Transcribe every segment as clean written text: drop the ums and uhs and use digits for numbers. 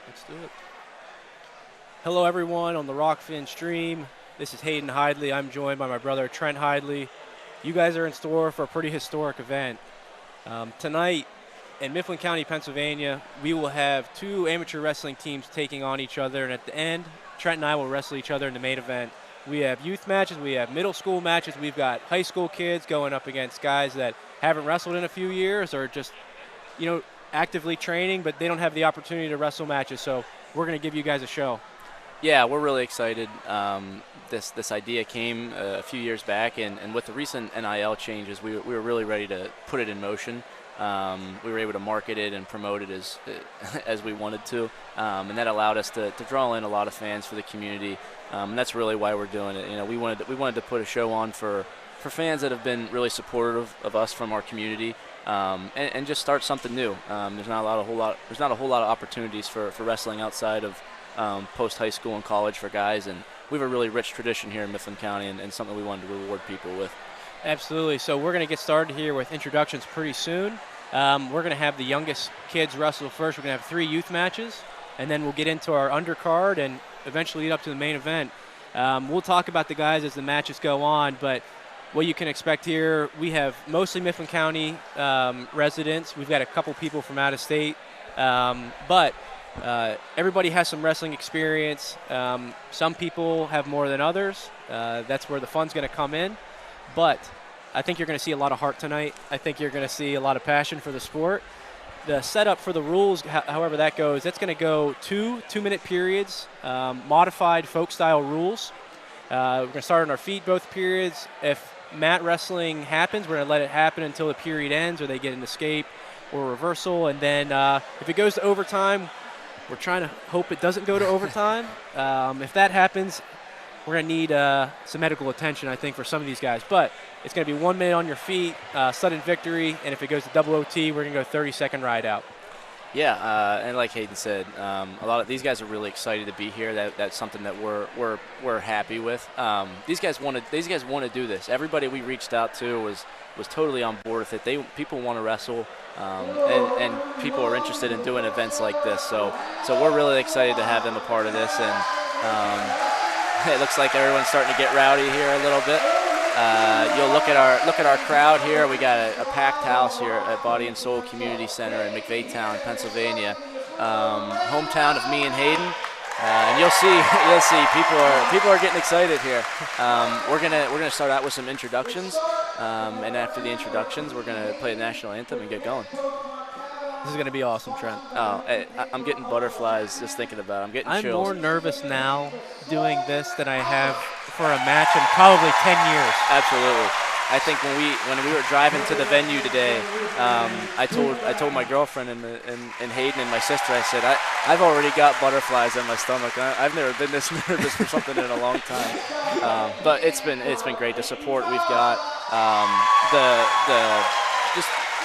Let's do it. Hello, everyone on the Rockfin stream. This is Hayden Hidlay. I'm joined by my brother, Trent Hidlay. You guys are in store for a pretty historic event. Tonight, in Mifflin County, Pennsylvania, we will have two amateur wrestling teams taking on each other, and at the end, Trent and I will wrestle each other in the main event. We have youth matches, we have middle school matches, we've got high school kids going up against guys that haven't wrestled in a few years or just, actively training, but they don't have the opportunity to wrestle matches, so we're going to give you guys a show. Yeah, we're really excited. This idea came a few years back, and with the recent NIL changes, we were really ready to put it in motion. We were able to market it and promote it as we wanted to, and that allowed us to draw in a lot of fans for the community. And that's really why we're doing it. We wanted to put a show on for fans that have been really supportive of us from our community, and just start something new. There's not a whole lot of opportunities for wrestling outside of post high school and college for guys, and we have a really rich tradition here in Mifflin County, and something we wanted to reward people with. Absolutely. So we're going to get started here with introductions pretty soon. We're going to have the youngest kids wrestle first. We're going to have 3 youth matches, and then we'll get into our undercard and eventually lead up to the main event. We'll talk about the guys as the matches go on, but what you can expect here, we have mostly Mifflin County residents. We've got a couple people from out of state, but everybody has some wrestling experience. Some people have more than others. That's where the fun's going to come in. But I think you're going to see a lot of heart tonight. I think you're going to see a lot of passion for the sport. The setup for the rules, however that goes, that's going to go 2 2-minute periods, modified folk-style rules. We're going to start on our feet both periods. If mat wrestling happens, we're going to let it happen until the period ends or they get an escape or reversal. And then if it goes to overtime, we're trying to hope it doesn't go to overtime. If that happens, we're going to need some medical attention, I think, for some of these guys. But it's going to be 1 minute on your feet, sudden victory, and if it goes to double OT, we're going to go 30-second ride out. Yeah, and like Hayden said, a lot of these guys are really excited to be here. That's something that we're happy with. These guys want to do this. Everybody we reached out to was totally on board with it. People want to wrestle, and people are interested in doing events like this. So we're really excited to have them a part of this. And it looks like everyone's starting to get rowdy here a little bit. You'll look at our crowd here. We got a packed house here at Body and Soul Community Center in McVeigtown, Pennsylvania, hometown of me and Hayden. And you'll see people are getting excited here. We're gonna start out with some introductions, and after the introductions, we're gonna play the national anthem and get going. This is going to be awesome, Trent. Oh, I'm getting butterflies just thinking about it. I'm getting chills. I'm more nervous now doing this than I have for a match in probably 10 years. Absolutely. I think when we were driving to the venue today, I told my girlfriend and Hayden and my sister, I said, I've already got butterflies in my stomach. I've never been this nervous for something in a long time. But it's been great. The support we've got,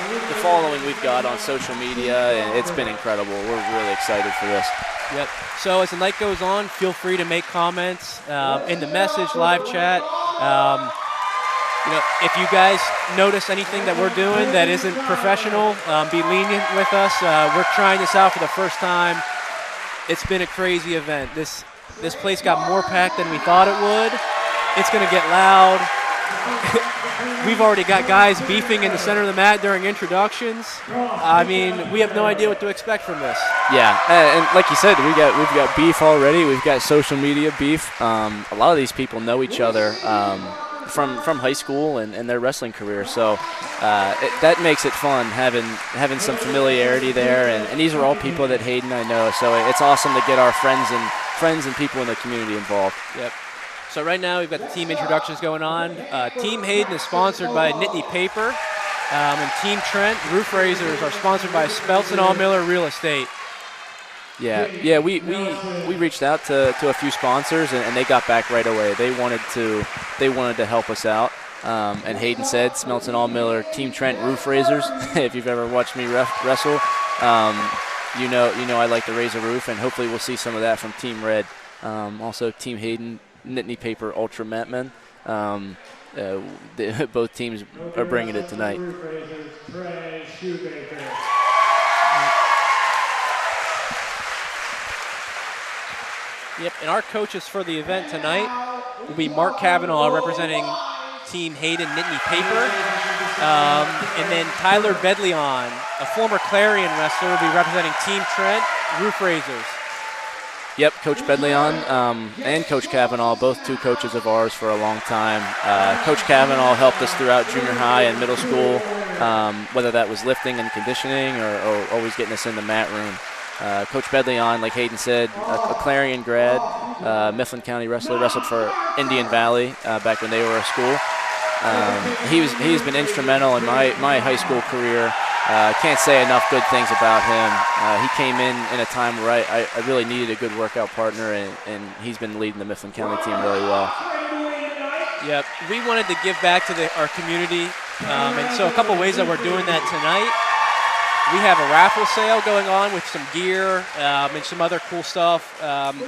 the following we've got on social media, and it's been incredible. We're really excited for this. Yep. So as the night goes on, feel free to make comments in the message, live chat. If you guys notice anything that we're doing that isn't professional, be lenient with us. We're trying this out for the first time. It's been a crazy event. This place got more packed than we thought it would. It's going to get loud. We've already got guys beefing in the center of the mat during introductions. I mean, we have no idea what to expect from this. Yeah, and like you said, we've got beef already. We've got social media beef. A lot of these people know each other from high school and their wrestling career. So that makes it fun having some familiarity there. And these are all people that Hayden and I know. So it's awesome to get our friends and people in the community involved. Yep. So right now we've got the team introductions going on. Team Hayden is sponsored by Nittany Paper, and Team Trent, Roof Raisers, are sponsored by Speltz and Allmiller Real Estate. Yeah. We reached out to a few sponsors, and they got back right away. They wanted to help us out. And Hayden said, Speltz and Allmiller, Team Trent, Roof Raisers. If you've ever watched me wrestle, you know I like to raise a roof, and hopefully we'll see some of that from Team Red. Also, Team Hayden, Nittany Paper Ultra Mat Men. Both teams are bringing it tonight. Yep, and our coaches for the event tonight will be Mark Cavanaugh representing Team Hayden Nittany Paper, and then Tyler Bedleon, a former Clarion wrestler, will be representing Team Trent Roof Raisers. Yep, Coach Bedleon and Coach Cavanaugh, both two coaches of ours for a long time. Coach Cavanaugh helped us throughout junior high and middle school, whether that was lifting and conditioning or always getting us in the mat room. Coach Bedleon, like Hayden said, a Clarion grad, Mifflin County wrestler, wrestled for Indian Valley back when they were a school. He's been instrumental in my high school career. Can't say enough good things about him. He came in a time where I really needed a good workout partner, and he's been leading the Mifflin County team really well. Yep, we wanted to give back to our community, and so a couple ways that we're doing that tonight. We have a raffle sale going on with some gear and some other cool stuff.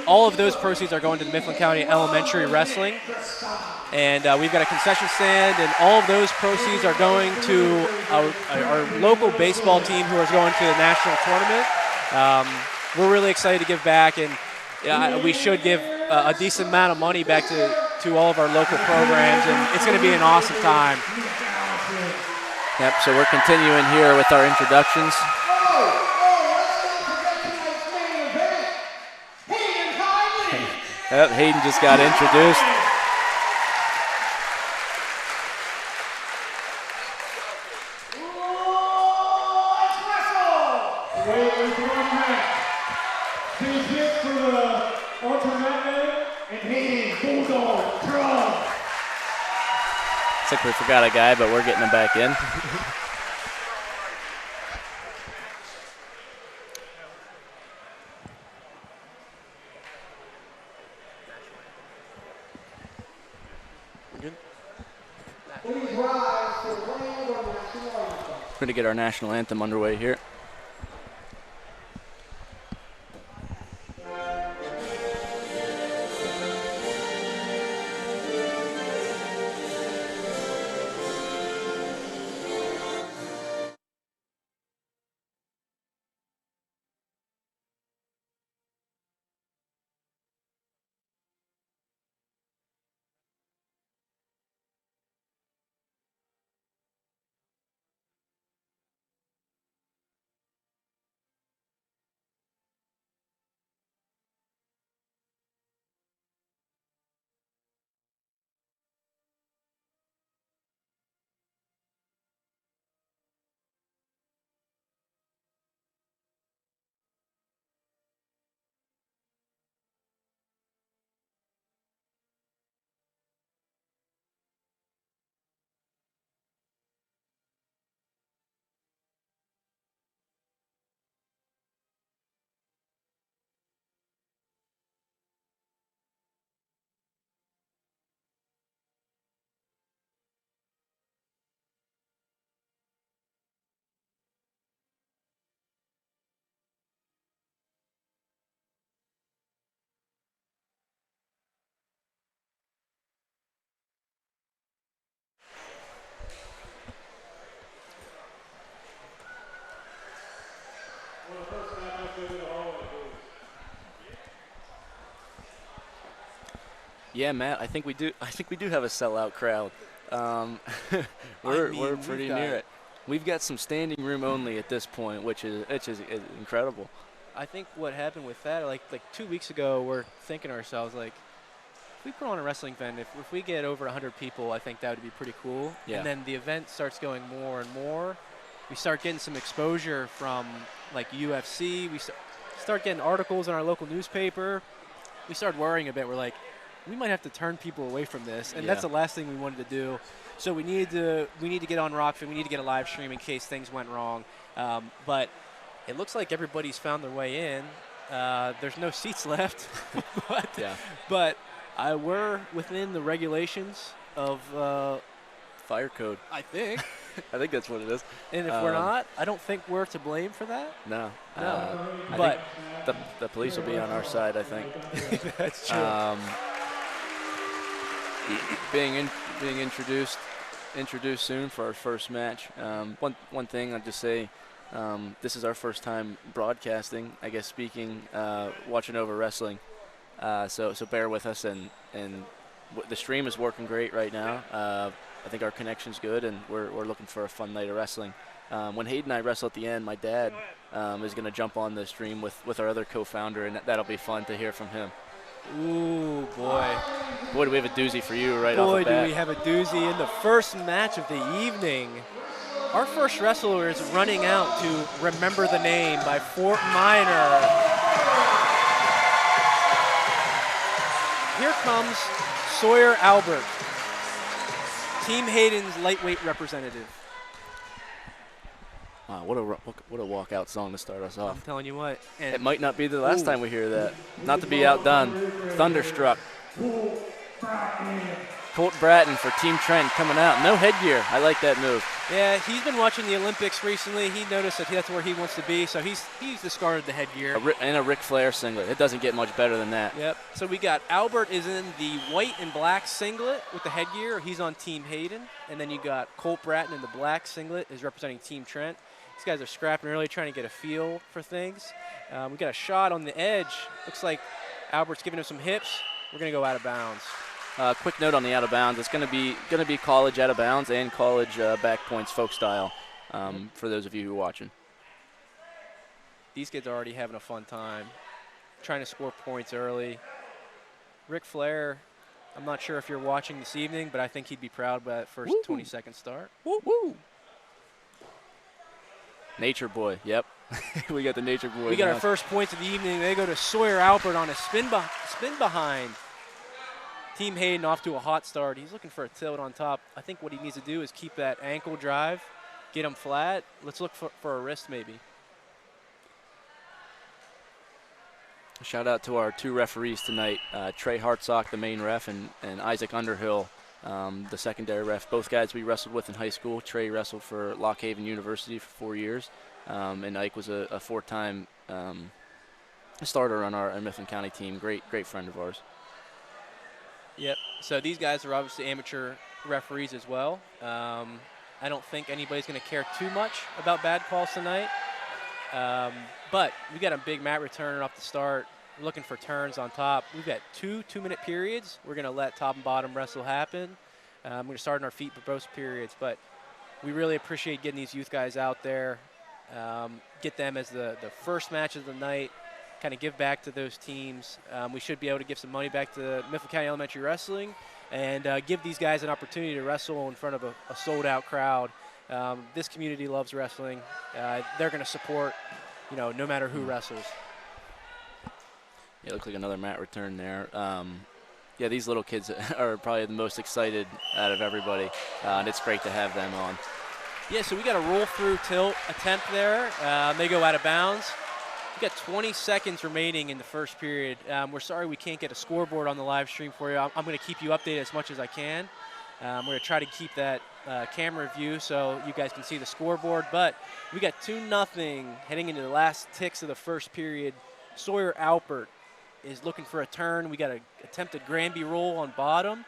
All of those proceeds are going to the Mifflin County Elementary Wrestling. And we've got a concession stand, and all of those proceeds are going to our local baseball team who is going to the national tournament. We're really excited to give back, and we should give a decent amount of money back to all of our local programs, and it's going to be an awesome time. Yep, so we're continuing here with our introductions. Yep, Hayden just got introduced. Looks like we forgot a guy, but we're getting him back in. We're going to get our national anthem underway here. Yeah, Matt, I think we do have a sellout crowd. We're pretty near it. We've got some standing room only at this point, which is incredible. I think what happened with that, like 2 weeks ago, we're thinking to ourselves, like, if we put on a wrestling event, if we get over 100 people, I think that would be pretty cool. Yeah. And then the event starts going more and more. We start getting some exposure from, like, UFC. We start getting articles in our local newspaper. We started worrying a bit. We're like, we might have to turn people away from this, and that's the last thing we wanted to do. So we need to get on Rockfin. We need to get a live stream in case things went wrong. But it looks like everybody's found their way in. There's no seats left, but we're within the regulations of fire code. I think. I think that's what it is. And if we're not, I don't think we're to blame for that. No. But I think the police will be on our side, I think. That's true. Being introduced soon for our first match. One thing I'll just say, this is our first time broadcasting, I guess, speaking, watching over wrestling. So bear with us, and the stream is working great right now. I think our connection's good, and we're looking for a fun night of wrestling. When Hayden and I wrestle at the end, my dad is going to jump on the stream with our other co-founder, and that'll be fun to hear from him. Ooh, boy. Boy, do we have a doozy for you right off the bat. Boy, do we have a doozy in the first match of the evening. Our first wrestler is running out to Remember the Name by Fort Minor. Here comes Sawyer Albert, Team Hayden's lightweight representative. Wow, what a walkout song to start us off. I'm telling you what. And it might not be the last time we hear that. Not to be outdone. Thunderstruck. Colt Bratton for Team Trent coming out. No headgear. I like that move. Yeah, he's been watching the Olympics recently. He noticed that that's where he wants to be, so he's discarded the headgear. And a Ric Flair singlet. It doesn't get much better than that. Yep. So we got Albert is in the white and black singlet with the headgear. He's on Team Hayden. And then you got Colt Bratton in the black singlet is representing Team Trent. These guys are scrapping early, trying to get a feel for things. We got a shot on the edge. Looks like Albert's giving him some hips. We're going to go out of bounds. Quick note on the out of bounds. It's going to be college out of bounds and college back points folk style for those of you who are watching. These kids are already having a fun time, trying to score points early. Ric Flair, I'm not sure if you're watching this evening, but I think he'd be proud by that first 20-second start. Woo woo. Nature Boy, yep. We got the Nature Boy. We got our first points of the evening. They go to Sawyer Albert on a spin behind. Team Hayden off to a hot start. He's looking for a tilt on top. I think what he needs to do is keep that ankle drive, get him flat. Let's look for a wrist maybe. Shout out to our two referees tonight, Trey Hartsock, the main ref, and Isaac Underhill, the secondary ref. Both guys we wrestled with in high school. Trey wrestled for Lock Haven University for 4 years, and Ike was a four-time starter on our Mifflin County team. Great friend of ours. Yep. So these guys are obviously amateur referees as well. I don't think anybody's going to care too much about bad calls tonight. But we got a big mat returner off the start. We're looking for turns on top. We've got two-minute periods. We're going to let top and bottom wrestle happen. We're going to start on our feet for both periods. But we really appreciate getting these youth guys out there, get them as the first match of the night, kind of give back to those teams. We should be able to give some money back to Mifflin County Elementary Wrestling and give these guys an opportunity to wrestle in front of a sold-out crowd. This community loves wrestling. They're going to support, no matter who wrestles. Yeah, it looks like another mat return there. Yeah, these little kids are probably the most excited out of everybody, and it's great to have them on. Yeah, so we got a roll-through tilt attempt there. They go out of bounds. We got 20 seconds remaining in the first period. We're sorry we can't get a scoreboard on the live stream for you. I'm going to keep you updated as much as I can. We're going to try to keep that camera view so you guys can see the scoreboard. But we got 2-0 heading into the last ticks of the first period. Sawyer Albert is looking for a turn. We got an attempted Granby roll on bottom.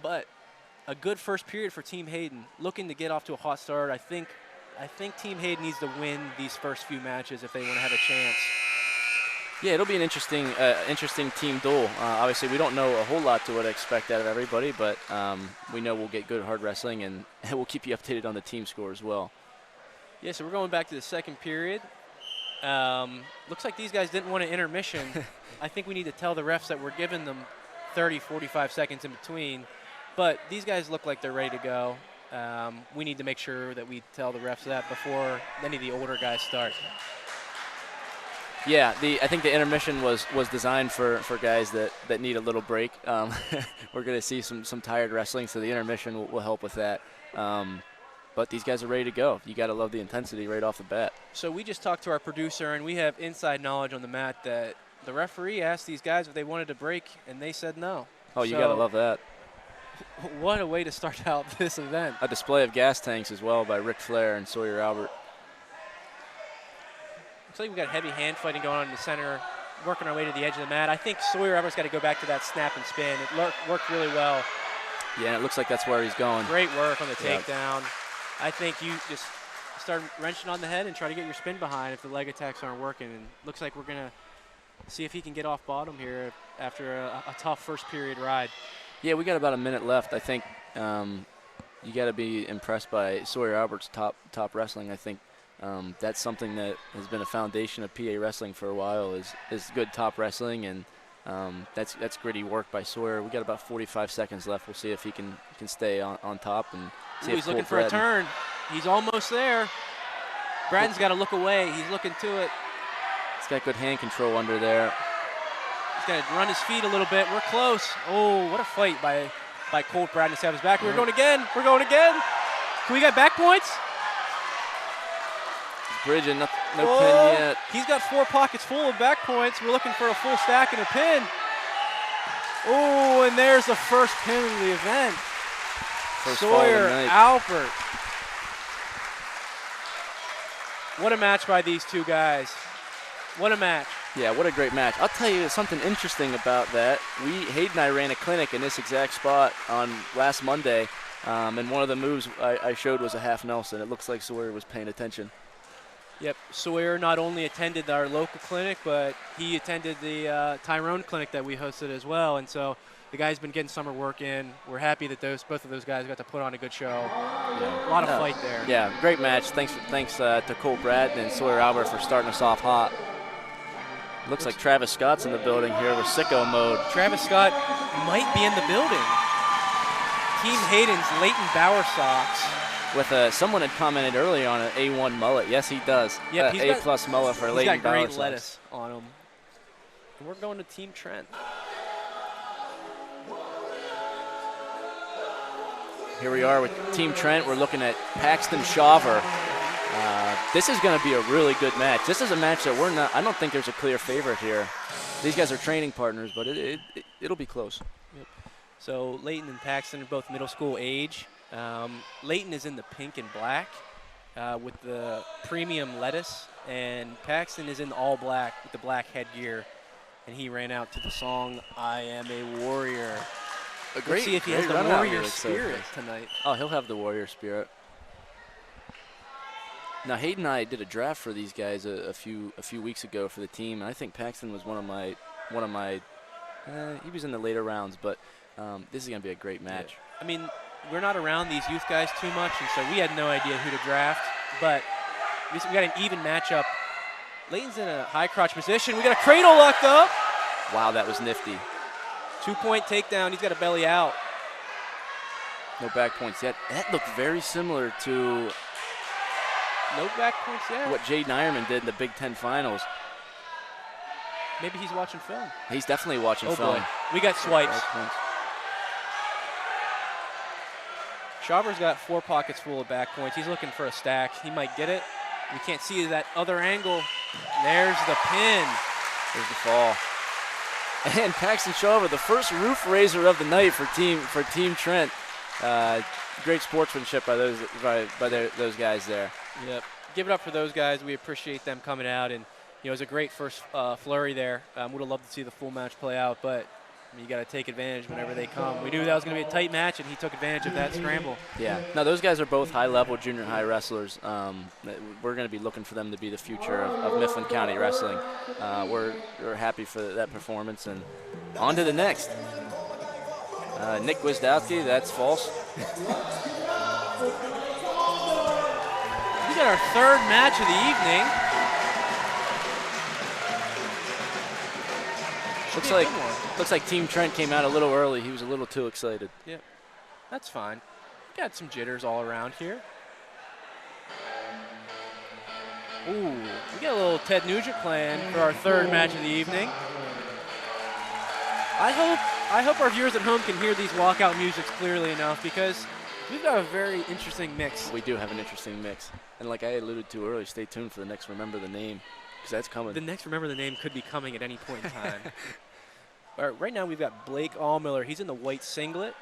But a good first period for Team Hayden. Looking to get off to a hot start. I think Team Hayden needs to win these first few matches if they want to have a chance. Yeah, it'll be an interesting team duel. Obviously, we don't know a whole lot to what to expect out of everybody, but we know we'll get good hard wrestling, and we'll keep you updated on the team score as well. Yeah, so we're going back to the second period. Looks like these guys didn't want an intermission. I think we need to tell the refs that we're giving them 30, 45 seconds in between. But these guys look like they're ready to go. We need to make sure that we tell the refs that before any of the older guys start. Yeah, I think the intermission was designed for guys that need a little break. We're going to see some tired wrestling, so the intermission will help with that. But these guys are ready to go. You got to love the intensity right off the bat. So we just talked to our producer, and we have inside knowledge on the mat that the referee asked these guys if they wanted to break, and they said no. Oh, you got to love that. What a way to start out this event. A display of gas tanks as well by Ric Flair and Sawyer Albert. Looks like we've got heavy hand fighting going on in the center, working our way to the edge of the mat. I think Sawyer Albert's got to go back to that snap and spin. It worked really well. Yeah, and it looks like that's where he's going. Great work on the takedown. I think you just start wrenching on the head and try to get your spin behind if the leg attacks aren't working. And looks like we're going to see if he can get off bottom here after a tough first period ride. Yeah, we got about a minute left. I think you got to be impressed by Sawyer Albert's top wrestling. I think that's something that has been a foundation of PA wrestling for a while is good top wrestling, and that's gritty work by Sawyer. We got about 45 seconds left. We'll see if he can stay on top and see. He's looking for a turn. He's almost there. Braden's got to look away. He's looking to it. He's got good hand control under there. He's got to run his feet a little bit. We're close. Oh, what a fight by Colt Braden to have his back. We're going again. We're going again. Can we get back points? Bridging, no pin yet. He's got 4 pockets full of back points. We're looking for a full stack and a pin. Oh, and there's the first pin of the event. Sawyer Albert. What a match by these two guys. What a match. Yeah, what a great match. I'll tell you something interesting about that. Hayden and I ran a clinic in this exact spot on last Monday, and one of the moves I showed was a half Nelson. It looks like Sawyer was paying attention. Yep, Sawyer not only attended our local clinic, but he attended the Tyrone clinic that we hosted as well. And so the guy's been getting summer work in. We're happy that both of those guys got to put on a good show. Yeah. A lot of fight there. Yeah, great match. Thanks to Colt Braden and Sawyer Albert for starting us off hot. Looks like Travis Scott's in the building here with sicko mode. Travis Scott might be in the building. Team Hayden's Leighton Bowersox. With someone had commented earlier on an A1 mullet. Yes, he does. Yep, A+ mullet for Leighton Bowersox. He's got great lettuce on him. And we're going to Team Trent. Here we are with Team Trent. We're looking at Paxton Shaver. This is going to be a really good match. This is a match that I don't think there's a clear favorite here. These guys are training partners, but it'll be close. Yep. So Leighton and Paxton are both middle school age. Leighton is in the pink and black with the premium lettuce, and Paxton is in all black with the black headgear, and he ran out to the song "I Am a Warrior." Let's see if he has the warrior spirit tonight. Oh, he'll have the warrior spirit. Now, Hayden and I did a draft for these guys a few weeks ago for the team, and I think Paxton was one of my. He was in the later rounds, but this is going to be a great match. Yeah. I mean, we're not around these youth guys too much, and so we had no idea who to draft. But we got an even matchup. Leighton's in a high crotch position. We got a cradle locked up. Wow, that was nifty. 2-point takedown. He's got a belly out. No back points yet. That looked very similar to no back points yet. What Jaden Ironman did in the Big Ten Finals. Maybe he's watching film. He's definitely watching film. Boy. We got swipes. Shaver's got 4 pockets full of back points. He's looking for a stack. He might get it. We can't see that other angle. There's the pin. There's the fall. And Paxton Shaver, the first roof raiser of the night for Team Trent. Great sportsmanship by those guys there. Yep. Give it up for those guys. We appreciate them coming out, and it was a great first flurry there. Would have loved to see the full match play out, but you got to take advantage whenever they come. We knew that was going to be a tight match, and he took advantage of that scramble. Yeah. Now, those guys are both high-level junior high wrestlers. We're going to be looking for them to be the future of Mifflin County wrestling. We're happy for that performance, and on to the next. Nick Gwizdowski, that's false. We got our third match of the evening. Looks like Team Trent came out a little early. He was a little too excited. Yep, that's fine. Got some jitters all around here. Ooh, we got a little Ted Nugent playing for our third match of the evening. I hope our viewers at home can hear these walkout musics clearly enough, because we've got a very interesting mix. We do have an interesting mix. And like I alluded to earlier, stay tuned for the next Remember the Name, because that's coming. The next Remember the Name could be coming at any point in time. All right, right now we've got Blake Allmiller. He's in the white singlet.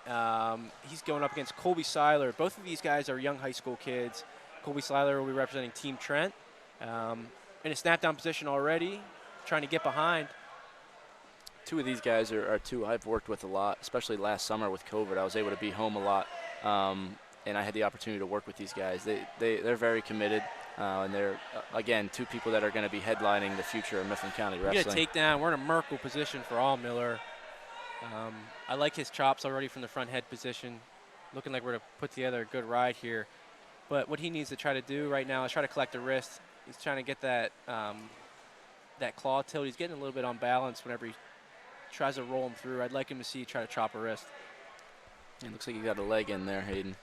He's going up against Colby Seiler. Both of these guys are young high school kids. Colby Seiler will be representing Team Trent. In a snap-down position already, trying to get behind. Two of these guys are two I've worked with a lot, especially last summer with COVID. I was able to be home a lot, and I had the opportunity to work with these guys. They're very committed. And they're, again, two people that are going to be headlining the future of Mifflin County We Wrestling. get a takedown. We're in a Merkle position for Allmiller. I like his chops already from the front head position. Looking like we're to put together a good ride here. But what he needs to try to do right now is try to collect the wrist. He's trying to get that that claw tilt. He's getting a little bit unbalanced whenever he tries to roll him through. I'd like him to see try to chop a wrist. It looks like you got a leg in there, Hayden.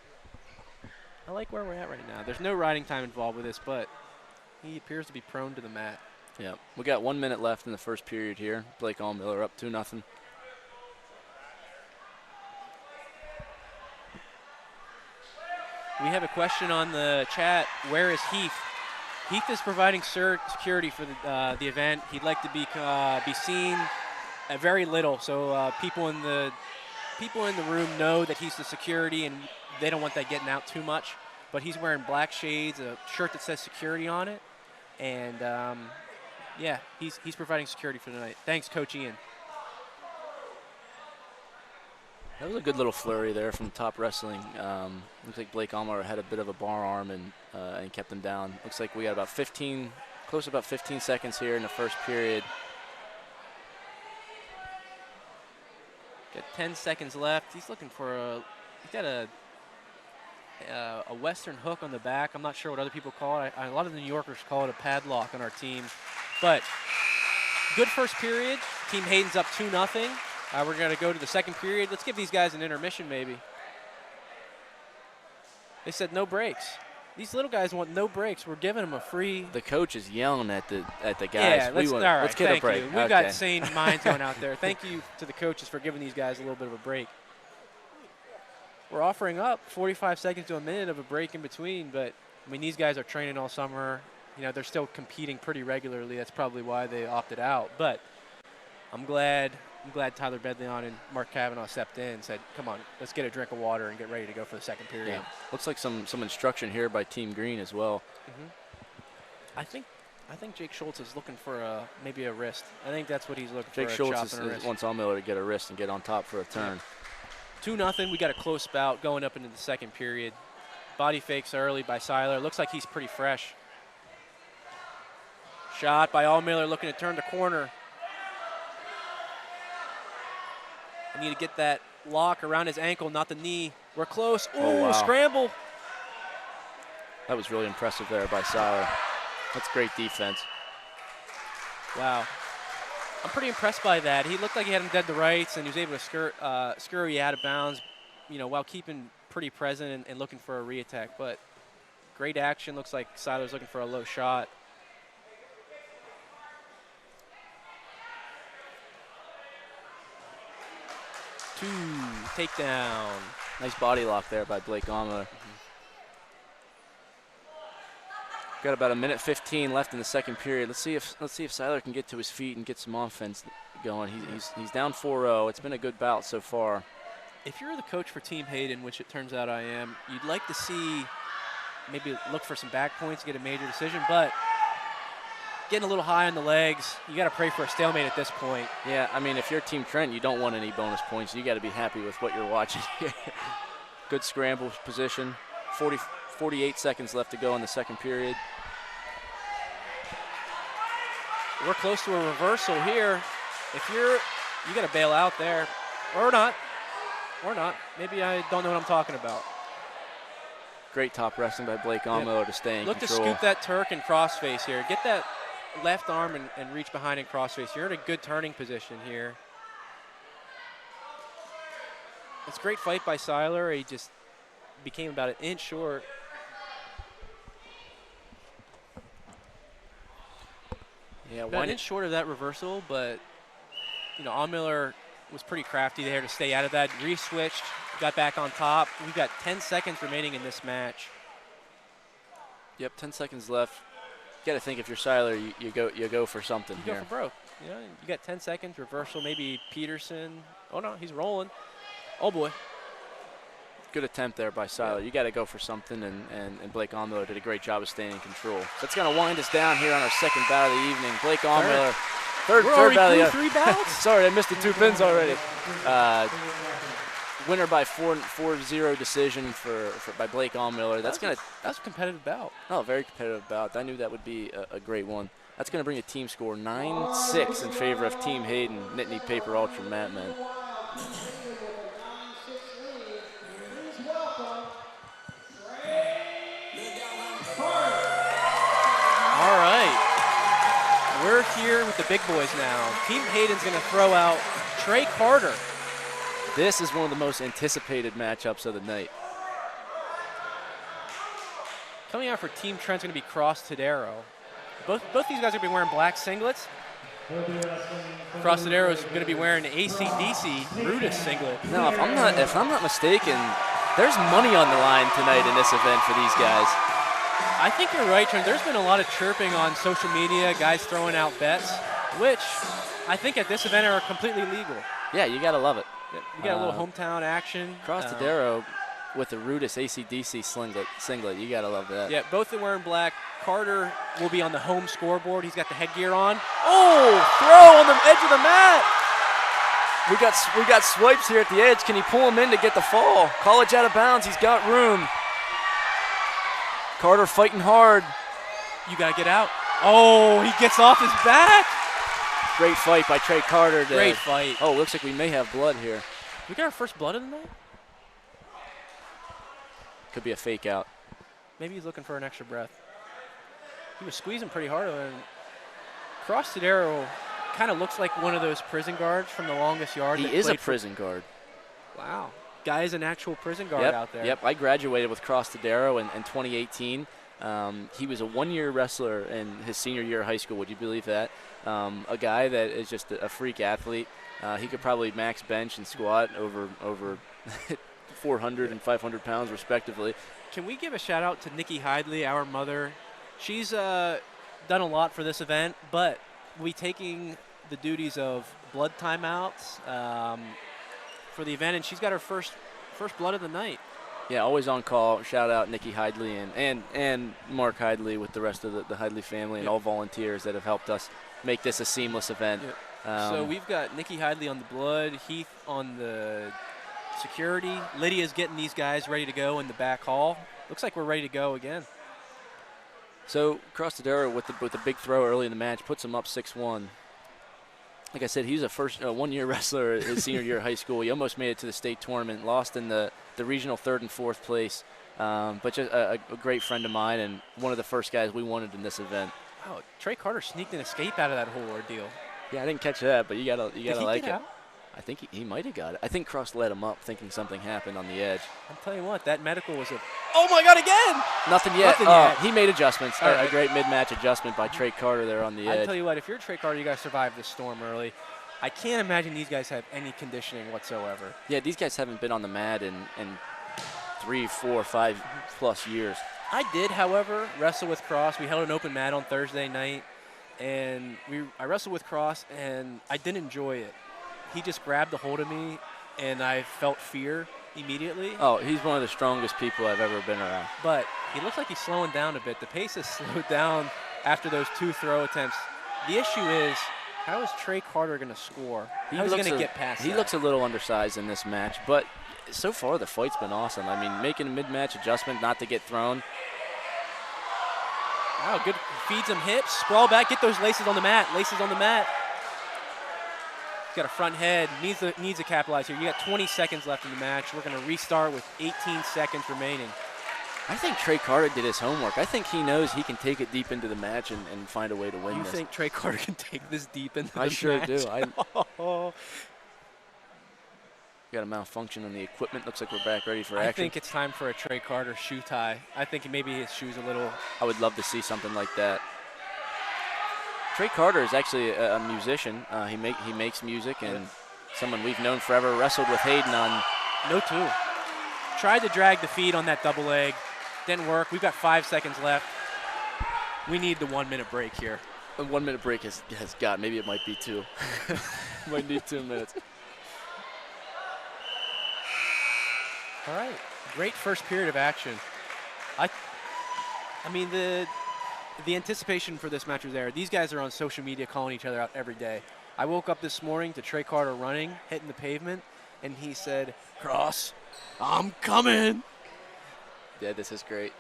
I like where we're at right now. There's no riding time involved with this, but he appears to be prone to the mat. Yeah, we got 1 minute left in the first period here. Blake Allmiller up 2-0. We have a question on the chat. Where is Heath? Heath is providing security for the event. He'd like to be seen very little, so people in the room know that he's the security, and they don't want that getting out too much. But he's wearing black shades, a shirt that says security on it, and yeah, he's providing security for the night. Thanks, Coach Ian. That was a good little flurry there from Top Wrestling. Looks like Blake Allmiller had a bit of a bar arm and kept him down. Looks like we got about 15 seconds here in the first period. Got 10 seconds left. He's looking for he's got a Western hook on the back. I'm not sure what other people call it. A lot of the New Yorkers call it a padlock on our team. But good first period. Team Hayden's up 2-0. We're going to go to the second period. Let's give these guys an intermission maybe. They said no breaks. These little guys want no breaks. We're giving them a free. The coach is yelling at the guys. Yeah, let's get a break. We've got sane minds going out there. Thank you to the coaches for giving these guys a little bit of a break. We're offering up 45 seconds to a minute of a break in between, but I mean, these guys are training all summer. You know, they're still competing pretty regularly. That's probably why they opted out. But I'm glad Tyler Bedleon and Mark Kavanaugh stepped in and said, come on, let's get a drink of water and get ready to go for the second period. Yeah. Looks like some instruction here by Team Green as well. I think Jake Schultz is looking for maybe a wrist. I think that's what he's looking Jake for. Schultz wants Allmiller to get a wrist and get on top for a turn. 2-0. We got a close bout going up into the second period. Body fakes early by Seiler. Looks like he's pretty fresh. Shot by Allmiller looking to turn the corner. I need to get that lock around his ankle, not the knee. We're close. Ooh, oh, wow. Scramble. That was really impressive there by Seiler. That's great defense. Wow. I'm pretty impressed by that. He looked like he had him dead to rights, and he was able to scurry out of bounds, you know, while keeping pretty present and looking for a reattack. But great action. Looks like Seiler's looking for a low shot. Takedown. Nice body lock there by Blake Allmiller. Got about 1:15 left in the second period. Let's see if Seiler can get to his feet and get some offense going. He's down 4-0. It's been a good bout so far. If you're the coach for Team Hayden, which it turns out I am, you'd like to see maybe look for some back points, get a major decision, but getting a little high on the legs, you got to pray for a stalemate at this point. Yeah, I mean, if you're Team Trent, you don't want any bonus points. You got to be happy with what you're watching here. Good scramble position. 48 seconds left to go in the second period. We're close to a reversal here. If you got to bail out there, or not. Maybe I don't know what I'm talking about. Great top wrestling by Blake Allmiller to stay in control. Look to scoop that Turk and crossface here. Get that left arm and reach behind and crossface. You're in a good turning position here. It's a great fight by Seiler. He just became about an inch short. Yeah, about an inch short of that reversal, but you know, Allmiller was pretty crafty there to stay out of that. Re-switched, got back on top. We've got 10 seconds remaining in this match. Yep, 10 seconds left. You got to think if you're Seiler, you go for something you here. Go for broke. You know, you got 10 seconds. Reversal, maybe Peterson. Oh no, he's rolling. Oh boy. Good attempt there by Seiler. Yeah. You got to go for something, and Blake Allmiller did a great job of staying in control. That's going to wind us down here on our second bout of the evening. Blake Allmiller, third bout of the three bouts? Sorry, I missed the 2 pins already. winner by 4-0 decision by Blake Allmiller. That's a competitive bout. Oh, very competitive bout. I knew that would be a great one. That's going to bring a team score 9-6 in favor of Team Hayden, Nittany Paper Ultra Mat Men. All right. We're here with the big boys now. Team Hayden's going to throw out Trey Carter. This is one of the most anticipated matchups of the night. Coming out for Team Trent's going to be Cross Tadero. Both these guys are going to be wearing black singlets. Cross Tadero is going to be wearing an AC/DC Brutus singlet. Now, if I'm not mistaken, there's money on the line tonight in this event for these guys. I think you're right, Trent. There's been a lot of chirping on social media, guys throwing out bets, which I think at this event are completely legal. Yeah, you got to love it. You got a little hometown action. Cross Tadero with the Rudis AC/DC singlet. You got to love that. Yeah, both are wearing black. Carter will be on the home scoreboard. He's got the headgear on. Oh, throw on the edge of the mat. We got swipes here at the edge. Can he pull him in to get the fall? College out of bounds. He's got room. Carter fighting hard. You got to get out. Oh, he gets off his back. Great fight by Trey Carter. Great fight. Oh, looks like we may have blood here. We got our first blood in the night? Could be a fake out. Maybe he's looking for an extra breath. He was squeezing pretty hard. And Cross Tadero kind of looks like one of those prison guards from The Longest Yard. He is a prison guard. Wow. Guy is an actual prison guard out there. Yep, I graduated with Cross Tadero in 2018. He was a one-year wrestler in his senior year of high school. Would you believe that? A guy that is just a freak athlete. He could probably max bench and squat over 400 and 500 pounds respectively. Can we give a shout out to Nikki Hidlay, our mother? She's done a lot for this event, but we taking the duties of blood timeouts for the event, and she's got her first blood of the night. Yeah, always on call. Shout out Nikki Hidlay and Mark Hidlay with the rest of the Hidlay family and all volunteers that have helped us make this a seamless event. Yeah. So we've got Nikki Hidlay on the blood, Heath on the security. Lydia's getting these guys ready to go in the back hall. Looks like we're ready to go again. So Cross Tadero with the big throw early in the match puts him up 6-1. Like I said, he was a one-year wrestler his senior year of high school. He almost made it to the state tournament, lost in the regional 3rd and 4th place. But just a great friend of mine and one of the first guys we wanted in this event. Wow, Trey Carter sneaked an escape out of that whole ordeal. Yeah, I didn't catch that, but you gotta like it. Out? I think he might have got it. I think Cross let him up, thinking something happened on the edge. I'm telling you what, that medical was a. Oh my God! Again. Nothing yet. Nothing yet. He made adjustments. Right. A great mid-match adjustment by Trey Carter there on the edge. I tell you what, if you're Trey Carter, you got to survive this storm early. I can't imagine these guys have any conditioning whatsoever. Yeah, these guys haven't been on the mat in 3, 4, 5 plus years. I did, however, wrestle with Cross. We held an open mat on Thursday night, and I wrestled with Cross, and I didn't enjoy it. He just grabbed a hold of me, and I felt fear immediately. Oh, he's one of the strongest people I've ever been around. But he looks like he's slowing down a bit. The pace has slowed down after those 2 throw attempts. The issue is, how is Trey Carter going to score? How is he going to get past that? He looks a little undersized in this match, but so far the fight's been awesome. I mean, making a mid-match adjustment not to get thrown. Wow, good. Feeds him hips. Sprawl back. Get those laces on the mat. Laces on the mat. He's got a front head. Needs to capitalize here. You got 20 seconds left in the match. We're going to restart with 18 seconds remaining. I think Trey Carter did his homework. I think he knows he can take it deep into the match and find a way to win this. You think Trey Carter can take this deep into the match? I sure do. Got a malfunction on the equipment. Looks like we're back ready for action. I think it's time for a Trey Carter shoe tie. I think maybe his shoe's a little. I would love to see something like that. Trey Carter is actually a musician. He makes music, and someone we've known forever. Wrestled with Hayden on. No two. Tried to drag the feet on that double leg. Didn't work. We've got 5 seconds left. We need the 1 minute break here. A 1 minute break has got. Maybe it might be 2. Might need 2 minutes. All right. Great first period of action. I mean, the anticipation for this match was there. These guys are on social media calling each other out every day. I woke up this morning to Trey Carter running, hitting the pavement, and he said, "Cross, I'm coming." Yeah, this is great.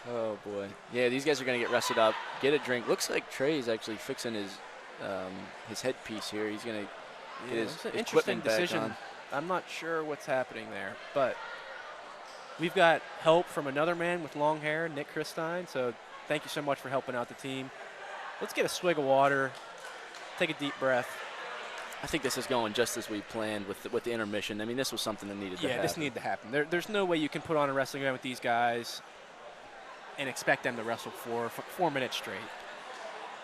Oh, boy. Yeah, these guys are going to get rested up, get a drink. Looks like Trey's actually fixing his headpiece here. He's going to get It's an his interesting equipment back decision. on. I'm not sure what's happening there, but we've got help from another man with long hair, Nick Christine, so thank you so much for helping out the team. Let's get a swig of water, take a deep breath. I think this is going just as we planned with the intermission. I mean, this was something that needed to happen. Yeah, this needed to happen. There's no way you can put on a wrestling event with these guys and expect them to wrestle for 4 minutes straight.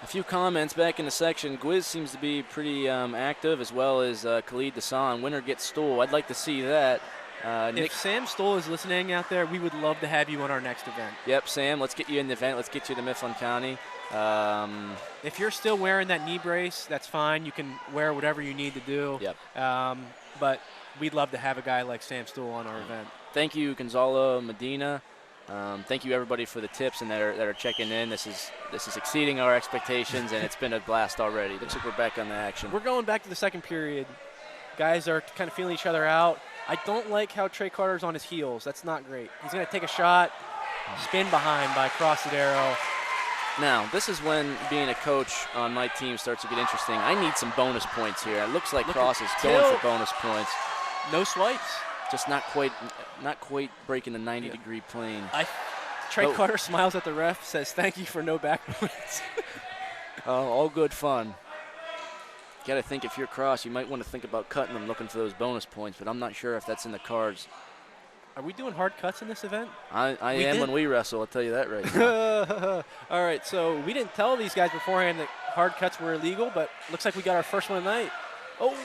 A few comments back in the section. Gwiz seems to be pretty active, as well as Khalid Dasan. Winner gets Stool. I'd like to see that. Nick, If Sam Stoll is listening out there, we would love to have you on our next event. Yep, Sam, let's get you in the event. Let's get you to Mifflin County. If you're still wearing that knee brace, that's fine. You can wear whatever you need to do. Yep. But we'd love to have a guy like Sam Stoll on our event. Thank you, Gonzalo Medina. Thank you, everybody, for the tips and that are checking in. This is exceeding our expectations, and it's been a blast already. Looks like we're back on the action. We're going back to the second period. Guys are kind of feeling each other out. I don't like how Trey Carter's on his heels. That's not great. He's going to take a shot, spin behind by Crossadero. Now, this is when being a coach on my team starts to get interesting. I need some bonus points here. It looks like Cross is going for bonus points. No swipes. Just not quite breaking the 90-degree plane. Trey Carter smiles at the ref, says thank you for no back points. All good fun. Got to think, if you're Cross, you might want to think about cutting them, looking for those bonus points, but I'm not sure if that's in the cards. Are we doing hard cuts in this event? I am when we wrestle, I'll tell you that right now. All right, so we didn't tell these guys beforehand that hard cuts were illegal, but looks like we got our first one tonight. Oh!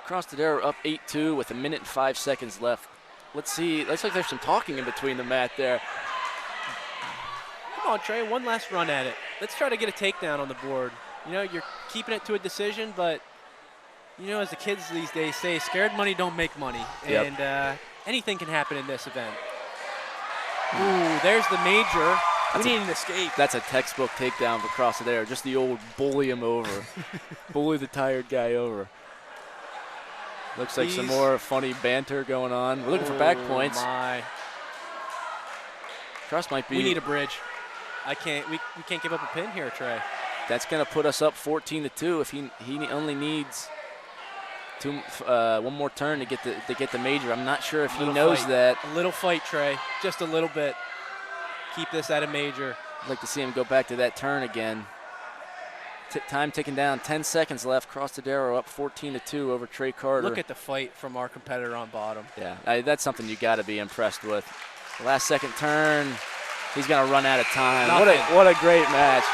Crossadero up 8-2 with 1 minute and 5 seconds left. Let's see. Looks like there's some talking in between the mat there. Come on, Trey, one last run at it. Let's try to get a takedown on the board. You know, you're keeping it to a decision, but, you know, as the kids these days say, scared money don't make money. Yep. And anything can happen in this event. Ooh, there's the major. We need an escape. That's a textbook takedown for Crossadero. Just the old bully him over. Bully the tired guy over. Looks like some more funny banter going on. We're looking for back points. My. Cross might be. We need a bridge. We can't give up a pin here, Trey. That's going to put us up 14-2 if he only needs one more turn to get the major. I'm not sure if he knows that. A little fight, Trey. Just a little bit. Keep this at a major. I'd like to see him go back to that turn again. Time ticking down. 10 seconds left. Crossadero up 14-2 over Trey Carter. Look at the fight from our competitor on bottom. Yeah, that's something you got to be impressed with. Last second turn. He's going to run out of time. What a great match.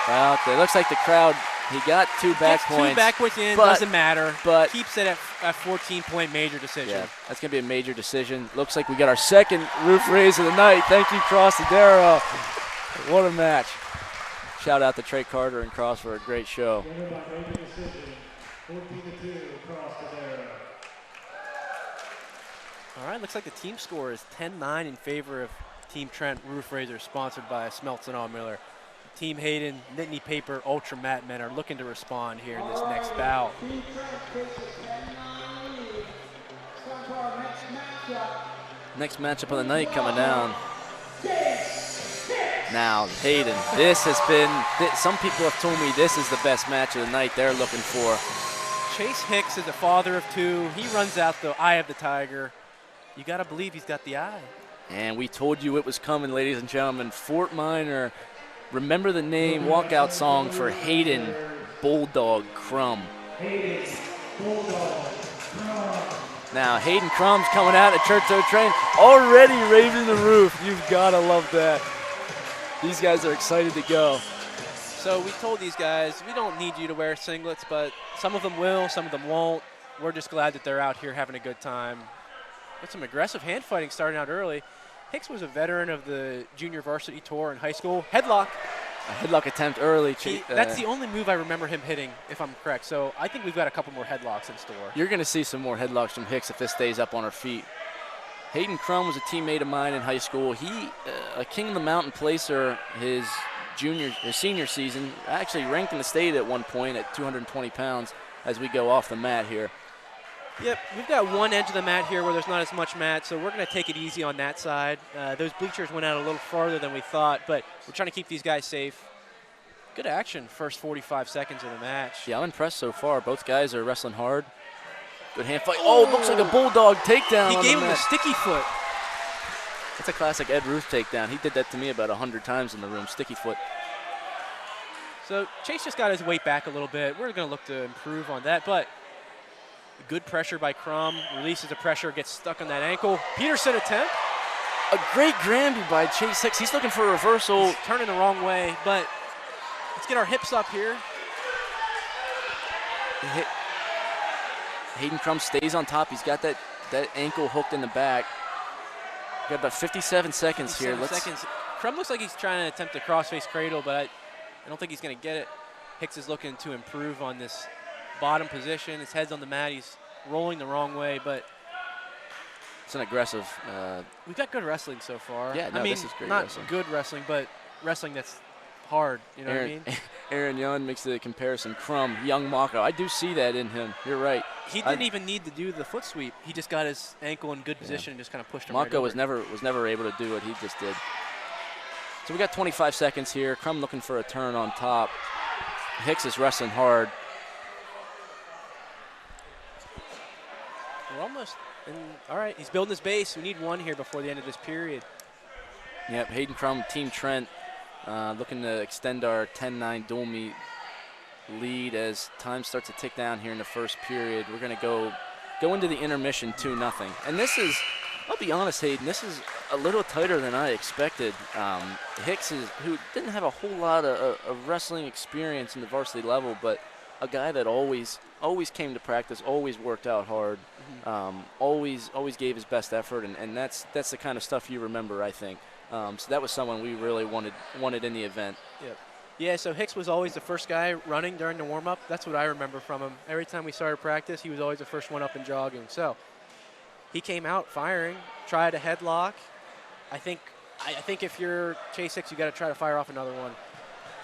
Well, it looks like the crowd, he got 2 back points. 2 back points in, doesn't matter. But keeps it at 14-point major decision. Yeah, that's going to be a major decision. Looks like we got our second roof raise of the night. Thank you, Crossadero. What a match. Shout out to Trey Carter and Cross for a great show. All right, looks like the team score is 10-9 in favor of Team Trent Roof Raiser, sponsored by Smeltz and All Miller. Team Hayden, Nittany Paper, Ultra Mat Men are looking to respond here in this next bout. Next matchup of the night coming down. Now, Hayden, this has been, some people have told me this is the best match of the night they're looking for. Chase Hicks is a father of 2. He runs out the eye of the tiger. You got to believe he's got the eye. And we told you it was coming, ladies and gentlemen. Fort Minor, remember the name, walkout song for Hayden Bulldog Crum. Now, Hayden Crum's coming out at Church-O Train, already raving the roof. You've got to love that. These guys are excited to go. So we told these guys, we don't need you to wear singlets, but some of them will, some of them won't. We're just glad that they're out here having a good time. Got some aggressive hand fighting starting out early. Hicks was a veteran of the junior varsity tour in high school. Headlock. A headlock attempt early. That's the only move I remember him hitting, if I'm correct. So I think we've got a couple more headlocks in store. You're going to see some more headlocks from Hicks if this stays up on her feet. Hayden Crum was a teammate of mine in high school. He, a King of the Mountain placer his his senior season, actually ranked in the state at one point at 220 pounds as we go off the mat here. Yep, we've got one edge of the mat here where there's not as much mat, so we're going to take it easy on that side. Those bleachers went out a little farther than we thought, but we're trying to keep these guys safe. Good action first 45 seconds of the match. Yeah, I'm impressed so far. Both guys are wrestling hard. Good hand fight. Oh, looks like a bulldog takedown. He gave him the sticky foot. That's a classic Ed Ruth takedown. He did that to me about 100 times in the room, sticky foot. So Chase just got his weight back a little bit. We're going to look to improve on that, but good pressure by Crum. Releases the pressure, gets stuck on that ankle. Peterson attempt. A great Granby by Chase Hicks. He's looking for a reversal. He's turning the wrong way, but let's get our hips up here. Hayden Crum stays on top. He's got that ankle hooked in the back. We've got about 57 seconds here. Crum looks like he's trying to attempt a crossface cradle, but I don't think he's going to get it. Hicks is looking to improve on this bottom position. His head's on the mat. He's rolling the wrong way, but it's an aggressive. We've got good wrestling so far. Yeah, no, I mean, this is great not wrestling. Good wrestling, but wrestling that's hard. You know what I mean? Aaron Young makes the comparison. Crum, young Mako. I do see that in him. You're right. He didn't even need to do the foot sweep. He just got his ankle in good position and just kind of pushed him. Mako right over. was never able to do what he just did. So we got 25 seconds here. Crum looking for a turn on top. Hicks is wrestling hard. We're almost in. All right, he's building his base. We need one here before the end of this period. Yep, Hayden Crum, Team Trent, looking to extend our 10-9 dual meet lead as time starts to tick down here in the first period. We're going to go into the intermission 2-0. And this is, I'll be honest, Hayden, this is a little tighter than I expected. Hicks who didn't have a whole lot of wrestling experience in the varsity level, but a guy that always came to practice, always worked out hard, always gave his best effort, and that's the kind of stuff you remember, I think. So that was someone we really wanted in the event. Yep. Yeah, so Hicks was always the first guy running during the warm-up. That's what I remember from him. Every time we started practice, he was always the first one up and jogging. So he came out firing, tried a headlock. I think if you're Chase Hicks, you got to try to fire off another one.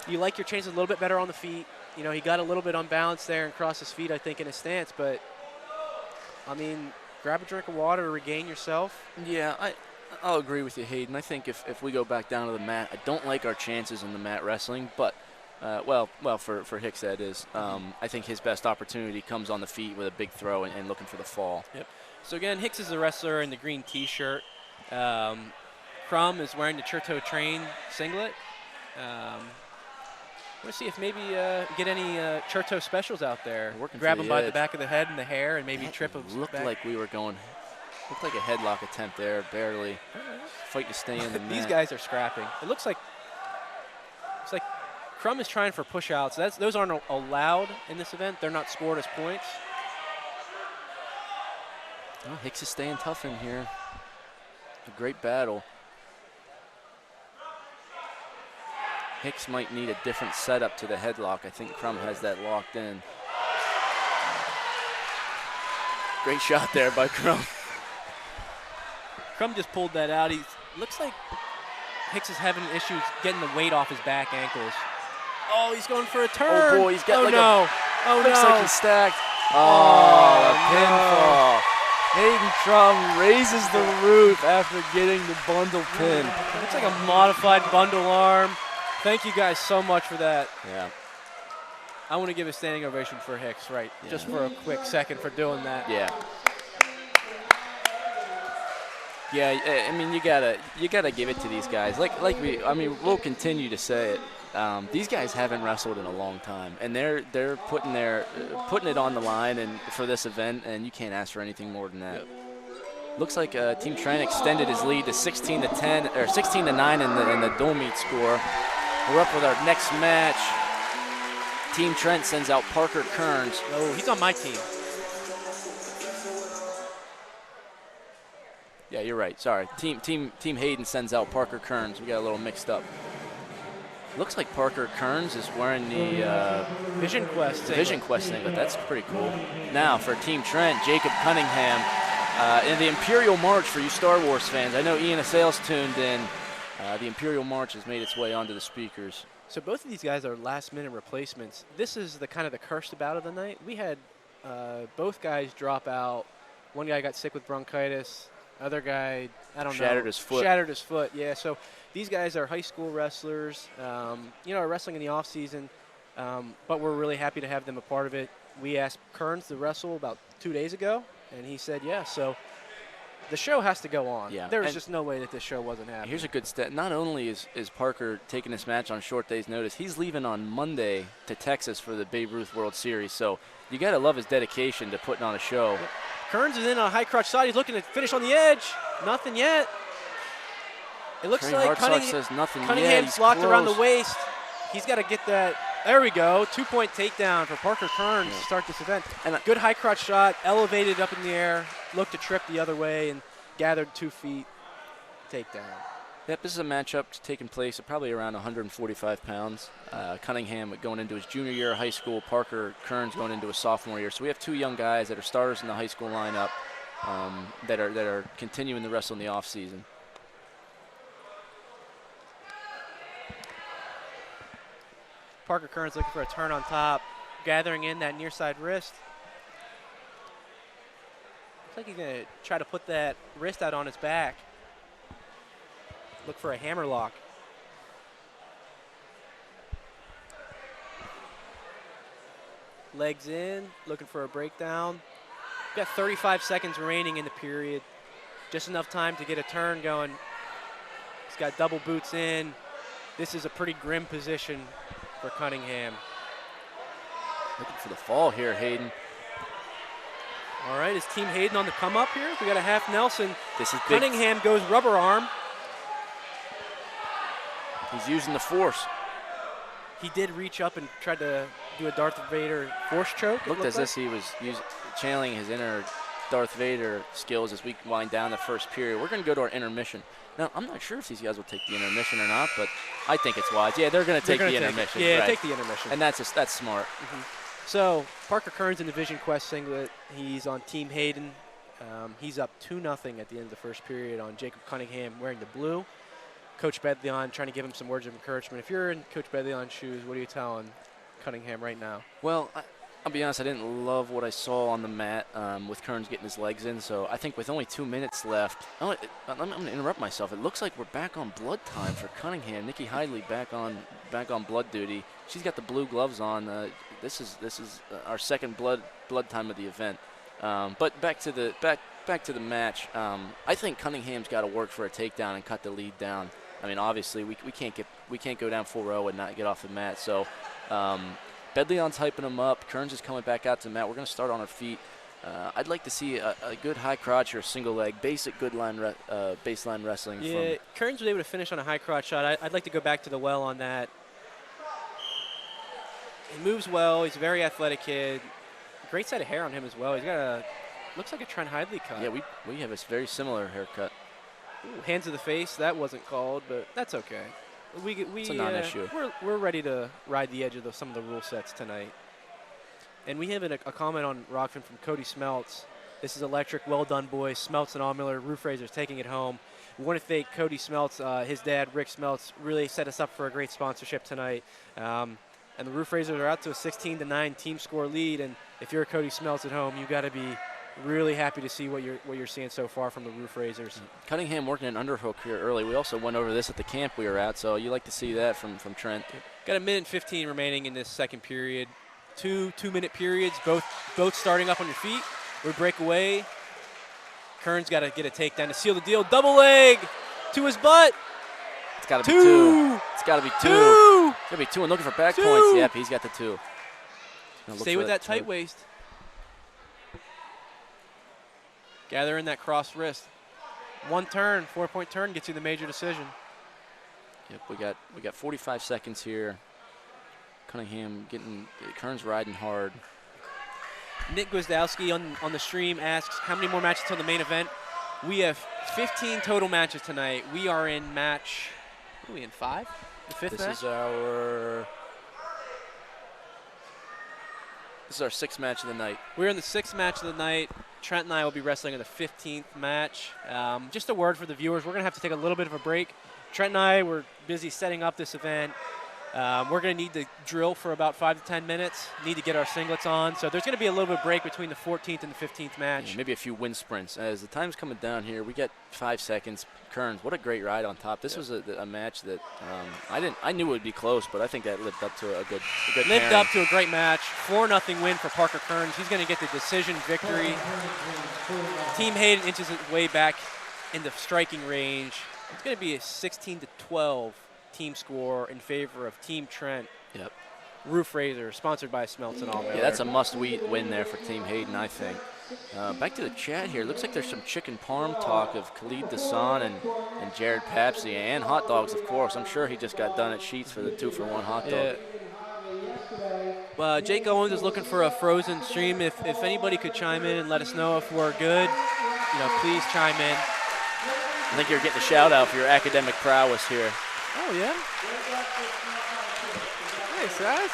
You like your chances a little bit better on the feet. You know, he got a little bit unbalanced there and crossed his feet, I think, in his stance. But, I mean, grab a drink of water to regain yourself. Yeah, I'll agree with you, Hayden. I think if we go back down to the mat, I don't like our chances in the mat wrestling, but, well, for Hicks that is. I think his best opportunity comes on the feet with a big throw and looking for the fall. Yep. So, again, Hicks is the wrestler in the green T-shirt. Crum is wearing the Churto Train singlet. We'll see if maybe get any Churto specials out there. Grab him by the back of the head and the hair and maybe trip him looked back. Like we were going. Looked like a headlock attempt there, barely. Fight to stay in the mat. These guys are scrapping. It looks like Crum is trying for push-outs. Those aren't allowed in this event. They're not scored as points. Oh, Hicks is staying tough in here. A great battle. Hicks might need a different setup to the headlock. I think Crum has that locked in. Great shot there by Crum. Crum just pulled that out. Looks like Hicks is having issues getting the weight off his back ankles. Oh, he's going for a turn. Oh, boy, he's got looks like he's stacked. Oh, pinfall. Hayden Crum raises the roof after getting the bundle pin. Looks like a modified bundle arm. Thank you guys so much for that. Yeah. I want to give a standing ovation for Hicks, just for a quick second for doing that. Yeah. Yeah, I mean you gotta give it to these guys. We'll continue to say it. These guys haven't wrestled in a long time, and they're putting it on the line and for this event, and you can't ask for anything more than that. Yep. Looks like Team Trent extended his lead to 16-10 or 16-9 in the dual meet score. We're up with our next match. Team Trent sends out Parker Kearns. Oh, he's on my team. Yeah, you're right. Sorry. Team Hayden sends out Parker Kearns. We got a little mixed up. Looks like Parker Kearns is wearing the Vision Quest thing, but that's pretty cool. Now for Team Trent, Jacob Cunningham in the Imperial March for you Star Wars fans. I know Ian Asales tuned in. The Imperial March has made its way onto the speakers. So both of these guys are last-minute replacements. This is the kind of the cursed bout of the night. We had both guys drop out. One guy got sick with bronchitis. Other guy, I don't know. Shattered his foot. Shattered his foot, yeah. So these guys are high school wrestlers, are wrestling in the off-season, but we're really happy to have them a part of it. We asked Kearns to wrestle about 2 days ago, and he said yes. So the show has to go on. Yeah. There's just no way that this show wasn't happening. Here's a good stat. Not only is Parker taking this match on short day's notice, he's leaving on Monday to Texas for the Babe Ruth World Series. So you got to love his dedication to putting on a show. Yep. Kearns is in on a high crotch side. He's looking to finish on the edge. Nothing yet. It looks like says nothing Cunningham's locked around the waist. He's got to get that. There we go. 2-point takedown for Parker Kearns to start this event. And a good high crotch shot, elevated up in the air, looked to trip the other way, and gathered 2 feet. Takedown. Yep, this is a matchup taking place at probably around 145 pounds. Cunningham going into his junior year of high school. Parker Kearns going into his sophomore year. So we have 2 young guys that are starters in the high school lineup that are continuing to wrestle in the off season. Parker Kearns looking for a turn on top, gathering in that near side wrist. Looks like he's going to try to put that wrist out on his back. Look for a hammer lock. Legs in, looking for a breakdown. Got 35 seconds remaining in the period. Just enough time to get a turn going. He's got double boots in. This is a pretty grim position for Cunningham. Looking for the fall here, Hayden. All right, is Team Hayden on the come up here? We got a half Nelson. This is big. Cunningham goes rubber arm. He's using the force. He did reach up and tried to do a Darth Vader force choke. Looked as if he was channeling his inner Darth Vader skills as we wind down the first period. We're going to go to our intermission. Now, I'm not sure if these guys will take the intermission or not, but I think it's wise. Yeah, they're going to take the intermission. Yeah, right. Take the intermission. And that's smart. Mm-hmm. So Parker Kearns in the Vision Quest singlet. He's on Team Hayden. He's up 2-0 at the end of the first period on Jacob Cunningham wearing the blue. Coach Bedleon trying to give him some words of encouragement. If you're in Coach Bedleon's shoes, what are you telling Cunningham right now? Well, I'll be honest, I didn't love what I saw on the mat with Kearns getting his legs in. So I think with only 2 minutes left, I'm going to interrupt myself. It looks like we're back on blood time for Cunningham. Nikki Hidlay back on blood duty. She's got the blue gloves on. This is our second blood time of the event. But back to the match. I think Cunningham's got to work for a takedown and cut the lead down. I mean, obviously we can't go down full row and not get off the mat. So Bedleon's hyping him up. Kearns is coming back out to the mat. We're going to start on our feet. I'd like to see a good high crotch or a single leg, basic baseline wrestling. Yeah, Kearns was able to finish on a high crotch shot. I'd like to go back to the well on that. He moves well. He's a very athletic kid. Great set of hair on him as well. He's got looks like a Trent Hidlay cut. Yeah, we have a very similar haircut. Ooh, hands to the face. That wasn't called, but that's okay. It's a non-issue. We're ready to ride the edge of some of the rule sets tonight. And we have a comment on Rockfin from Cody Smeltz. This is electric. Well done, boys. Smeltz and Allmiller, Roof Raisers taking it home. We want to thank Cody Smeltz. His dad, Rick Smeltz, really set us up for a great sponsorship tonight. And the Roof Raisers are out to a 16-9 team score lead. And if you're Cody Smeltz at home, you've got to be really happy to see what you're seeing so far from the Roof Raisers. Cunningham working an underhook here early. We also went over this at the camp we were at, so you like to see that from Trent. Got 1:15 remaining in this second period. Two 2-minute periods, both starting up on your feet. We break away. Kearns got to get a takedown to seal the deal. Double leg to his butt. It's got to be two. It's got to be two. It's got to be two and looking for back points. Yep, he's got the two. Stay with that tight waist. Gather in that cross wrist. One turn, 4-point turn gets you the major decision. Yep, we got 45 seconds here. Cunningham Kearns riding hard. Nick Gwizdowski on the stream asks, how many more matches till the main event? We have 15 total matches tonight. We are in match, what are we in, 5? The fifth match? This is our 6th match of the night. We're in the 6th match of the night. Trent and I will be wrestling in the 15th match. Just a word for the viewers. We're going to have to take a little bit of a break. Trent and I were busy setting up this event. We're going to need to drill for about 5 to 10 minutes, need to get our singlets on. So there's going to be a little bit of break between the 14th and the 15th match. Yeah, maybe a few wind sprints. As the time's coming down here, we got 5 seconds. Kearns, what a great ride on top. This was a match that I knew it would be close, but I think that lived up to a good Lived pairing. up to a great match. 4-0 win for Parker Kearns. He's going to get the decision victory. Team Hayden inches it way back in the striking range. It's going to be a 16-12 team score in favor of Team Trent. Yep. Roof Razor, sponsored by Smeltz All. Yeah, that's a must-win there for Team Hayden, I think. Back to the chat here. Looks like there's some chicken parm talk of Khalid Dasan and Jared Papsey, and hot dogs, of course. I'm sure he just got done at Sheets for the 2-for-1 hot dog. Yeah. Jake Owens is looking for a frozen stream. If anybody could chime in and let us know if we're good, please chime in. I think you're getting a shout-out for your academic prowess here. Oh, yeah? Nice, guys.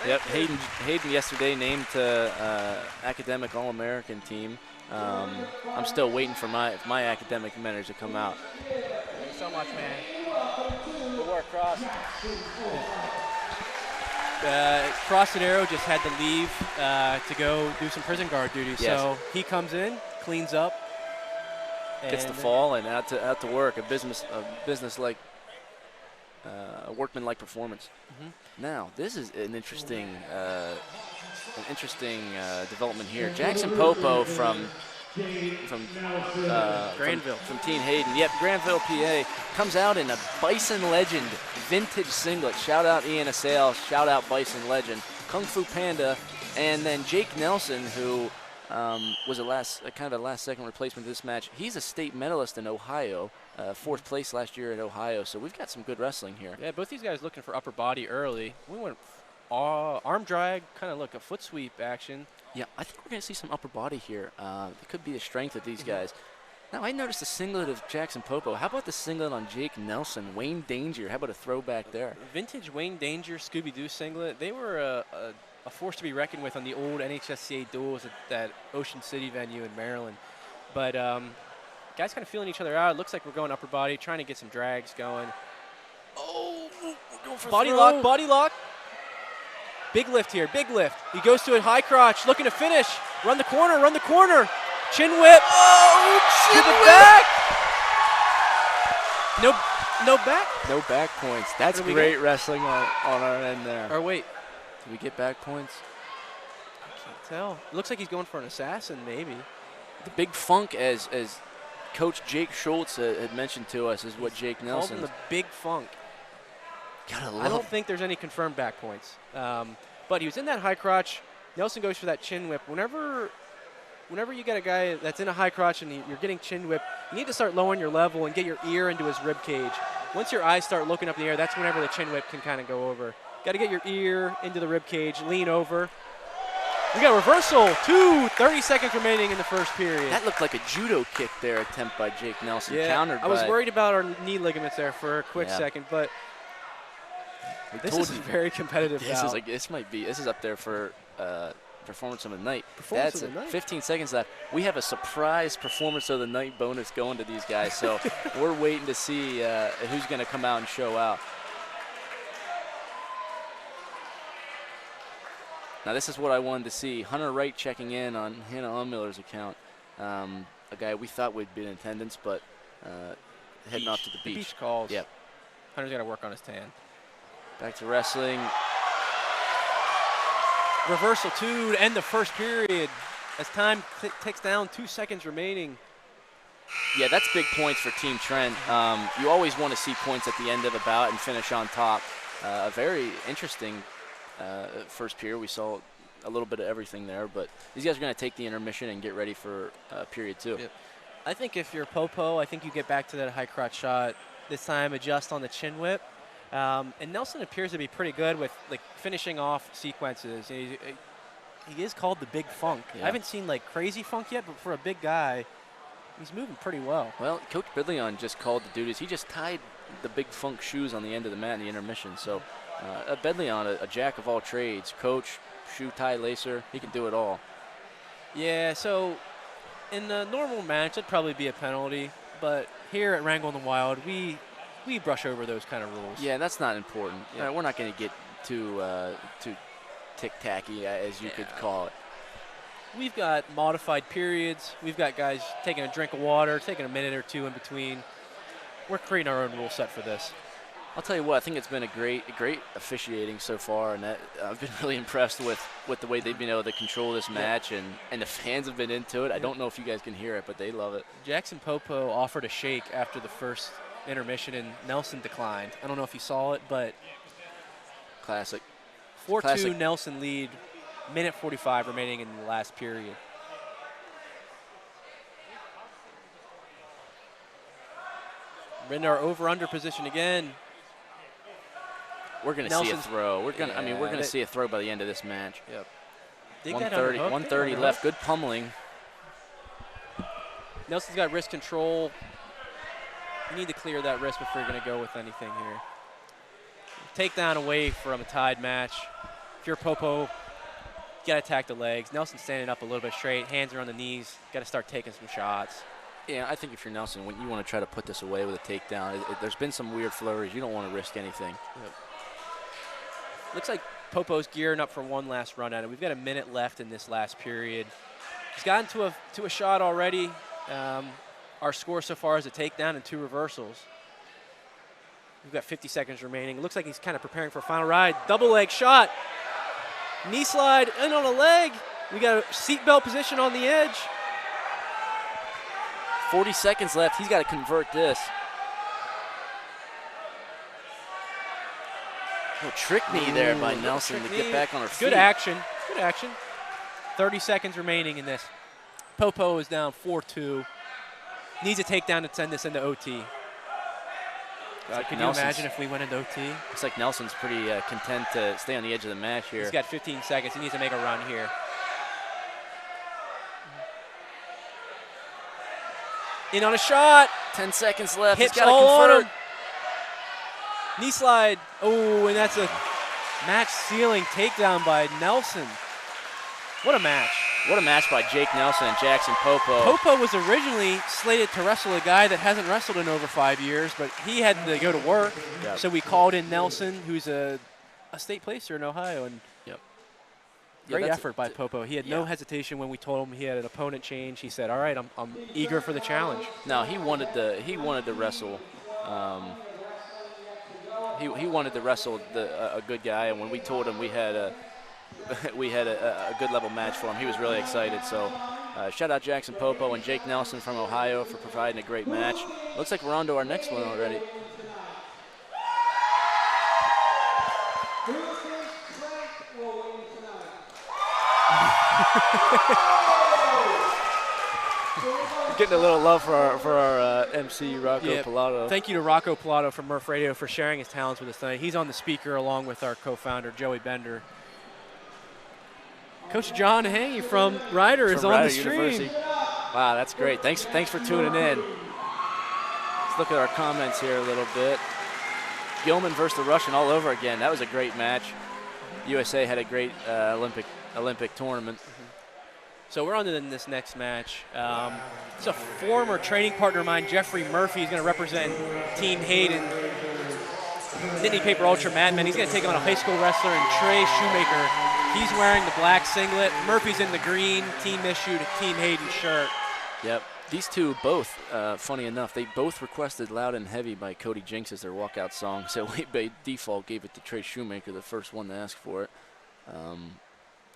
Yep, Hayden yesterday named to academic All-American team. I'm still waiting for my academic mentors to come out. Thanks so much, man. Good work, Cross. Cross and Arrow just had to leave to go do some prison guard duty. Yes. So he comes in, cleans up, gets the fall and out to work. A business-like, workman-like performance. Mm-hmm. Now, this is an interesting development here. Jackson Popo from Granville. From Team Hayden. Yep, Granville, PA, comes out in a Bison Legend vintage singlet. Shout out Ian Assail, shout out Bison Legend. Kung Fu Panda, and then Jake Nelson, who was a last-second replacement to this match. He's a state medalist in Ohio, 4th place last year in Ohio. So we've got some good wrestling here. Yeah, both these guys looking for upper body early. We went arm drag, kind of a foot sweep action. Yeah, I think we're going to see some upper body here. It could be a strength of these guys. Now, I noticed the singlet of Jackson Popo. How about the singlet on Jake Nelson? Wayne Danger, how about a throwback there? Vintage Wayne Danger Scooby-Doo singlet. They were a force to be reckoned with on the old NHSCA duels at that Ocean City venue in Maryland. But guys kind of feeling each other out. It looks like we're going upper body, trying to get some drags going. Oh, we're going for body lock, body lock. Big lift here, big lift. He goes to a high crotch, looking to finish. Run the corner, run the corner. Chin whip. Oh, chin to the whip. back. No back? No back points. That's great wrestling on our end there. Or wait. Did we get back points? I can't tell. Looks like he's going for an assassin, maybe. The big funk, as Coach Jake Schultz had mentioned to us, is what Jake Nelson. Called him the big funk. I don't think there's any confirmed back points. But he was in that high crotch. Nelson goes for that chin whip. Whenever you get a guy that's in a high crotch and you're getting chin whip, you need to start lowering your level and get your ear into his rib cage. Once your eyes start looking up in the air, that's whenever the chin whip can kind of go over. Got to get your ear into the rib cage, lean over. We got a reversal. 30 seconds remaining in the first period. That looked like a judo kick there, attempt by Jake Nelson. Yeah, Countered I was worried about our knee ligaments there for a quick second, but this is a very competitive bout. This is up there for performance of the night. Performance of the night. 15 seconds left. We have a surprise performance of the night bonus going to these guys, so we're waiting to see who's going to come out and show out. Now, this is what I wanted to see. Hunter Wright checking in on Hannah Unmiller's account. A guy we thought would be in attendance, but heading off to the beach. The beach calls. Yep. Hunter's got to work on his tan. Back to wrestling. Reversal 2 to end the first period as time ticks down, 2 seconds remaining. Yeah, that's big points for Team Trent. You always want to see points at the end of a bout and finish on top. A very interesting first period. We saw a little bit of everything there, but these guys are going to take the intermission and get ready for period 2. Yep. I think if you're Popo, I think you get back to that high crotch shot. This time adjust on the chin whip. And Nelson appears to be pretty good with finishing off sequences. He is called the Big Funk. Yeah. I haven't seen crazy funk yet, but for a big guy, he's moving pretty well. Well, Coach Bidleon just called the duties. He just tied the Big Funk shoes on the end of the mat in the intermission. So Bidleon, a jack of all trades, coach, shoe tie lacer, he can do it all. Yeah, so in a normal match, it'd probably be a penalty. But here at Wrangle in the Wild, we we brush over those kind of rules. Yeah, that's not important. Yeah. We're not going to get too tick-tacky, as you could call it. We've got modified periods. We've got guys taking a drink of water, taking a minute or two in between. We're creating our own rule set for this. I'll tell you what, I think it's been a great officiating so far, and I've been really impressed with the way they've been able to control this match, and the fans have been into it. I don't know if you guys can hear it, but they love it. Jackson Popo offered a shake after the first intermission, and Nelson declined. I don't know if you saw it, but Classic. 4-2 Nelson lead, minute 45 remaining in the last period. We're in our over-under position again. We're going to see a throw. We're going to see a throw by the end of this match. Yep. 130 left. Good pummeling. Nelson's got wrist control. You need to clear that wrist before you're going to go with anything here. Takedown away from a tied match. If you're Popo, you got to attack the legs. Nelson's standing up a little bit straight. Hands are on the knees. Got to start taking some shots. Yeah, I think if you're Nelson, when you want to try to put this away with a takedown, there's been some weird flurries. You don't want to risk anything. Yep. Looks like Popo's gearing up for one last run at it. We've got a minute left in this last period. He's gotten to a shot already. Our score so far is a takedown and 2 reversals. We've got 50 seconds remaining. It looks like he's kind of preparing for a final ride. Double leg shot. Knee slide in on a leg. We got a seatbelt position on the edge. 40 seconds left. He's got to convert this. Oh, trick knee there by Nelson to get back on her feet. Good action. Good action. 30 seconds remaining in this. Popo is down 4-2. Needs a takedown to send this into OT. Can you imagine if we went into OT? Looks like Nelson's pretty content to stay on the edge of the match here. He's got 15 seconds. He needs to make a run here. In on a shot. 10 seconds left. Hips He's got all to on convert. him. Knee slide. Oh, and that's a match-sealing takedown by Nelson. What a match. What a match by Jake Nelson and Jackson Popo. Popo was originally slated to wrestle a guy that hasn't wrestled in over 5 years, but he had to go to work. Yep. So we called in Nelson, who's a state placer in Ohio. And great effort by Popo. He had no hesitation when we told him he had an opponent change. He said, all right, I'm eager for the challenge. No, he wanted to wrestle. He wanted to wrestle a good guy, and when we told him we had a good level match for him, he was really excited. So shout out Jackson Popo and Jake Nelson from Ohio for providing a great match. Looks like we're on to our next one already. Getting a little love for our MC, Rocco Pilato. Thank you to Rocco Pilato from Murph Radio for sharing his talents with us tonight. He's on the speaker along with our co-founder, Joey Bender. Coach John Hangy from Rider is on the stream. University. Wow, that's great. Thanks for tuning in. Let's look at our comments here a little bit. Gilman versus the Russian all over again. That was a great match. USA had a great Olympic tournament. So we're on to this next match. It's a former training partner of mine, Jeffrey Murphy. He's going to represent Team Hayden. Nittany Paper Ultra Madman. He's going to take on a high school wrestler in Trey Shoemaker. He's wearing the black singlet. Murphy's in the green team-issued Team Hayden shirt. Yep. These two both, funny enough, they both requested Loud and Heavy by Cody Jinks as their walkout song. So we by default gave it to Trey Shoemaker, the first one to ask for it.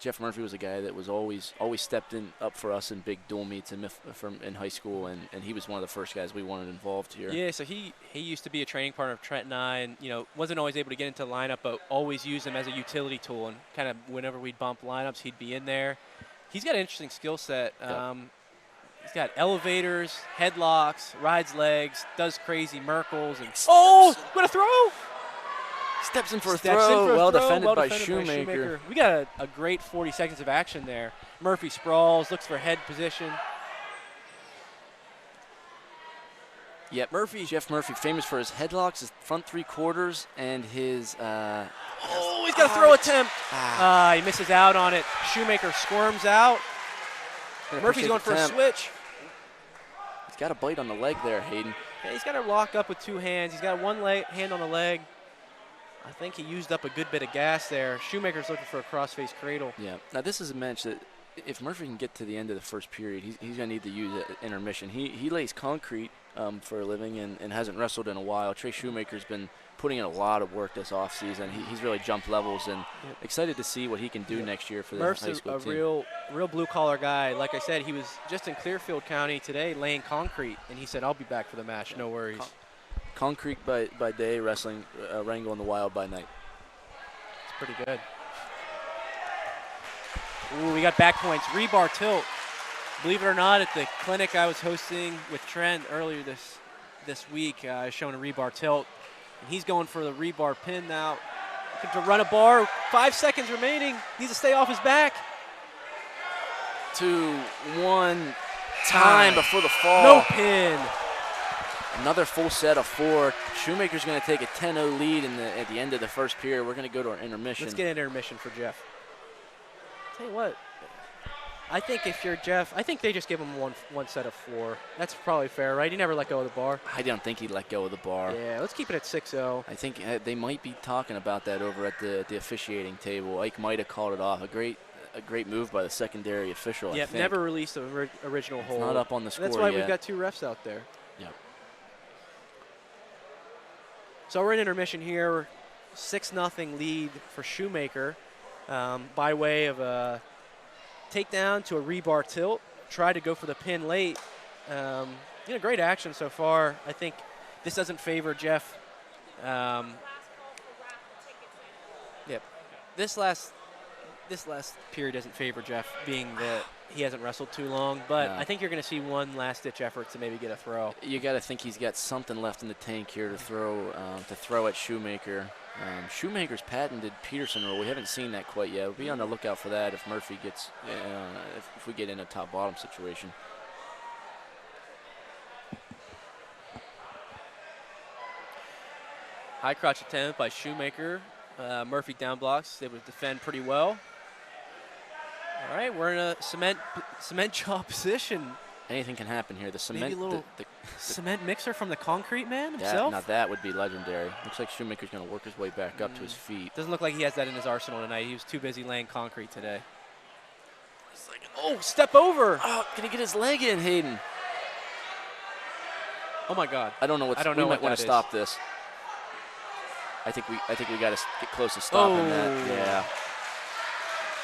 Jeff Murphy was a guy that was always stepped in up for us in big dual meets in high school, and he was one of the first guys we wanted involved here. Yeah, so he used to be a training partner of Trent and I, and wasn't always able to get into the lineup, but always used him as a utility tool. And kind of whenever we'd bump lineups, he'd be in there. He's got an interesting skill set. Yep. He's got elevators, headlocks, rides legs, does crazy Merkles, and what a throw! Steps in for a throw. Well defended by Shoemaker. We got a great 40 seconds of action there. Murphy sprawls, looks for head position. Yep, Jeff Murphy, famous for his headlocks, his front 3/4, and his. He's got a throw attempt. He misses out on it. Shoemaker squirms out. Murphy's going for a switch. He's got a bite on the leg there, Hayden. Okay, he's got to lock up with 2 hands. He's got one hand on the leg. I think he used up a good bit of gas there. Shoemaker's looking for a crossface cradle. Yeah. Now, this is a match that if Murphy can get to the end of the first period, he's going to need to use intermission. He lays concrete for a living and hasn't wrestled in a while. Trey Shoemaker's been putting in a lot of work this offseason. He's really jumped levels and excited to see what he can do next year for the Murph's high school a team. real blue-collar guy. Like I said, he was just in Clearfield County today laying concrete, and he said, I'll be back for the match, no worries. Concrete by day, wrestling Wrangle in the Wild by night. It's pretty good. Ooh, we got back points. Rebar tilt. Believe it or not, at the clinic I was hosting with Trent earlier this week, showing a rebar tilt. And he's going for the rebar pin now. Looking to run a bar. 5 seconds remaining. Needs to stay off his back. 2, 1, time before the fall. No pin. Another full set of 4. Shoemaker's going to take a 10-0 lead at the end of the first period. We're going to go to our intermission. Let's get an intermission for Jeff. Tell you what, I think if you're Jeff, I think they just give him one set of 4. That's probably fair, right? He never let go of the bar. I don't think he'd let go of the bar. Yeah, let's keep it at 6-0. I think they might be talking about that over at the officiating table. Ike might have called it off. A great move by the secondary official. Yep, never released the original hold. It's not up on the score That's why yet. we've got 2 refs out there. Yep. So we're in intermission here. 6-0 lead for Shoemaker by way of a takedown to a rebar tilt. Try to go for the pin late. Great action so far. I think this doesn't favor Jeff. Yep. This last period doesn't favor Jeff, being that he hasn't wrestled too long. But No. I think you're going to see one last-ditch effort to maybe get a throw. You got to think he's got something left in the tank here to throw at Shoemaker. Shoemaker's patented Peterson rule. We haven't seen that quite yet. We'll be on the lookout for that if Murphy gets if we get in a top-bottom situation. High crotch attempt by Shoemaker. Murphy down blocks. They would defend pretty well. All right, we're in a cement jaw position. Anything can happen here. The cement, Maybe a little cement mixer from the concrete man himself. Now that would be legendary. Looks like Shoemaker's going to work his way back up to his feet. Doesn't look like he has that in his arsenal tonight. He was too busy laying concrete today. Oh, step over. Oh, can he get his leg in, Hayden? Oh my God. I don't know I don't we know might what want that to is. stop this. I think we got to get close to stopping that. Yeah.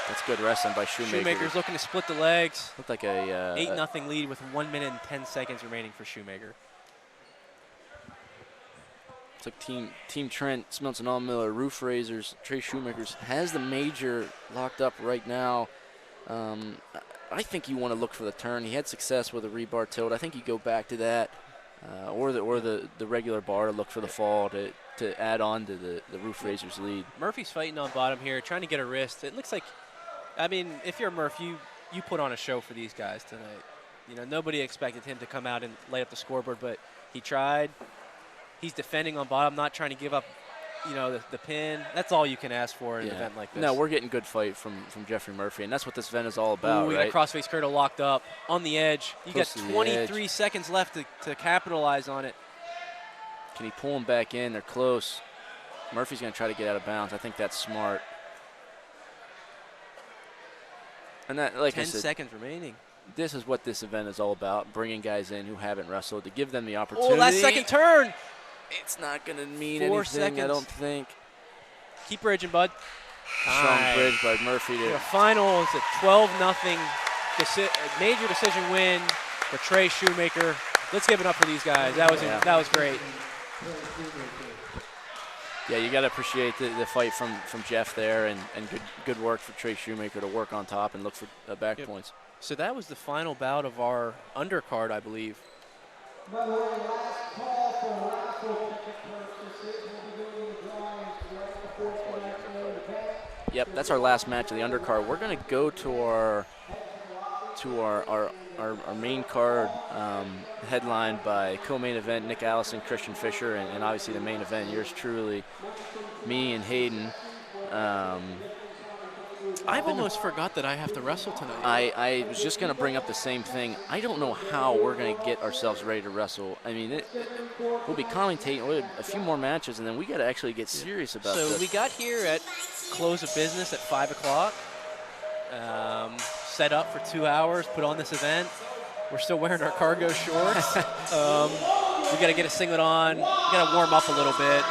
That's good wrestling by Shoemaker. Shoemaker's looking to split the legs. Looked like a 8-0 lead with 1 minute and 10 seconds remaining for Shoemaker. It's like Team Trent, Smeltson Allmiller, Roof Razors, Trey Shoemaker's has the major locked up right now. I think you want to look for the turn. He had success with a rebar tilt. I think you go back to that, or the regular bar to look for the fall to add on to the Roof Razors lead. Murphy's fighting on bottom here, trying to get a wrist. It looks like, I mean, if you're Murph, you put on a show for these guys tonight. Nobody expected him to come out and lay up the scoreboard, but he tried. He's defending on bottom, not trying to give up, the pin. That's all you can ask for in an event like this. No, we're getting good fight from Jeffrey Murphy, and that's what this event is all about, we right? got crossface cradle locked up on the edge. You Close got to the 23 seconds left to capitalize on it. Can he pull him back in? They're close. Murphy's going to try to get out of bounds. I think that's smart. And that, like 10 I said, seconds remaining. this is what this event is all about, bringing guys in who haven't wrestled to give them the opportunity. Oh, last second turn. It's not going to mean 4 anything, seconds. I don't think. Keep bridging, bud. Strong bridge by Murphy. The final is a 12-0 major decision win for Trey Shoemaker. Let's give it up for these guys. That was great. Yeah, you got to appreciate the fight from Jeff there, and good work for Trey Shoemaker to work on top and look for back points. So that was the final bout of our undercard, I believe. Yep, that's our last match of the undercard. We're going to go to our main card, headlined by co-main event Nick Allison, Christian Fisher, and obviously the main event, yours truly, me and Hayden. I've almost forgot that I have to wrestle tonight. I was just going to bring up the same thing. I don't know how we're going to get ourselves ready to wrestle. I mean, we'll be commentating a few more matches, and then we got to actually get serious about this. So we got here at close of business at 5 o'clock. Set up for 2 hours, put on this event. We're still wearing our cargo shorts. We got to get a singlet on. We got to warm up a little bit.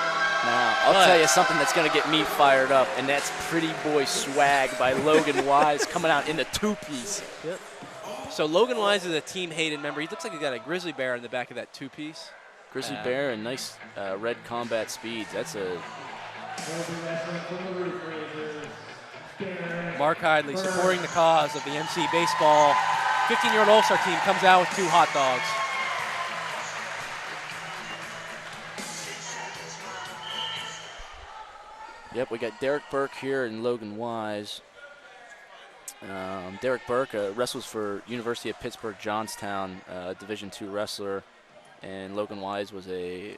Now, I'll tell you something that's going to get me fired up, and that's Pretty Boy Swag by Logan Wise coming out in the two-piece. Yep. So Logan Wise is a Team Hayden member. He looks like he's got a grizzly bear in the back of that two-piece. Grizzly bear and nice red combat speeds. That's a... Mark Hidlay supporting the cause of the MC Baseball. 15-year-old All-Star team comes out with 2 hot dogs. Yep, we got Derek Burke here and Logan Wise. Derek Burke wrestles for University of Pittsburgh Johnstown, Division II wrestler, and Logan Wise was a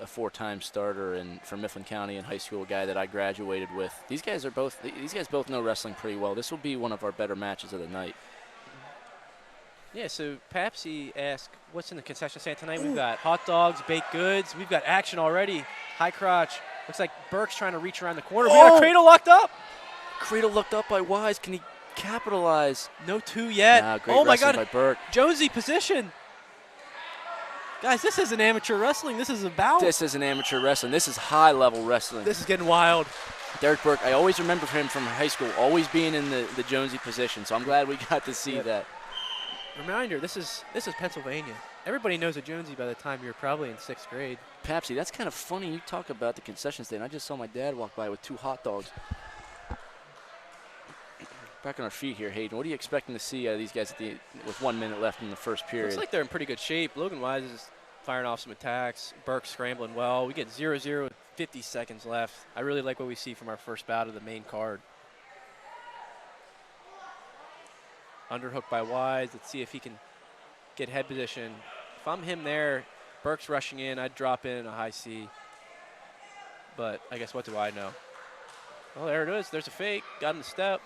4-time starter and from Mifflin County in high school, a guy that I graduated with. These guys both know wrestling pretty well. This will be one of our better matches of the night. Yeah, so Papsy asked, what's in the concession stand tonight? We've got hot dogs, baked goods. We've got action already. High crotch. Looks like Burke's trying to reach around the corner. We got a cradle locked up. Cradle looked up by Wise. Can he capitalize? No 2 yet. Nah, great oh my wrestling God. by Burke. Jonesy position. Guys, this isn't amateur wrestling. This is a bout. This isn't amateur wrestling. This is high-level wrestling. This is getting wild. Derek Burke, I always remember him from high school, always being in the Jonesy position, so I'm glad we got to see that. Reminder, this is Pennsylvania. Everybody knows a Jonesy by the time you're probably in 6th grade. Papsy, that's kind of funny. You talk about the concession stand. I just saw my dad walk by with 2 hot dogs. Back on our feet here, Hayden. What are you expecting to see out of these guys with 1 minute left in the first period? Looks like they're in pretty good shape. Logan Wise is firing off some attacks. Burke's scrambling well. We get 0-0 with 50 seconds left. I really like what we see from our first bout of the main card. Underhook by Wise. Let's see if he can get head position. If I'm him there, Burke's rushing in. I'd drop in a high C. But I guess what do I know? Oh, there it is. There's a fake. Got him the step.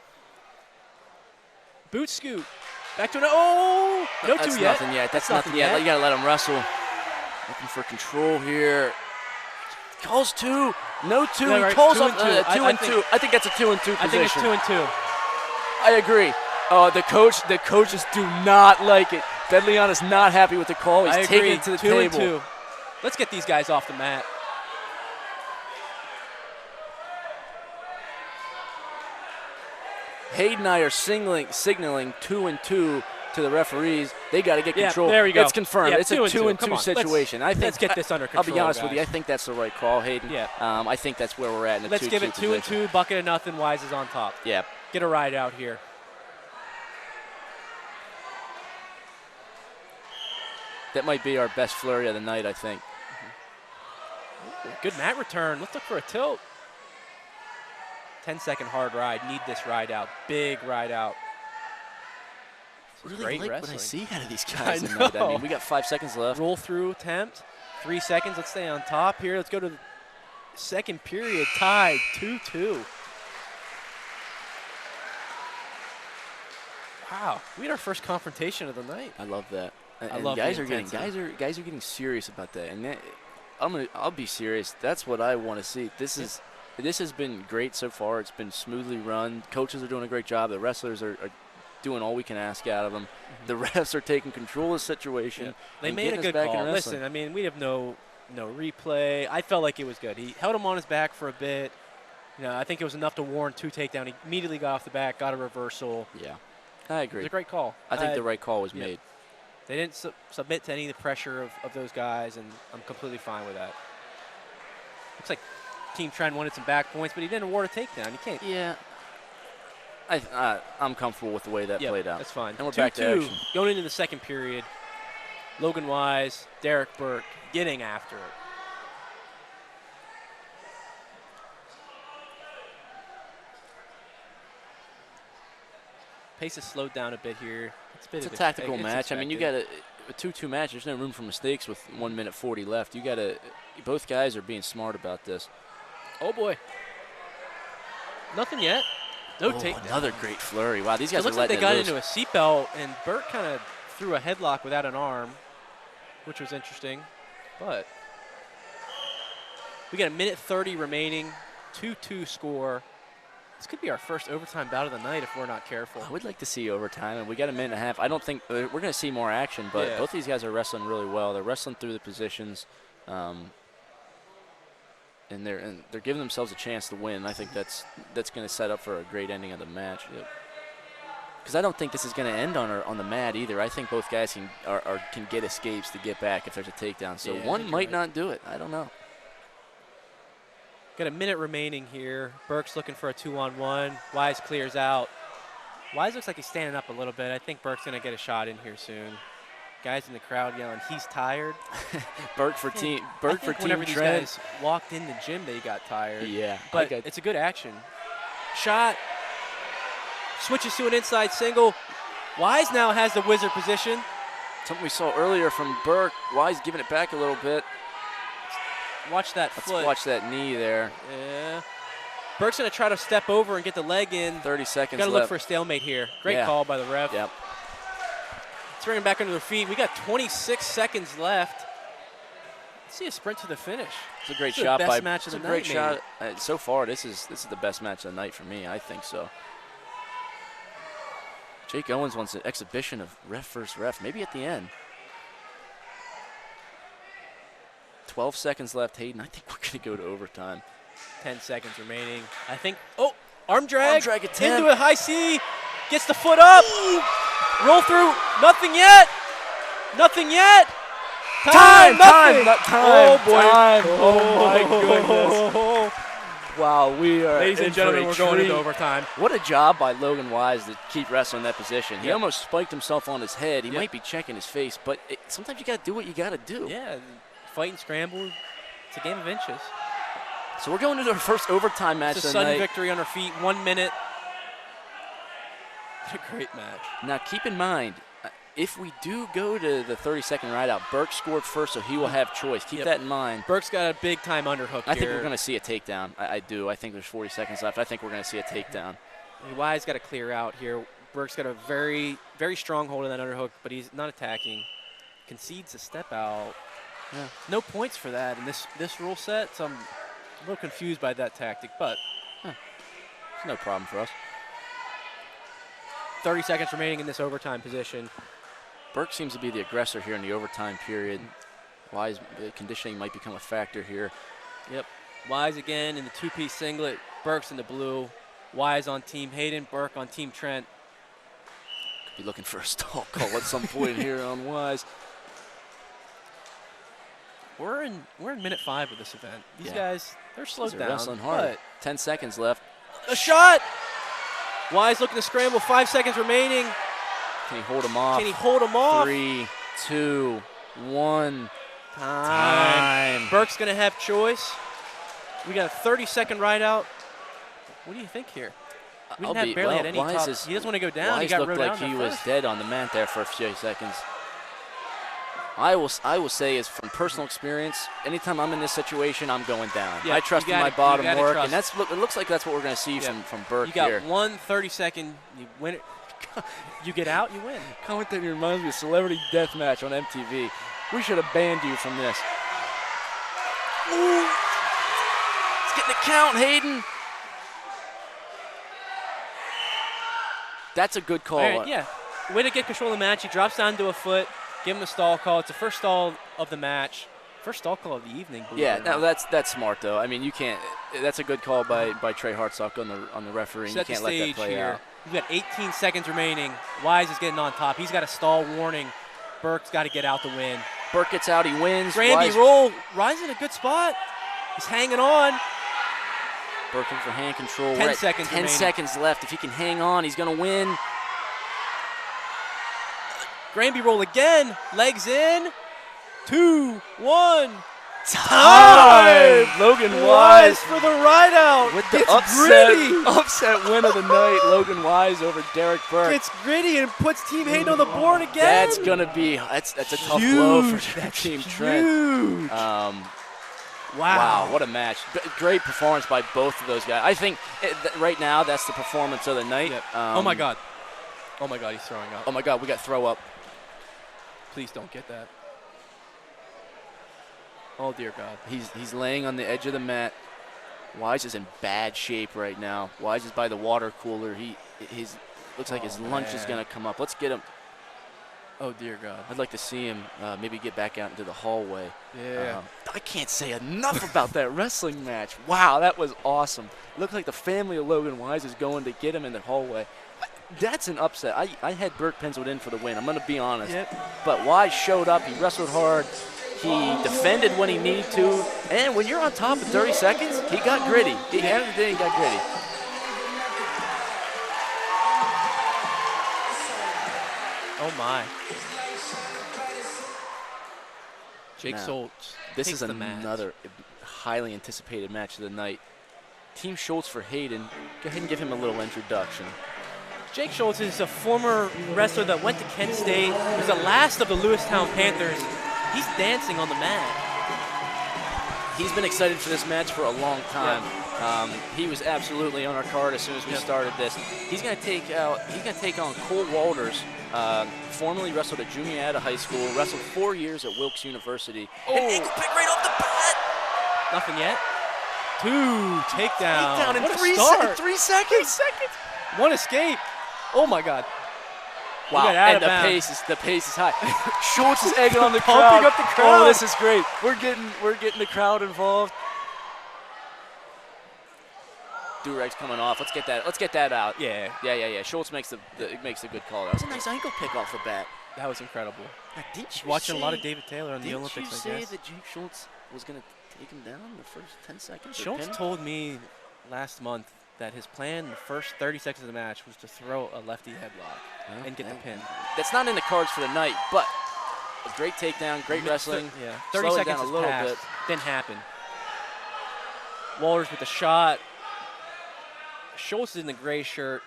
Boot scoop. Back to an no 2 yet. That's nothing yet. That's nothing yet. You got to let him wrestle. Looking for control here. Calls 2. No 2. Yeah, he right. calls 2 up and 2. 2 and 2. I think that's a 2 and 2 position. I think it's 2 and 2. I agree. The coaches do not like it. Bedleon is not happy with the call. He's taking it to the 2 table. and 2. Let's get these guys off the mat. Hayden and I are signaling 2 and 2 to the referees. They got to get control. There we go. It's confirmed. Yeah, it's a 2 and 2 situation. Let's get this under control. I'll be honest guys. with you. I think that's the right call, Hayden. Yeah. I think that's where we're at in the 2-2 Let's give it 2 and position. 2. Bucket of nothing. Wise is on top. Yeah. Get a ride out here. That might be our best flurry of the night, I think. Good mat return. Let's look for a tilt. 10-second hard ride. Need this ride out. Big ride out. Really Great like wrestling. what I see out of these guys I tonight. I know. mean, we got 5 seconds left. Roll through attempt. 3 seconds. Let's stay on top here. Let's go to the second period. Tied 2-2. Wow. We had our first confrontation of the night. I love that. And love guys the are getting intensity. guys are getting serious about that. And I'll be serious. That's what I want to see. This has been great so far. It's been smoothly run. Coaches are doing a great job. The wrestlers are doing all we can ask out of them. The refs are taking control of the situation. Yeah. They made a good call. Listen, I mean, we have no replay. I felt like it was good. He held him on his back for a bit. I think it was enough to warrant 2 takedown. He immediately got off the back, got a reversal. Yeah, I agree. It was a great call. I think the right call was made. They didn't submit to any of the pressure of those guys, and I'm completely fine with that. Looks like Team Trent wanted some back points, but he didn't award a takedown. You can't. Yeah. I'm comfortable with the way that played out. That's fine. And we're back to action. Going into the second period. Logan Wise, Derek Burke getting after it. Pace is slowed down a bit here. It's a tactical match. I mean, you got a 2-2 match. There's no room for mistakes with 1 minute 40 left. Both guys are being smart about this. Oh boy. Nothing yet. No takedown. Another great flurry. Wow, these guys it looks are like they letting got it loose. into a seatbelt, and Burke kind of threw a headlock without an arm, which was interesting. But we got a minute 30 remaining, 2-2 score. This could be our first overtime bout of the night if we're not careful. I would like to see overtime, and we got a minute and a half. I don't think we're going to see more action, but both these guys are wrestling really well. They're wrestling through the positions, and they're giving themselves a chance to win. I think that's going to set up for a great ending of the match. Because I don't think this is going to end on the mat either. I think both guys can get escapes to get back if there's a takedown. So one might not do it. I don't know. Got a minute remaining here. Burke's looking for a 2-on-1. Wise clears out. Wise looks like he's standing up a little bit. I think Burke's going to get a shot in here soon. Guys in the crowd yelling, "He's tired." Burke for team. Burke for team. Whenever these guys walked in the gym, they got tired. Yeah, but it's a good action. Shot. Switches to an inside single. Wise now has the wizard position. Something we saw earlier from Burke. Wise giving it back a little bit. Watch that foot. Let's watch that knee there. Yeah. Burke's going to try to step over and get the leg in. 30 seconds left. Got to look for left. a stalemate here. Great call by the ref. Yep. Let's bring him back under their feet. We got 26 seconds left. Let's see a sprint to the finish. It's a great shot by. Match of the night, great shot. Maybe. So far, this is the best match of the night for me. I think so. Jake Owens wants an exhibition of ref versus ref, maybe at the end. 12 seconds left, Hayden. I think we're going to go to overtime. 10 seconds remaining. I think, arm drag. Arm drag attempt. Into a high C. Gets the foot up. Roll through. Nothing yet. Nothing yet. Time. Nothing. Time. Oh, boy. Time. Oh, my goodness. Wow, we are. Ladies and gentlemen, we're going into overtime. What a job by Logan Wise to keep wrestling that position. He almost spiked himself on his head. He might be checking his face, but sometimes you got to do what you got to do. Yeah. Fight and scramble. It's a game of inches. So we're going into our first overtime match it's a tonight. sudden victory on our feet. 1 minute. What a great match. Now keep in mind, if we do go to the 30-second ride-out, Burke scored first, so he will have choice. Keep that in mind. Burke's got a big-time underhook I think we're going to see a takedown. I do. I think there's 40 seconds left. I think we're going to see a takedown. Wise got to clear out here. Burke's got a very, very strong hold on that underhook, but he's not attacking. Concedes a step out. Yeah. No points for that in this rule set, so I'm a little confused by that tactic, but it's no problem for us. 30 seconds remaining in this overtime position. Burke seems to be the aggressor here in the overtime period. Wise conditioning might become a factor here. Yep. Wise again in the two-piece singlet. Burke's in the blue. Wise on Team Hayden. Burke on Team Trent. Could be looking for a stall call at some point here on Wise. We're in minute 5 of this event. These guys, they're slowed down. Wrestling hard. 10 seconds left. A shot! Wise looking to scramble. 5 seconds remaining. Can he hold him off? Can he hold him off? 3, 2, 1. Time. Burke's going to have choice. We got a 30-second ride out. What do you think here? We barely had any top. He doesn't want to go down. Wise he got looked like he was dead on the mat there for a few seconds. I will say, is from personal experience, anytime I'm in this situation, I'm going down. I trust in my bottom work, and it looks like that's what we're going to see from Burke here. You got 1 30-second, you win it. You get out, you win. Commentating reminds me of Celebrity Deathmatch on MTV. We should have banned you from this. Ooh. It's getting a count, Hayden. That's a good call. Right, yeah. Way to get control of the match. He drops down to a foot. Give him a stall call. It's the first stall of the match. First stall call of the evening. Yeah, no, that's smart though. I mean, you can't. That's a good call by Trey Hartsock on the referee. You can't let that play out. We've got 18 seconds remaining. Wise is getting on top. He's got a stall warning. Burke's got to get out to win. Burke gets out. He wins. Granby roll. Wise in a good spot. He's hanging on. Burke for hand control. 10 seconds 10 remaining. seconds left. If he can hang on, he's going to win. Granby roll again. Legs in. 2, 1. Time! Logan Wise for the ride out. With the Gets upset win of the night. Logan Wise over Derek Burke. Gets gritty and puts Team Hayden on the board again. That's gonna be that's a tough blow for Team Trent. Wow. Wow, what a match. Great performance by both of those guys. I think right now that's the performance of the night. Yep. Oh, my God. Oh, my God, he's throwing up. Oh, my God, we got throw up. Please don't get that. Oh, dear God. He's laying on the edge of the mat. Wise is in bad shape right now. Wise is by the water cooler. He's looks like his lunch is going to come up. Let's get him. Oh, dear God. I'd like to see him maybe get back out into the hallway. Yeah. I can't say enough about that wrestling match. Wow, that was awesome. It looked like the family of Logan Wise is going to get him in the hallway. That's an upset. I had Burke penciled in for the win. I'm going to be honest. Yep. But Wise showed up. He wrestled hard. He defended when he needed to. And when you're on top in 30 seconds, he got gritty. At the end of the day, he got gritty. Oh, my. Jake Schultz. This takes is the match. another highly anticipated match of the night. Team Schultz for Hayden. Go ahead and give him a little introduction. Jake Schultz is a former wrestler that went to Kent State. He was the last of the Lewistown Panthers. He's dancing on the mat. He's been excited for this match for a long time. Yep. He was absolutely on our card as soon as we started this. He's going to take on Cole Walters. Formerly wrestled at Juniata High School. Wrestled 4 years at Wilkes University. Oh. And ankle pick right off the bat. Nothing yet. 2 takedown. Takedown in What a 3 start. 3 seconds. 1 escape. Oh my God. Wow, got out and of bounds. the pace is high. Schultz is egging on the Pumping crowd. up the crowd. Oh, this is great. We're getting the crowd involved. Durag's coming off. Let's get that out. Yeah. Yeah. Schultz makes a good call. That was a nice ankle pick off the bat. That was incredible. Now, didn't you Watching say, a lot of David Taylor on the Olympics, Didn't you I say guess. that Jake Schultz was going to take him down in the first 10 seconds? Schultz told me last month that his plan in the first 30 seconds of the match was to throw a lefty headlock and get the pin. That's not in the cards for the night, but a great takedown, great wrestling. Yeah, 30 Slow it seconds down a has little passed. bit. Didn't happen. Walters with the shot. Schultz is in the gray shirt.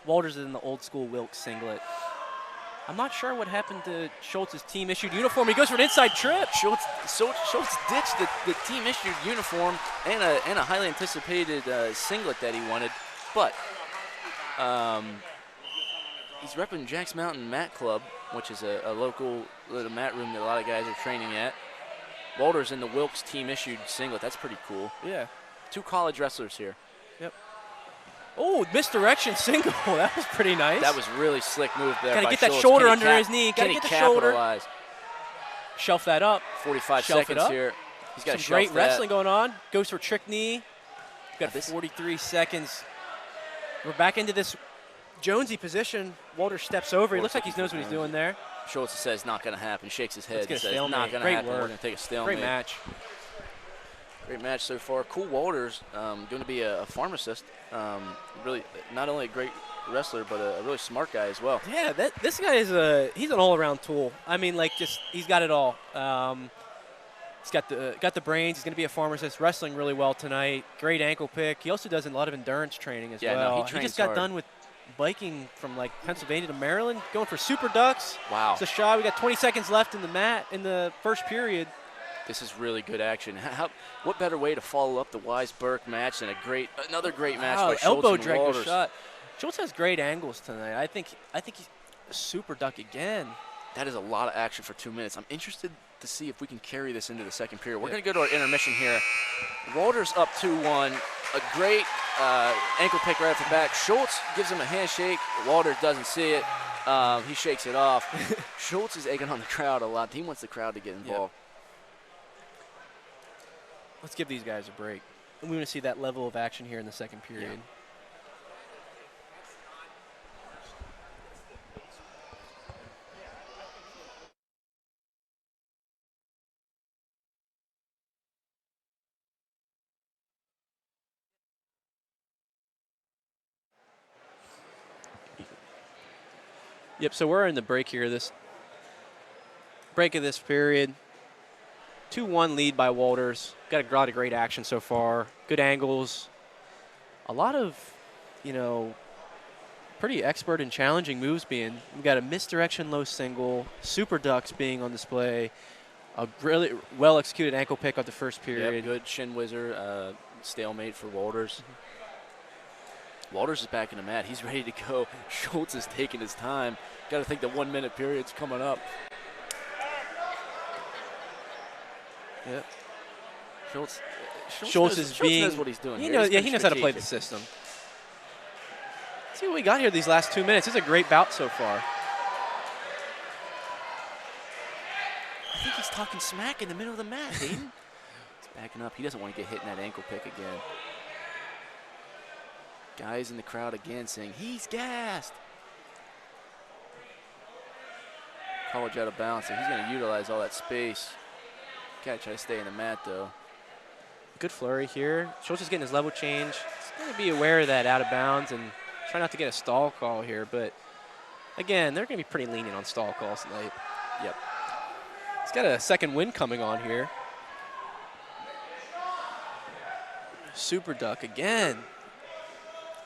Walters is in the old school Wilkes singlet. I'm not sure what happened to Schultz's team-issued uniform. He goes for an inside trip. Schultz ditched the team-issued uniform and a highly anticipated singlet that he wanted, but he's repping Jack's Mountain Mat Club, which is a local little mat room that a lot of guys are training at. Walters in the Wilkes team-issued singlet. That's pretty cool. Yeah. 2 college wrestlers here. Yep. Oh, misdirection single. That was pretty nice. That was really slick move there. Gotta by get that Schultz. shoulder under his knee. Gotta Can get he the shoulder. capitalize? Shelf that up. 45 Shelf it seconds up. here. He's got Some great wrestling going on. Goes for trick knee. Got This- 43 seconds. We're back into this Jonesy position. Walter steps over. He looks like he knows what he's doing there. Schultz says not going to happen. Shakes his head. Let's get He a says stalemate. not going to Great happen. work. We're going to take a stalemate. Great match. Great match so far. Cool Walters going to be a pharmacist. Really, not only a great wrestler, but a really smart guy as well. Yeah, this guy is he's an all-around tool. I mean, like, just he's got it all. He's got the brains. He's going to be a pharmacist. Wrestling really well tonight. Great ankle pick. He also does a lot of endurance training as well. No, he He trains just got hard. done with biking from like Pennsylvania to Maryland, going for super ducks. Wow. It's a shot. We got 20 seconds left in the first period. This is really good action. What better way to follow up the Wise Burke match than another great match by Schultz elbow and drag Walters. shot. Schultz has great angles tonight. I think he's a super duck again. That is a lot of action for 2 minutes. I'm interested to see if we can carry this into the second period. We're going to go to our intermission here. Walters up 2-1. A great ankle pick right off the back. Schultz gives him a handshake. Walters doesn't see it. He shakes it off. Schultz is egging on the crowd a lot. He wants the crowd to get involved. Let's give these guys a break. We want to see that level of action here in the second period. Yeah. Yep, so we're in the break here. This break of this period. 2-1 lead by Walters. Got a lot of great action so far. Good angles. A lot of, pretty expert and challenging moves being. We've got a misdirection low single, super ducks being on display. A really well-executed ankle pick of the first period. Yep, good shin whizzer, stalemate for Walters. Walters is back in the mat. He's ready to go. Schultz is taking his time. Got to think the 1 minute period's coming up. Yep. Schultz knows what he's doing. He knows how to play the system. Let's see what we got here these last 2 minutes. This is a great bout so far. I think he's talking smack in the middle of the mat, Hayden. He's backing up. He doesn't want to get hit in that ankle pick again. Guys in the crowd again saying, he's gassed. College out of bounds, so he's going to utilize all that space. Got to try to stay in the mat, though. Good flurry here. Schultz is getting his level change. He's going to be aware of that out of bounds and try not to get a stall call here. But, again, they're going to be pretty lenient on stall calls tonight. Yep. He's got a second win coming on here. Super duck again.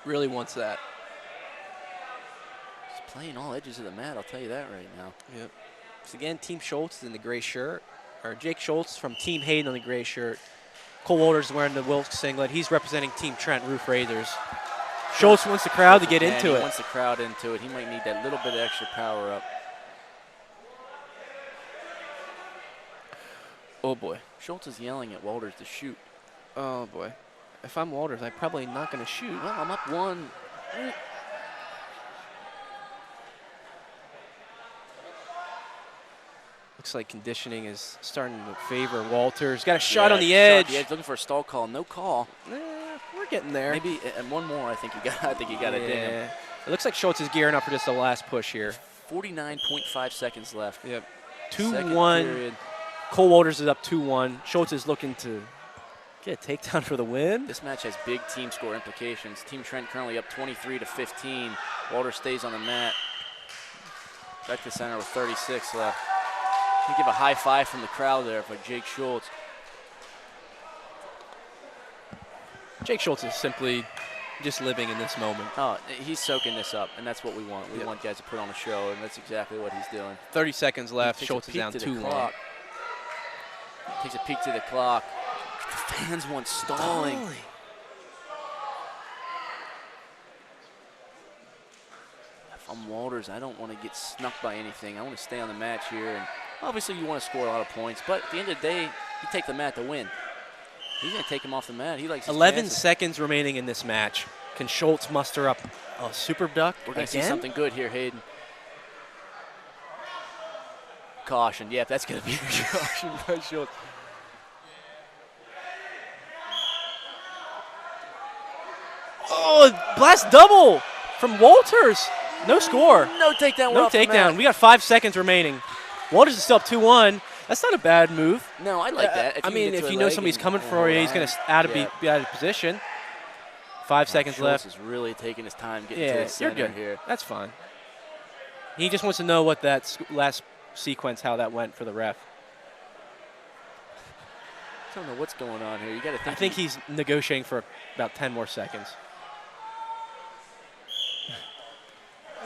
Really wants that. He's playing all edges of the mat, I'll tell you that right now. Yep. So again, Team Schultz is in the gray shirt. Or Jake Schultz from Team Hayden on the gray shirt. Cole Walters is wearing the Wilkes singlet. He's representing Team Trent Roof Raiders. Schultz wants the crowd to get into it. He wants the crowd into it. He might need that little bit of extra power up. Oh, boy. Schultz is yelling at Walters to shoot. Oh, boy. If I'm Walters, I'm probably not going to shoot. Well, I'm up one. Looks like conditioning is starting to favor Walters. Got a shot on the edge. Looking for a stall call. No call. We're getting there. Maybe and one more. I think you got it. Yeah. It looks like Schultz is gearing up for just the last push here. 49.5 seconds left. Yep. 2-1. Cole Walters is up 2-1. Schultz is looking to get a takedown for the win. This match has big team score implications. Team Trent currently up 23-15. Walters stays on the mat. Back to center with 36 left. Can give a high five from the crowd there for Jake Schultz. Jake Schultz is simply just living in this moment. Oh, he's soaking this up, and that's what we want. We want guys to put on a show, and that's exactly what he's doing. 30 seconds left. Schultz is down 2-1. Takes a peek to the clock. The fans want stalling. If I'm Walters, I don't want to get snuck by anything. I want to stay on the match here. And obviously, you want to score a lot of points, but at the end of the day, you take the mat to win. He's going to take him off the mat. He likes his 11 chances. seconds remaining in this match. Can Schultz muster up a super duck? We're going to see something good here, Hayden. Caution. Yeah, that's going to be a caution by Schultz. Oh, blast double from Walters. No score. No takedown. No takedown. We got 5 seconds remaining. Walters is still up 2-1. That's not a bad move. No, I like that. If you know somebody's coming for you, he's going to be out of position. 5 seconds left. Schultz is really taking his time getting to the center you're good here. That's fine. He just wants to know what that last sequence, how that went for the ref. I don't know what's going on here. You got to think. I think he's negotiating for about 10 more seconds.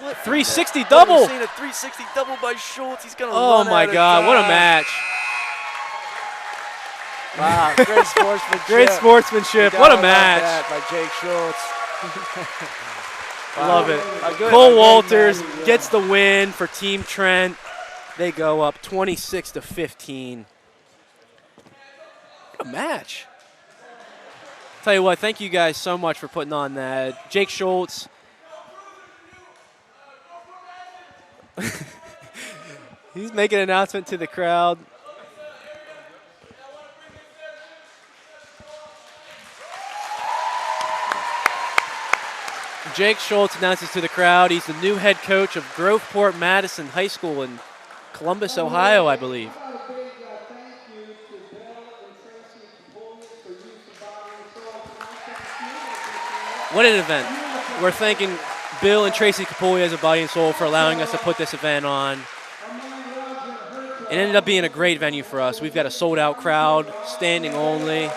What? 360 double. We've seen a 360 double by Schultz. He's going to Oh, my God. What a match. Wow, great sportsmanship. Great sportsmanship. What a match. By Jake Schultz. Love it. Cole Walters gets the win for Team Trent. They go up 26-15. What a match. Tell you what, thank you guys so much for putting on that. Jake Schultz. He's making an announcement to the crowd. Jake Schultz announces to the crowd he's the new head coach of Groveport Madison High School in Columbus, Ohio, I believe. What an event. We're thanking Bill and Tracy Capulli as a body and soul for allowing us to put this event on. It ended up being a great venue for us. We've got a sold-out crowd, standing only.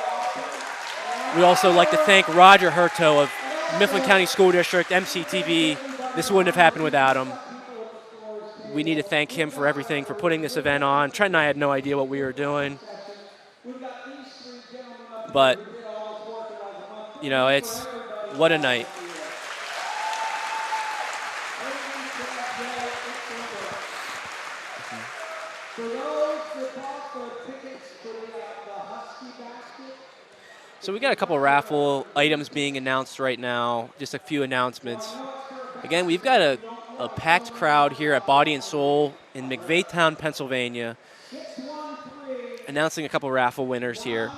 We'd also like to thank Roger Hurto of Mifflin County School District, MCTV. This wouldn't have happened without him. we need to thank him for everything, for putting this event on. Trent and I had no idea what we were doing. But, you know, it's what a night. So we got a couple of raffle items being announced right now, just a few announcements. Again, we've got a packed crowd here at Body and Soul in McVeigh, Pennsylvania, announcing a couple of raffle winners here.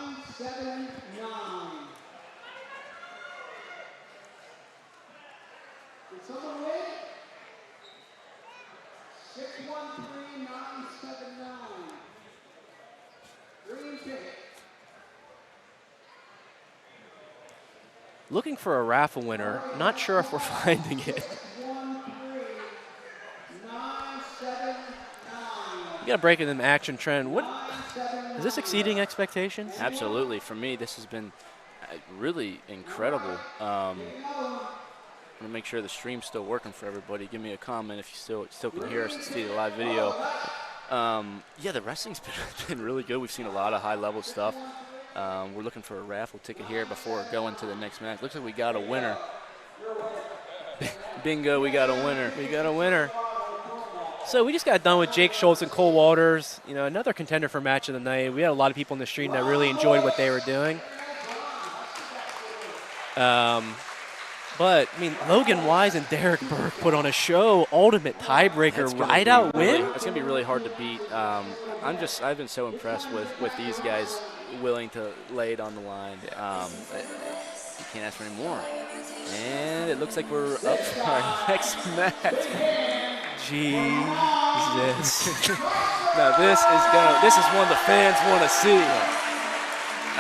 Looking for a raffle winner. Not sure if we're finding it. You got a break in the action trend. What is this exceeding expectations? Absolutely. For me, this has been really incredible. I'm gonna make sure the stream's still working for everybody. Give me a comment if you still can hear us and see the live video. Yeah, the wrestling's been really good. We've seen a lot of high-level stuff. We're looking for a raffle ticket here before going to the next match. Looks like we got a winner. Bingo, we got a winner. We got a winner. So we just got done with Jake Schultz and Cole Walters. You know, another contender for match of the night. We had a lot of people in the stream that really enjoyed what they were doing. But, I mean, Logan Wise and Derek Burke put on a show. Ultimate tiebreaker, ride-out win. It's going to be really hard to beat. I've been so impressed with these guys willing to lay it on the line. You can't ask for any more. And it looks like we're up for our next match. Jesus. Now this is one the fans want to see.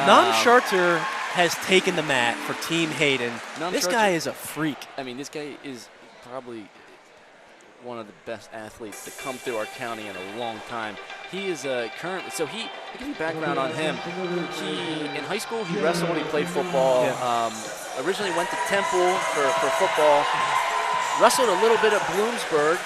Nam Charter has taken the mat for Team Hayden. This guy is a freak. I mean, this guy is probably one of the best athletes to come through our county in a long time. He is currently, so I'll give you background on him. In high school, he wrestled, he played football. Yeah. Originally went to Temple for football. Wrestled a little bit at Bloomsburg.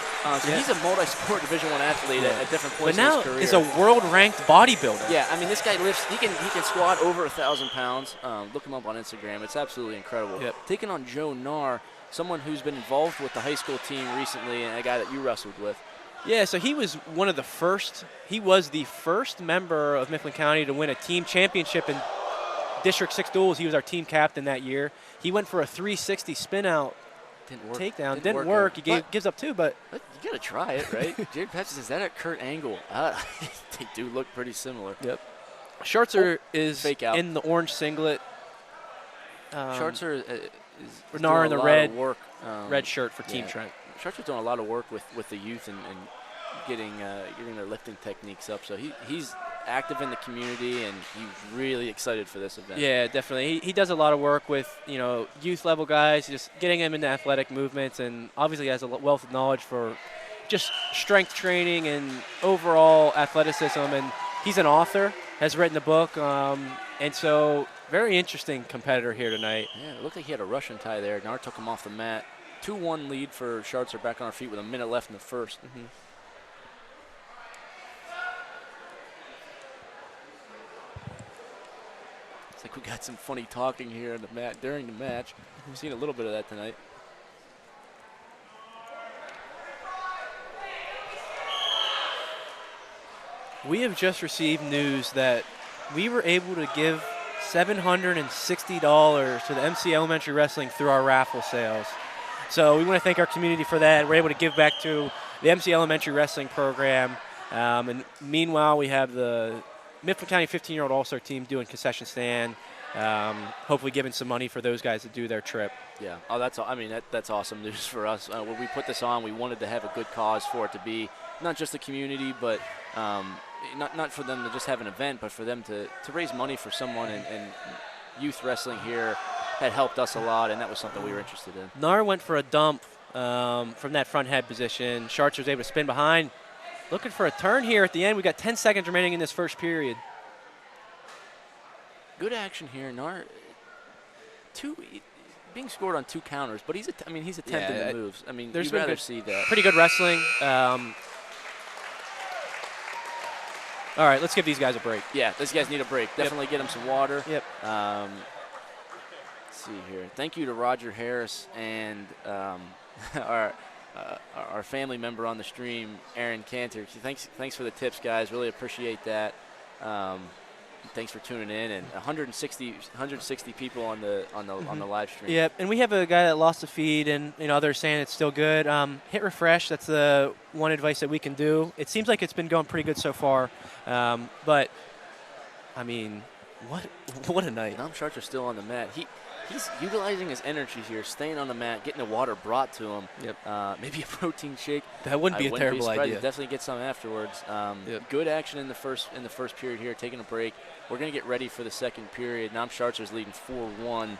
He's a multi-sport Division I athlete at different points in his career. But now is a world-ranked bodybuilder. Yeah, I mean, this guy lifts. He can squat over 1,000 pounds. Look him up on Instagram. It's absolutely incredible. Yep. Taking on Joe Narr, someone who's been involved with the high school team recently, and a guy that you wrestled with. Yeah, so he was one of the first. He was the first member of Mifflin County to win a team championship in District 6 duels. He was our team captain that year. He went for a 360 spin-out. Didn't work. Takedown. Didn't work. He gives up two, but you got to try it, right? Jared Pepsi says, is that at Kurt Angle? They do look pretty similar. Yep. Schartzer is fake out. in the orange singlet. Schartzer is Renard in the red work. Red shirt for Team Trent. Schartzer's doing a lot of work with the youth and getting their lifting techniques up. So he's active in the community, and he's really excited for this event. Yeah, definitely. He does a lot of work with, you know, youth level guys, just getting them into athletic movements, and obviously has a wealth of knowledge for just strength training and overall athleticism. And he's an author, has written a book, and so very interesting competitor here tonight. Yeah, it looked like he had a Russian tie there. Narr took him off the mat. 2-1 lead for Schartzer, back on our feet with a minute left in the first. Mm-hmm. Like we got some funny talking here in the during the match. We've seen a little bit of that tonight. We have just received news that we were able to give $760 to the MC Elementary Wrestling through our raffle sales. So we want to thank our community for that. We're able to give back to the MC Elementary Wrestling program. And meanwhile, we have the Mifflin County 15-year-old All-Star team doing concession stand, hopefully giving some money for those guys to do their trip. Yeah. Oh, that's awesome news for us. When we put this on, we wanted to have a good cause for it to be not just the community, but not for them to just have an event, but for them to raise money for someone. And youth wrestling here had helped us a lot, and that was something we were interested in. Narr went for a dump from that front head position. Schartzer was able to spin behind. Looking for a turn here at the end. We got 10 seconds remaining in this first period. Good action here. Narr, being scored on 2 counters, but he's attempting the moves. I mean, there's you'd rather see that. Pretty good wrestling. All right, let's give these guys a break. Yeah, these guys need a break. Definitely get them some water. Yep. Let's see here. Thank you to Roger Harris and our family member on the stream, Aaron Cantor. Thanks for the tips, guys. Really appreciate that. Thanks for tuning in, and 160 people on the live stream. Yep, and we have a guy that lost a feed, and others saying it's still good. Hit refresh. That's the one advice that we can do. It seems like it's been going pretty good so far, but I mean, what a night. Nam Sharts are still on the mat. He's utilizing his energy here, staying on the mat, getting the water brought to him. Yep. Maybe a protein shake. That wouldn't be a terrible idea. Definitely get some afterwards. Yep. Good action in the first period here. Taking a break. We're gonna get ready for the second period. Nam Sharts is leading 4-1.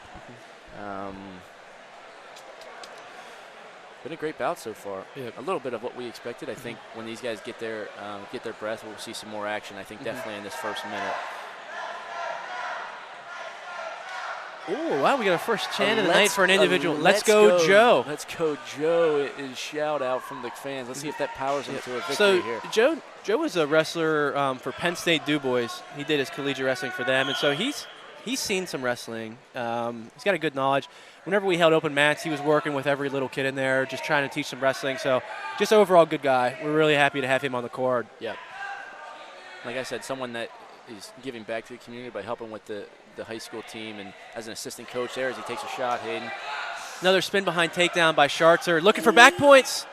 Been a great bout so far. Yep. A little bit of what we expected. I think when these guys get their breath, we'll see some more action. I think definitely in this first minute. Oh, wow, we got our first chant of the night for an individual. Let's go, Joe. Let's go, Joe is shout out from the fans. Let's see if that powers him to a victory here. So Joe was a wrestler for Penn State Du Bois. He did his collegiate wrestling for them, and so he's seen some wrestling. He's got a good knowledge. Whenever we held open mats, he was working with every little kid in there, just trying to teach them wrestling. So just overall good guy. We're really happy to have him on the card. Yep. Like I said, someone that is giving back to the community by helping with the high school team, and as an assistant coach there as he takes a shot. Hayden. Another spin behind takedown by Schartzer. Looking for back points.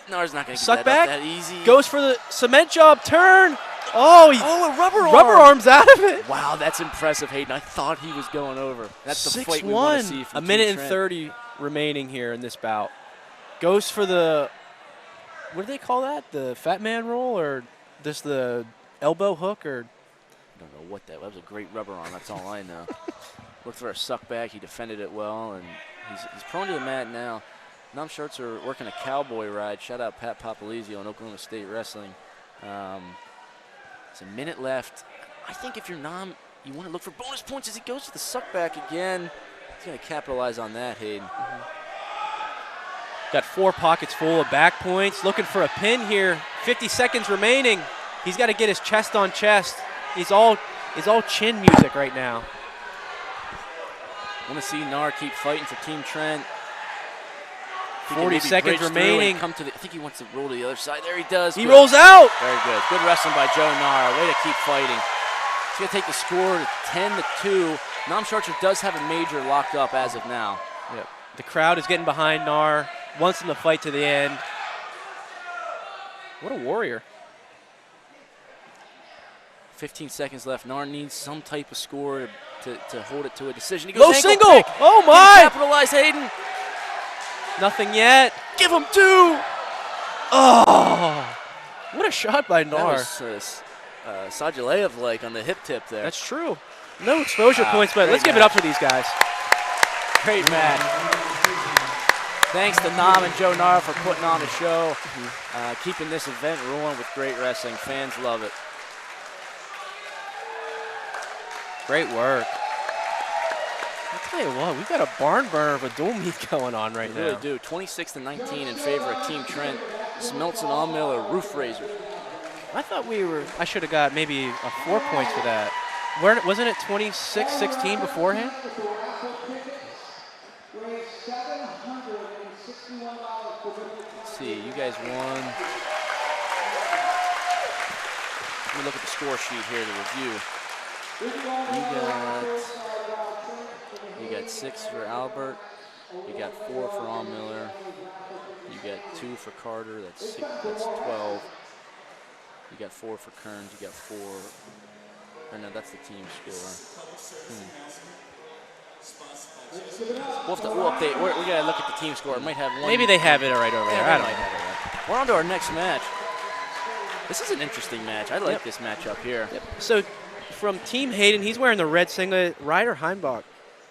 No, he's not going to Suck get back. that easy. Goes for the cement job turn. Oh, a rubber arms out of it. Wow, that's impressive, Hayden. I thought he was going over. That's the fight we want to see from a minute Team and Trent. 30 remaining here in this bout. Goes for the, what do they call that? The fat man roll, or just the elbow hook, or? I don't know what that was. That was a great rubber arm. That's all I know. Looked for a suck back. He defended it well, and he's prone to the mat now. Nam Sharts are working a cowboy ride. Shout out Pat Papalizio on Oklahoma State Wrestling. There's a minute left. I think if you're Nam, you want to look for bonus points as he goes to the suck back again. He's going to capitalize on that, Hayden. Got 4 pockets full of back points. Looking for a pin here. 50 seconds remaining. He's got to get his chest on chest. He's all chin music right now. Want to see Nar keep fighting for Team Trent. 40 seconds remaining. I think he wants to roll to the other side. There he does. He rolls out. Very good. Good wrestling by Joe Nar. Way to keep fighting. He's going to take the score to 10-2. Nam Sharts does have a major locked up as of now. Yep. The crowd is getting behind Nar. Wants him to fight to the end. What a warrior. 15 seconds left. Nar needs some type of score to hold it to a decision. He goes low ankle single. Pick. Oh, my. Capitalize, Hayden. Nothing yet. Give him 2. Oh, what a shot by Nar. That was Sajilev-like on the hip tip there. That's true. No exposure points, but let's give it up for these guys. Great match. Thanks to Nam and Joe Nar for putting on the show, keeping this event rolling with great wrestling. Fans love it. Great work. I'll tell you what, we've got a barn burner of a dual meet going on right now. We really do. 26-19 in favor of Team Trent. Smeltson on Miller, Roof Razor. I thought I should have got maybe a 4 points for that. Wasn't it 26-16 beforehand? Let's see, you guys won. Let me look at the score sheet here to review. You got 6 for Albert. You got 4 for All Miller. You got 2 for Carter. That's 6. That's 12. You got 4 for Kearns. You got 4. I know that's the team score. We'll update. We gotta look at the team score. It might have one. Maybe they have it right over there. I don't know. We're on to our next match. This is an interesting match. I like this matchup here. Yep. So, from Team Hayden, he's wearing the red singlet. Ryder Heimbach,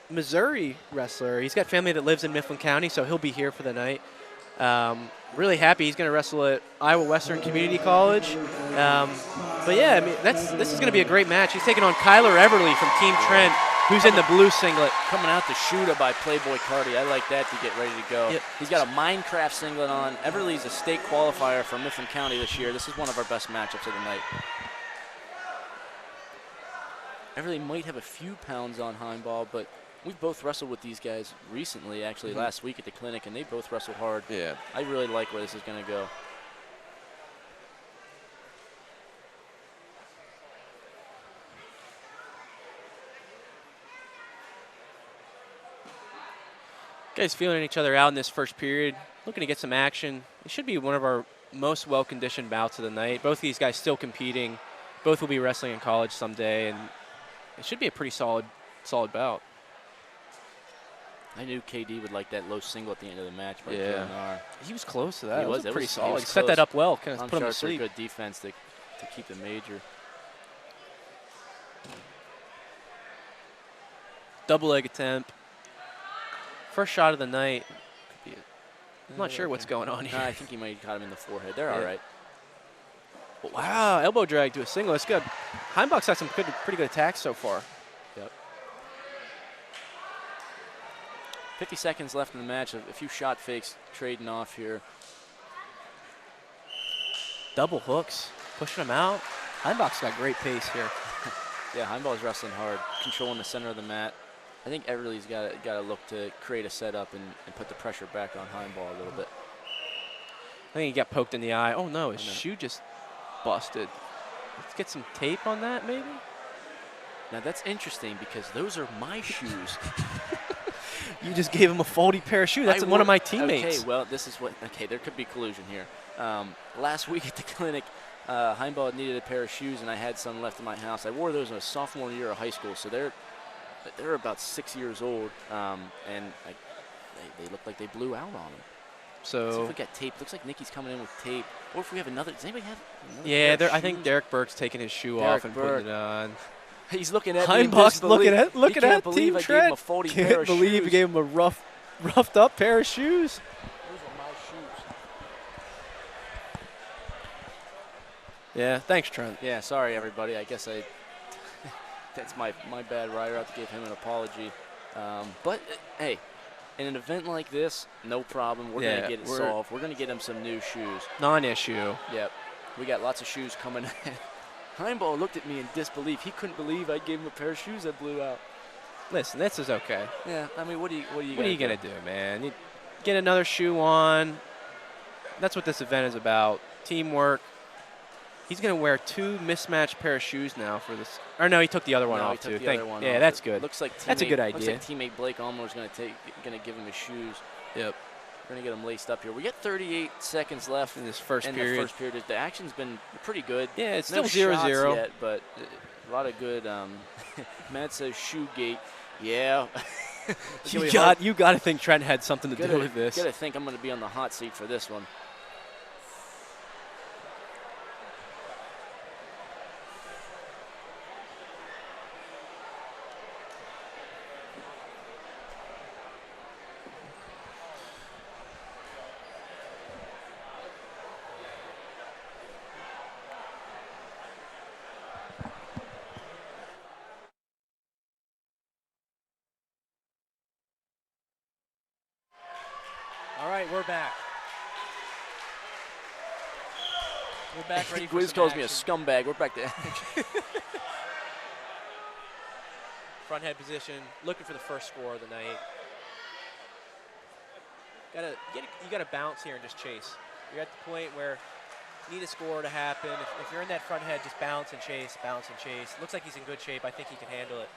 Missouri wrestler. He's got family that lives in Mifflin County, so he'll be here for the night. Really happy. He's going to wrestle at Iowa Western Community College. But yeah, I mean, this is going to be a great match. He's taking on Kyler Everly from Team Trent, who's in the blue singlet. Coming out to Shooter by Playboy Cardi. I like that to get ready to go. Yep. He's got a Minecraft singlet on. Everly's a state qualifier for Mifflin County this year. This is one of our best matchups of the night. Everly might have a few pounds on Heimball, but we've both wrestled with these guys recently, actually last week at the clinic, and they both wrestle hard. Yeah. I really like where this is going to go. Guys feeling each other out in this first period, looking to get some action. It should be one of our most well-conditioned bouts of the night. Both of these guys still competing. Both will be wrestling in college someday, and it should be a pretty solid bout. I knew KD would like that low single at the end of the match. By Yeah. Kilnar. He was close to that. He It was was pretty he solid. was He set close. that up well. Kind of Tom put him to Sharps are sleep. good defense to keep the major. Double leg attempt. First shot of the night. I'm not sure what's going on here. I think he might have caught him in the forehead. They're all right. Wow, elbow drag to a single. That's good. Heimbach's had some pretty good attacks so far. Yep. 50 seconds left in the match. A few shot fakes trading off here. Double hooks, pushing him out. Heimbach's got great pace here. Yeah, Heimball's wrestling hard, controlling the center of the mat. I think Everly's got to look to create a setup and put the pressure back on Heimball a little bit. I think he got poked in the eye. Oh no, his shoe just busted. Let's get some tape on that, maybe? Now that's interesting because those are my shoes. You just gave him a faulty pair of shoes. That's one of my teammates. Okay, well, this is what. Okay, there could be collusion here. Last week at the clinic, Heimball needed a pair of shoes, and I had some left in my house. I wore those in a sophomore year of high school, so they're about 6 years old, and they look like they blew out on them. So see if we got tape. Looks like Nikki's coming in with tape. Or if we have another. Does anybody have another yeah, pair of I think shoes? Derek Burke's taking his shoe Derek off and Burke. putting it on. He's looking at me in Heimbach's disbelief. looking He at can't believe Team I Trent. gave him a faulty pair Can't of believe shoes. you gave him a roughed up pair of shoes. Those are my shoes. Yeah, thanks, Trent. Yeah, sorry everybody. I guess that's my bad. Ryder, I have to give him an apology. But hey, in an event like this, no problem. We're gonna get it solved. We're gonna get him some new shoes. Non-issue. Yep, we got lots of shoes coming in. Heimball looked at me in disbelief. He couldn't believe I gave him a pair of shoes that blew out. Listen, this is okay. Yeah, I mean, what are you gonna do, man? You get another shoe on. That's what this event is about. Teamwork. He's gonna wear two mismatched pair of shoes now for this. Or no, he took the other one off too. Yeah, that's good. Looks like that's a good idea. Looks like teammate Blake Almoner's gonna give him his shoes. Yep. We're gonna get him laced up here. We got 38 seconds left in this first period. The first period. The action's been pretty good. Yeah, it's no still 0-0 yet, but a lot of good. Matt says shoe gate. Yeah. you got to think Trent had something to do with this. Got to think I'm going to be on the hot seat for this one. All right, we're back. We're back ready for Gwiz some calls action. me a scumbag. We're back to action. Front head position, looking for the first score of the night. You gotta bounce here and just chase. You're at the point where you need a score to happen. If you're in that front head, just bounce and chase, bounce and chase. Looks like he's in good shape. I think he can handle it.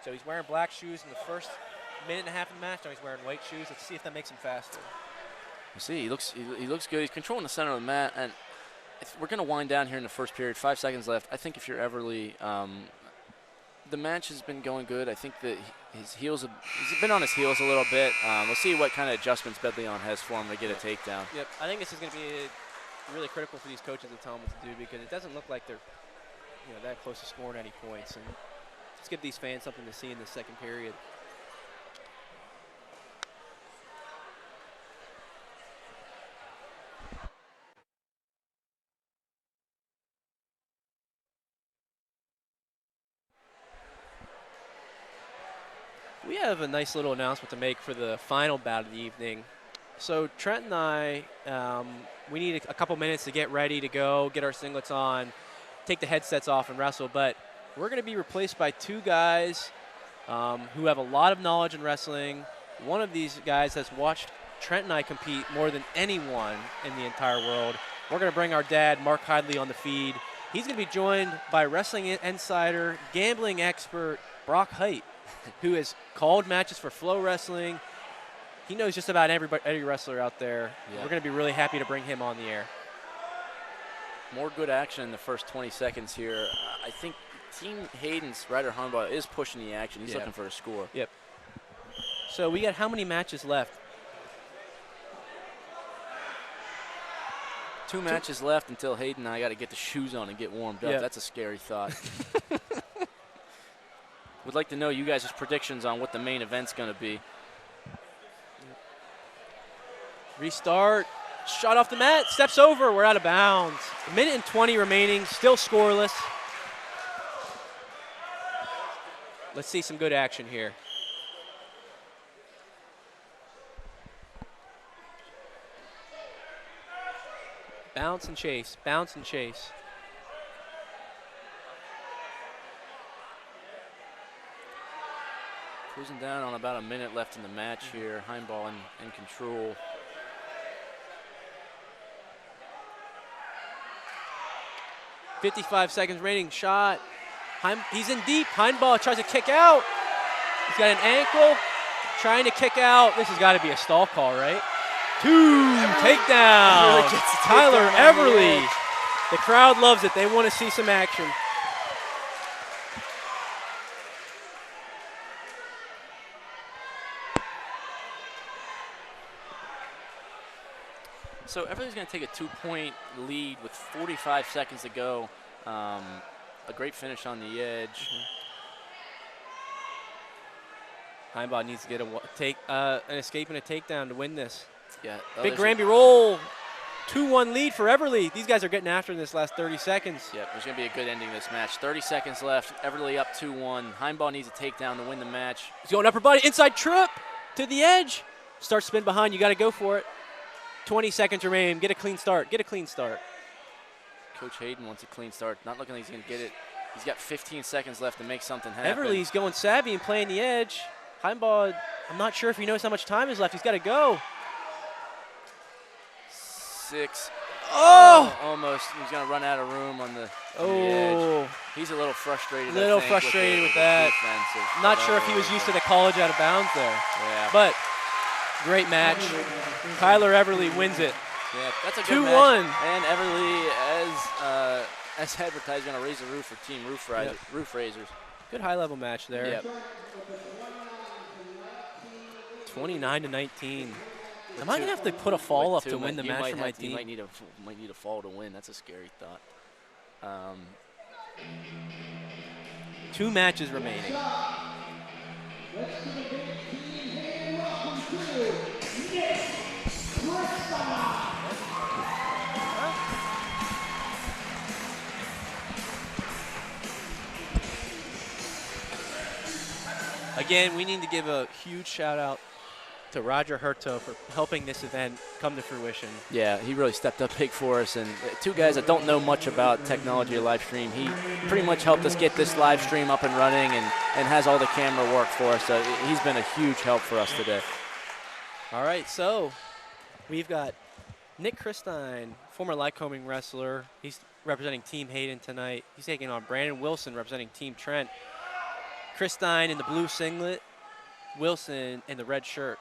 So he's wearing black shoes in the first minute and a half of the match. Now he's wearing white shoes. Let's see if that makes him faster. We'll see. He looks good. He's controlling the center of the mat, and we're going to wind down here in the first period. 5 seconds left. I think if you're Everly, the match has been going good. I think that he's been on his heels a little bit. We'll see what kind of adjustments Bedleon has for him to get a takedown. Yep. I think this is going to be really critical for these coaches to tell them what to do, because it doesn't look like they're that close to scoring any points. And let's give these fans something to see in the second period. We have a nice little announcement to make for the final bout of the evening. So Trent and I, we need a couple minutes to get ready to go, get our singlets on, take the headsets off and wrestle. But we're going to be replaced by two guys who have a lot of knowledge in wrestling. One of these guys has watched Trent and I compete more than anyone in the entire world. We're going to bring our dad, Mark Hidlay, on the feed. He's going to be joined by wrestling insider, gambling expert, Brock Height, who has called matches for Flow Wrestling. He knows just about every wrestler out there. Yeah. We're going to be really happy to bring him on the air. More good action in the first 20 seconds here. I think Team Hayden's Ryder Harbaugh is pushing the action. He's looking for a score. Yep. So we got how many matches left? 2 matches left until Hayden and I got to get the shoes on and get warmed up. Yep. That's a scary thought. Would like to know you guys' predictions on what the main event's going to be. Restart. Shot off the mat. Steps over. We're out of bounds. 1:20 remaining. Still scoreless. Let's see some good action here. Bounce and chase. Bounce and chase. Cruising down on about a minute left in the match here. Heimball in control. .55 seconds remaining. Shot. He's in deep. Heimball tries to kick out. He's got an ankle. Trying to kick out. This has got to be a stall call, right? 2 takedown. Really Tyler Everly. The crowd loves it. They want to see some action. So Everly's going to take a 2-point lead with 45 seconds to go. A great finish on the edge. Heimball needs to get an escape and a takedown to win this. Yeah. Big Granby roll. 2-1 lead for Everly. These guys are getting after in this last 30 seconds. Yep, there's going to be a good ending to this match. 30 seconds left. Everly up 2-1. Heimball needs a takedown to win the match. He's going upper body. Inside trip to the edge. Start spin behind. You got to go for it. 20 seconds remain. Get a clean start. Get a clean start. Coach Hayden wants a clean start. Not looking like he's going to get it. He's got 15 seconds left to make something happen. Everly's going savvy and playing the edge. Heimball, I'm not sure if he knows how much time is left. He's got to go. 6. Oh! Almost. He's going to run out of room on the edge. He's a little frustrated. With that. Not sure if he was used to the college out of bounds there. Yeah. But great match. Tyler Everly wins it. Yeah, that's a good 2-1. match. And Everly, as advertised, going to raise the roof for Team Roof Raisers. Good high-level match there. Yep. 29-19. Am I going to have to put a fall up to win the match for my team? You might need a fall to win. That's a scary thought. 2 matches remaining. Again, we need to give a huge shout out to Roger Herto for helping this event come to fruition. Yeah, he really stepped up big for us. And 2 guys that don't know much about technology or live stream, he pretty much helped us get this live stream up and running and has all the camera work for us. So he's been a huge help for us today. All right, so we've got Nick Christine, former Lycoming wrestler. He's representing Team Hayden tonight. He's taking on Brandon Wilson representing Team Trent. Christine in the blue singlet, Wilson in the red shirt.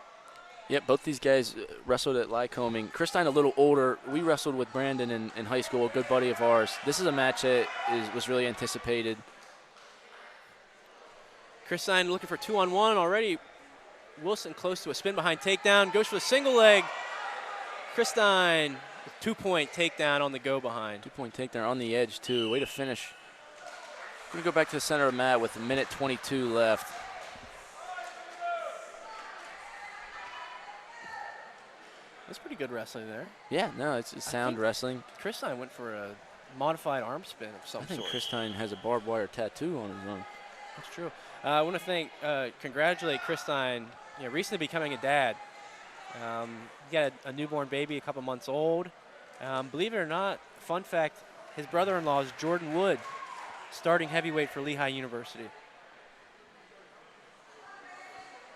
Yep, both these guys wrestled at Lycoming. Christine a little older. We wrestled with Brandon in high school, a good buddy of ours. This is a match that was really anticipated. Christine looking for 2-on-1 already. Wilson close to a spin behind takedown, goes for the single leg. Christine with 2-point takedown on the go behind. 2-point takedown on the edge too. Way to finish. We're going to go back to the center of the mat with 1:22 left. That's pretty good wrestling there. Yeah, no, it's sound wrestling. Christine went for a modified arm spin of some sort. I think Christine has a barbed wire tattoo on his arm. That's true. I want to congratulate Christine, recently becoming a dad. He got a newborn baby, a couple months old. Believe it or not, fun fact, his brother-in-law is Jordan Wood. starting heavyweight for Lehigh University.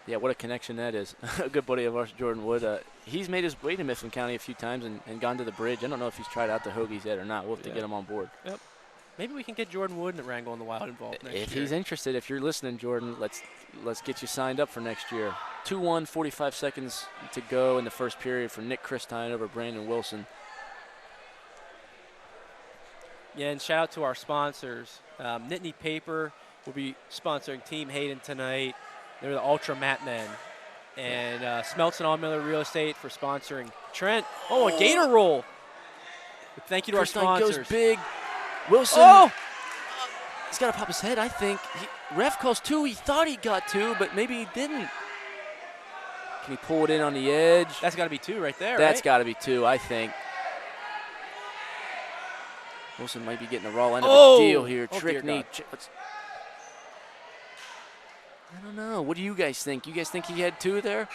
Yeah, what a connection that is. A good buddy of ours, Jordan Wood. He's made his way to Mifflin County a few times and gone to the bridge. I don't know if he's tried out the Hoagies yet or not. We'll have to get him on board. Yep. Maybe we can get Jordan Wood and Wrangle in the Wild involved next year. If he's interested, if you're listening, Jordan, let's get you signed up for next year. 2-1, 45 seconds to go in the first period for Nick Christine over Brandon Wilson. Yeah, and shout out to our sponsors. Nittany Paper will be sponsoring Team Hayden tonight. They're the Ultra Mat Men. And Smeltz and All Miller Real Estate for sponsoring Trent. Oh, a gator roll. Thank you to Christine our sponsors. Goes big. Wilson. Oh! He's got to pop his head, I think. Ref calls 2. He thought he got 2, but maybe he didn't. Can he pull it in on the edge? That's got to be 2 right there, That's right? got to be 2, I think. Wilson might be getting the raw end of the deal here. Oh, Trick knee. I don't know. What do you guys think? You guys think he had 2 there?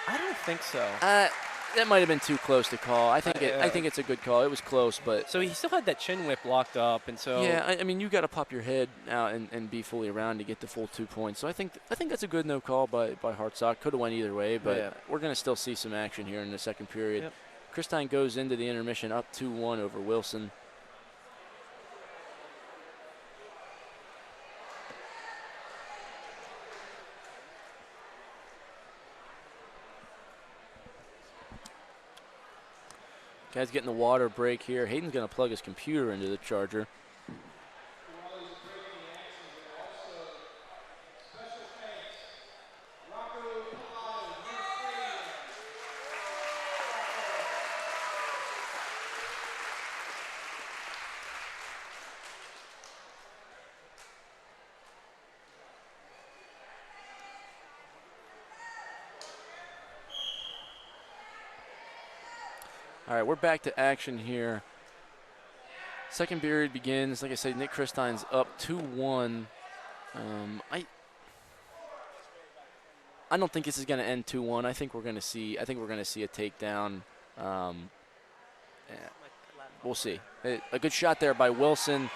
I don't think so. That might have been too close to call. I think it's a good call. It was close, but so he still had that chin whip locked up, and so yeah. I mean, you got to pop your head out and be fully around to get the full 2 points. So I think that's a good no call by Hartsock. Could have went either way, but we're going to still see some action here in the second period. Yep. Christine goes into the intermission up 2-1 over Wilson. Guys getting the water break here. Hayden's going to plug his computer into the charger. All right, we're back to action here. Second period begins. Like I said, Nick Christine's up 2-1. I don't think this is going to end 2-1. I think we're going to see a takedown. We'll see. A good shot there by Wilson,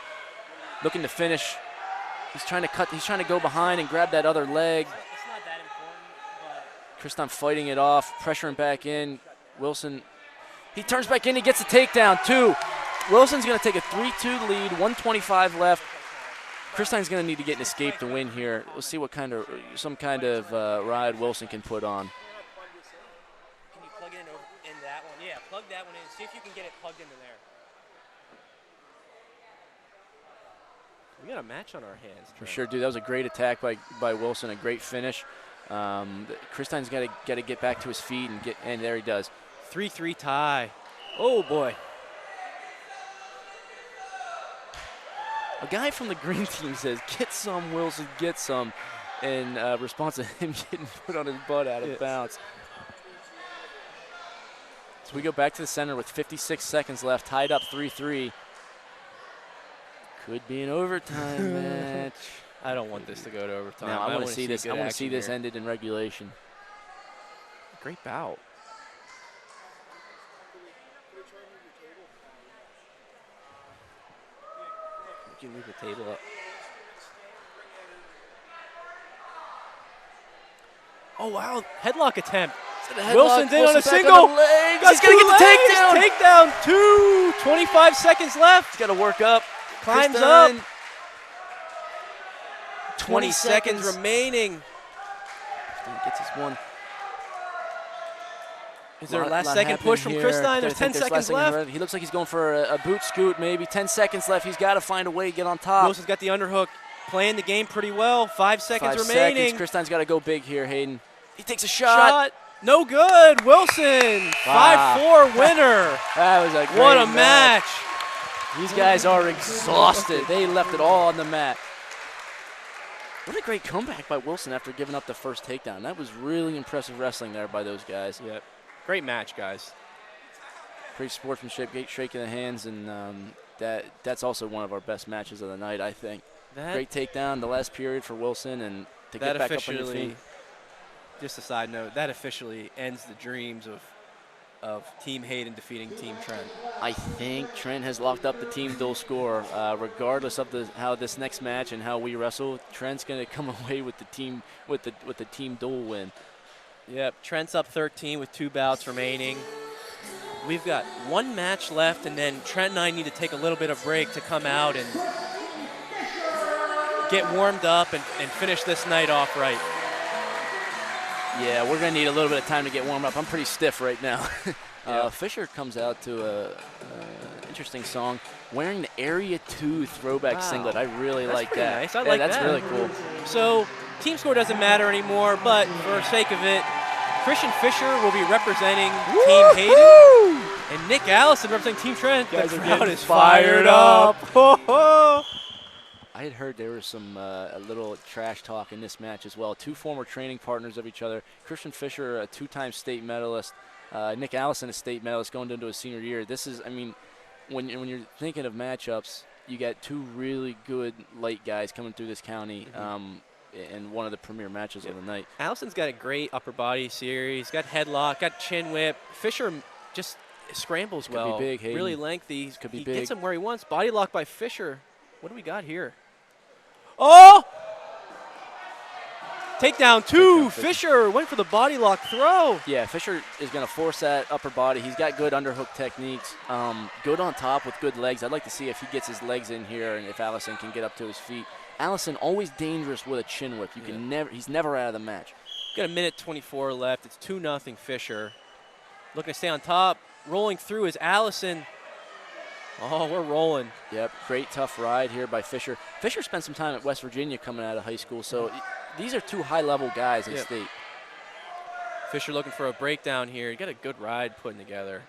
looking to finish. He's trying to go behind and grab that other leg. It's not that important, but Christine fighting it off, pressuring back in. Wilson. He turns back in, he gets a takedown, 2. Wilson's going to take a 3-2 lead, 1:25 left. Christine's going to need to get an escape to win here. We'll see what some kind of ride Wilson can put on. can you plug it in that one? Yeah, plug that one in. See if you can get it plugged into there. We got a match on our hands. For sure, dude. That was a great attack by Wilson, a great finish. Christine's got to get back to his feet and there he does. 3-3 tie. Oh, boy. A guy from the green team says, "Get some, Wilson, get some," in response to him getting put on his butt out of bounds. So we go back to the center with 56 seconds left, tied up 3-3. Could be an overtime match. I don't want this to go to overtime. No, I want to see this. good I want to see action this here. ended in regulation. Great bout. You can move the table up. Oh, wow. Headlock attempt. Wilson's in on a single. He's going to get the takedown. Takedown. 2. 25 seconds left. He's got to work up. Climbs Christine. up. 20 seconds remaining. Gets his one. Is there a last second push from Christine? There's 10 seconds left. He looks like he's going for a boot scoot, maybe. 10 seconds left. He's got to find a way to get on top. Wilson's got the underhook, playing the game pretty well. 5 seconds remaining. Christine's got to go big here, Hayden. He takes a shot. No good. Wilson, 5-4 winner. That was a great What a match. These guys are exhausted. They left it all on the mat. What a great comeback by Wilson after giving up the first takedown. That was really impressive wrestling there by those guys. Yep. Great match, guys. Great sportsmanship, great shaking the hands, and that's also one of our best matches of the night, I think. Great takedown, the last period for Wilson, and to get back up on your feet. Just a side note, that officially ends the dreams of of Team Hayden defeating Team Trent? I think Trent has locked up the team duel score. Regardless of how this next match and how we wrestle, Trent's going to come away with the team with the team duel win. Yep, Trent's up 13 with 2 bouts remaining. We've got 1 match left, and then Trent and I need to take a little bit of break to come out and get warmed up and finish this night off right. Yeah, we're going to need a little bit of time to get warmed up. I'm pretty stiff right now. Fisher comes out to a interesting song, wearing the Area 2 throwback singlet. I really like that. Nice. I like that. That's really cool. So team score doesn't matter anymore, but for sake of it, Christian Fisher will be representing Team Hayden, and Nick Allison representing Team Trent. The crowd is fired up. I had heard there was some a little trash talk in this match as well. 2 former training partners of each other. Christian Fisher, a 2-time state medalist. Nick Allison, a state medalist going into his senior year. This is, I mean, when you're thinking of matchups, you got 2 really good light guys coming through this county. In one of the premier matches of the night. Allison's got a great upper body series, got headlock, got chin whip. Fisher just scrambles well. Could be big, Hayden. Really lengthy. Could be he big. Gets him where he wants. Body lock by Fisher. What do we got here? Oh! Takedown 2. Fisher went for the body lock throw. Yeah, Fisher is going to force that upper body. He's got good underhook techniques. Good on top with good legs. I'd like to see if he gets his legs in here and if Allison can get up to his feet. Allison always dangerous with a chin whip. You can he's never out of the match. Got 1:24 left. It's 2-0 Fisher. Looking to stay on top. Rolling through is Allison. Oh, we're rolling. Yep, great tough ride here by Fisher. Fisher spent some time at West Virginia coming out of high school, so these are 2 high-level guys in state. Fisher looking for a breakdown here. He got a good ride putting together.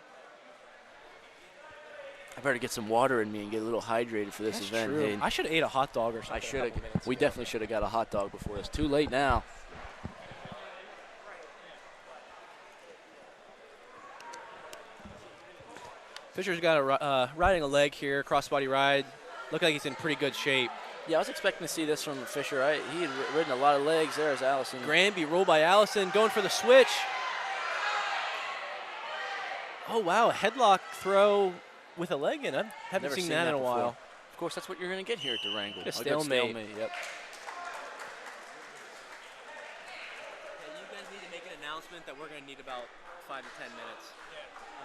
I better get some water in me and get a little hydrated for this event. True. Hayden. I should have ate a hot dog or something. I should have. We definitely should have got a hot dog before this. Too late now. Fisher's got riding a leg here, crossbody ride. Look like he's in pretty good shape. Yeah, I was expecting to see this from Fisher. He had ridden a lot of legs there as Allison. Granby rolled by Allison, going for the switch. Oh, wow, a headlock throw with a leg in. I haven't seen that in a while. Of course, that's what you're going to get here at the Wrangle. A stalemate. Yep. You guys need to make an announcement that we're going to need about 5 to 10 minutes.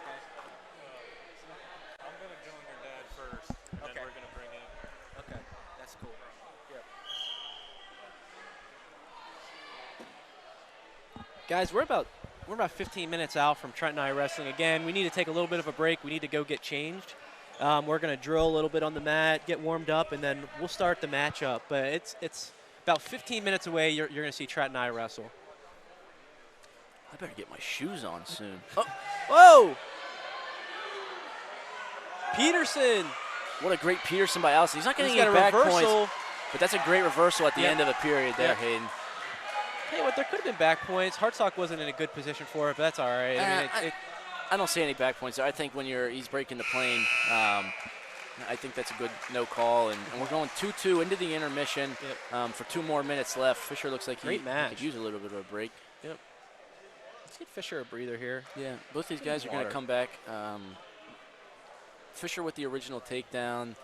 Okay. I'm going to join your dad first, and then we're going to bring him. Okay, that's cool. Yep. Guys, we're about 15 minutes out from Trent and I wrestling again. We need to take a little bit of a break. We need to go get changed. We're going to drill a little bit on the mat, get warmed up, and then we'll start the matchup. But it's about 15 minutes away. You're going to see Trent and I wrestle. I better get my shoes on soon. Whoa! Peterson. What a great Peterson by Allison. He's not going to get a back reversal. points, but that's a great reversal at the end of the period there, Hayden. Tell you what, there could have been back points. Hartsock wasn't in a good position for it, but that's all right. I don't see any back points there. I think when he's breaking the plane, I think that's a good no call. And we're going 2-2 into the intermission for 2 more minutes left. Fisher looks like he could use a little bit of a break. Yep. Let's get Fisher a breather here. Yeah, both these guys are going to come back. Fisher with the original takedown,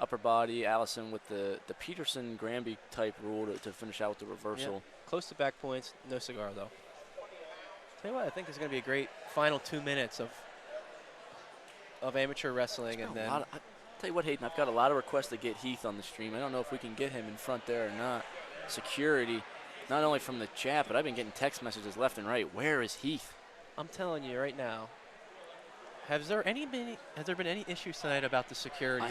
upper body. Allison with the Peterson Granby type rule to finish out with the reversal. Yep. Close to back points, no cigar though. Tell you what, I think it's going to be a great final 2 minutes of amateur wrestling, and then. I'll tell you what, Hayden, I've got a lot of requests to get Heath on the stream. I don't know if we can get him in front there or not. Security, not only from the chat, but I've been getting text messages left and right. Where is Heath? I'm telling you right now. Has there been any issues tonight about the security? I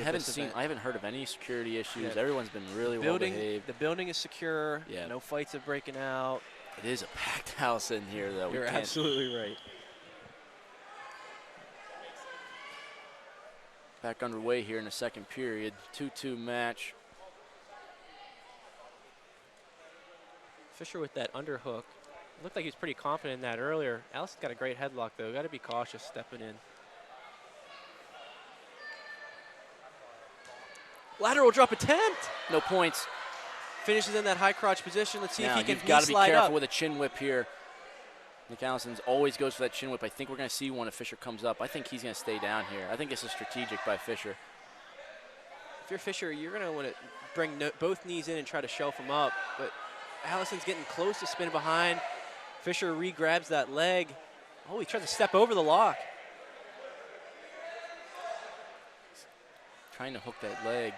haven't heard of any security issues. Yeah. Everyone's been really well behaved. The building is secure. Yeah. No fights are breaking out. It is a packed house in here, though. You're absolutely right. Back underway here in the second period. 2-2 match. Fisher with that underhook. Looked like he was pretty confident in that earlier. Allison got a great headlock, though. Got to be cautious stepping in. Lateral drop attempt. No points. Finishes in that high crotch position. Let's see if he can you've got to be slide careful up. with a chin whip here. Nick Allison always goes for that chin whip. I think we're going to see one if Fisher comes up. I think he's going to stay down here. I think this is strategic by Fisher. If you're Fisher, you're going to want to bring both knees in and try to shelf him up. But Allison's getting close to spin behind. Fisher re-grabs that leg. Oh, he tries to step over the lock. Trying to hook that leg.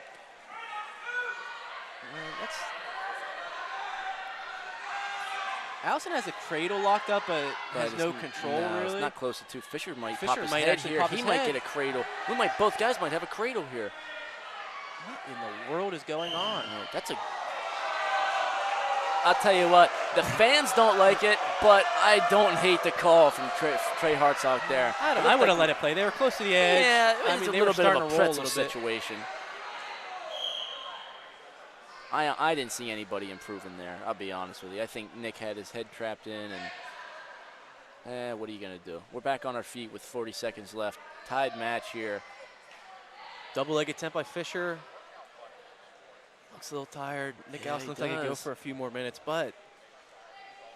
Allison has a cradle locked up, but has no control, no, really. It's not close to two. Fisher might Fisher pop his might head actually here. pop He his might head. get a cradle. Both guys might have a cradle here. What in the world is going on? I'll tell you what, the fans don't like it, but I don't hate the call from Trey Hartsock there. I would have let it play. They were close to the edge. Yeah, I it's mean, a they were little bit of starting a to roll a pretzel little bit. situation. I didn't see anybody improving there, I'll be honest with you. I think Nick had his head trapped in, and what are you going to do? We're back on our feet with 40 seconds left. Tied match here. Double-leg attempt by Fisher. Looks a little tired. Nick Allison looks like he could go for a few more minutes, but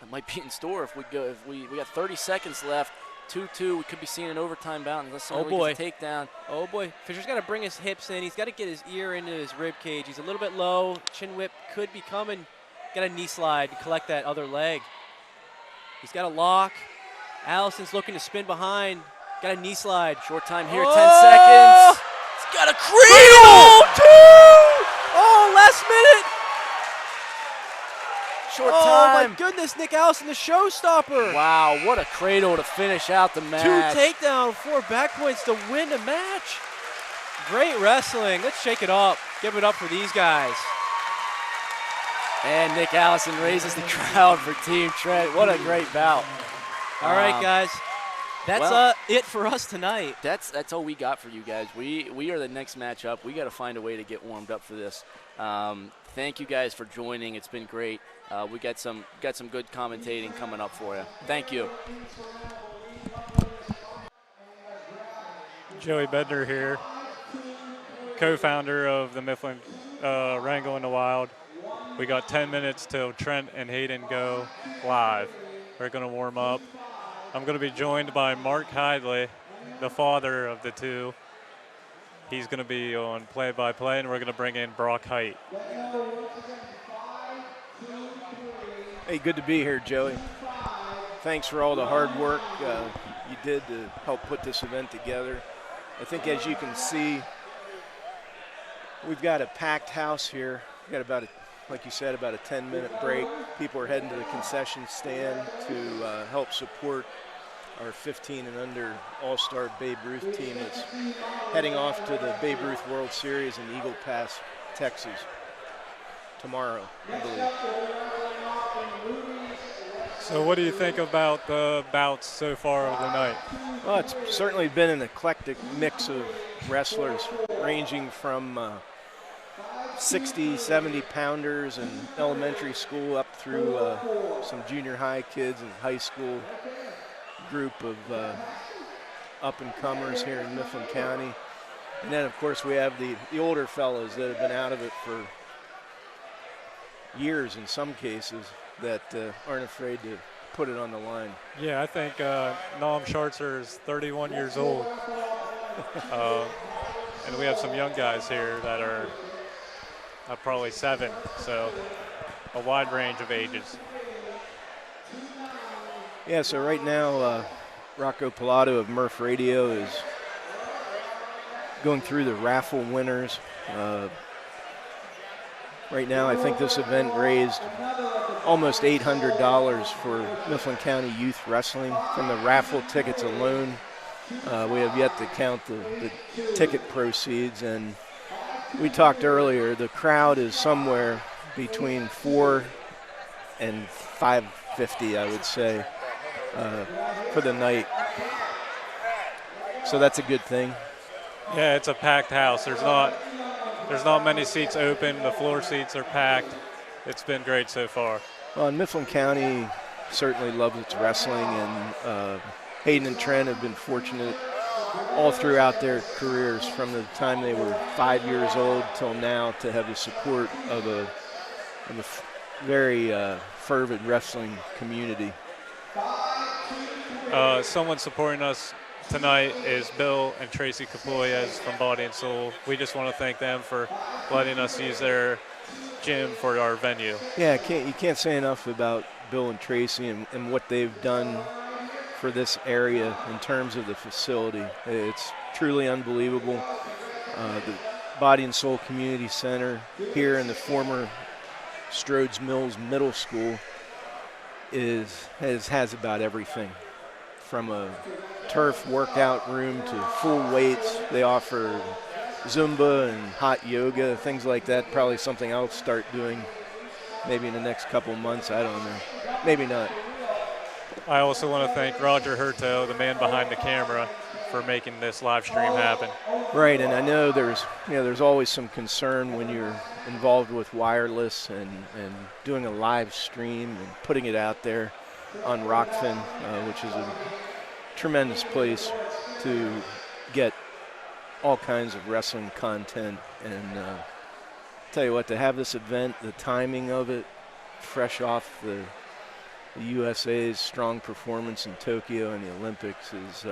it might be in store if we go. If we got 30 seconds left. 2-2. We could be seeing an overtime bout unless somebody gets a takedown. Oh boy, Fisher's got to bring his hips in. He's got to get his ear into his rib cage. He's a little bit low. Chin whip could be coming. Got a knee slide to collect that other leg. He's got a lock. Allison's looking to spin behind. Got a knee slide. Short time here. 10 seconds. He's got a cradle. Oh, last minute. Short oh time. My goodness, Nick Allison, the showstopper. Wow, what a cradle to finish out the match. 2 takedown, 4 back points to win the match. Great wrestling. Let's shake it up. Give it up for these guys. And Nick Allison raises the crowd for Team Trent. What a great bout. All right, guys. That's it for us tonight. That's all we got for you guys. We are the next matchup. We got to find a way to get warmed up for this. Thank you guys for joining. It's been great. We got some good commentating coming up for you. Thank you. Joey Bedner here, co-founder of the Mifflin Wrangle in the Wild. We got 10 minutes till Trent and Hayden go live. We're going to warm up. I'm going to be joined by Mark Hidlay, the father of the two. He's going to be on play-by-play, and we're going to bring in Brock Height. Hey, good to be here, Joey. Thanks for all the hard work you did to help put this event together. I think, as you can see, we've got a packed house here. We've got like you said, about a 10-minute break. People are heading to the concession stand to help support our 15 and under All-Star Babe Ruth team that's heading off to the Babe Ruth World Series in Eagle Pass, Texas, tomorrow, I believe. So what do you think about the bouts so far of the night? Well, it's certainly been an eclectic mix of wrestlers ranging from 60, 70 pounders in elementary school up through some junior high kids and high school group of up-and-comers here in Mifflin County. And then, of course, we have the older fellows that have been out of it for years in some cases that aren't afraid to put it on the line. Yeah, I think Noam Schartzer is 31 years old. And we have some young guys here that are probably 7, so a wide range of ages. Yeah, so right now, Rocco Pilato of Murph Radio is going through the raffle winners. Right now, I think this event raised almost $800 for Mifflin County Youth Wrestling from the raffle tickets alone. We have yet to count the ticket proceeds, and we talked earlier, the crowd is somewhere between 4 and 550, I would say, for the night. So that's a good thing. Yeah, it's a packed house. There's not many seats open. The floor seats are packed. It's been great so far. Well, and Mifflin County certainly loves its wrestling, and Hayden and Trent have been fortunate all throughout their careers from the time they were 5 years old till now to have the support of a very fervent wrestling community. Someone supporting us tonight is Bill and Tracy Capoyes from Body and Soul. We just want to thank them for letting us use their gym for our venue. Yeah, you can't say enough about Bill and Tracy and what they've done for this area in terms of the facility. It's truly unbelievable. The Body and Soul Community Center here in the former Strodes Mills Middle School has about everything, from a turf workout room to full weights. They offer Zumba and hot yoga, things like that. Probably something I'll start doing maybe in the next couple months. I don't know. Maybe not. I also want to thank Roger Hurto, the man behind the camera, for making this live stream happen. Right, and I know there's always some concern when you're involved with wireless and doing a live stream and putting it out there on Rockfin, which is a tremendous place to get all kinds of wrestling content. And tell you what, to have this event, the timing of it, fresh off the USA's strong performance in Tokyo and the Olympics, is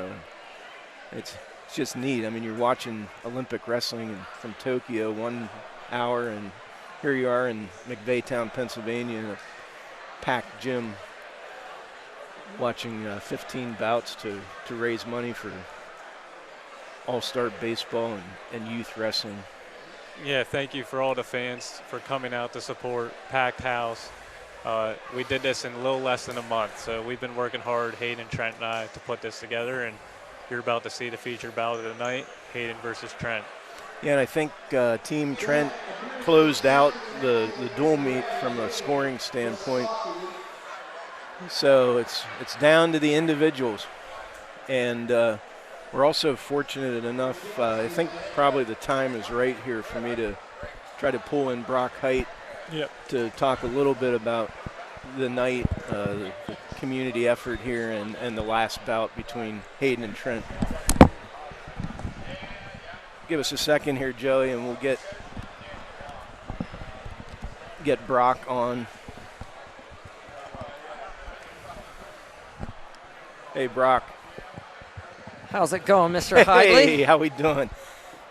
it's just neat. I mean, you're watching Olympic wrestling from Tokyo 1 hour, and here you are in McVaytown, Pennsylvania, in a packed gym, watching 15 bouts to raise money for all-star baseball and youth wrestling. Yeah, thank you for all the fans for coming out to support. Packed house. We did this in a little less than a month, so we've been working hard, Hayden, Trent, and I, to put this together, and you're about to see the featured bout of the night, Hayden versus Trent. Yeah, and I think Team Trent closed out the dual meet from a scoring standpoint. So it's down to the individuals. And we're also fortunate enough, I think probably the time is right here for me to try to pull in Brock Height to talk a little bit about the night, the community effort here, and the last bout between Hayden and Trent. Give us a second here, Joey, and we'll get Brock on. Hey, Brock. How's it going, Mr. Hidlay? Hey, how we doing?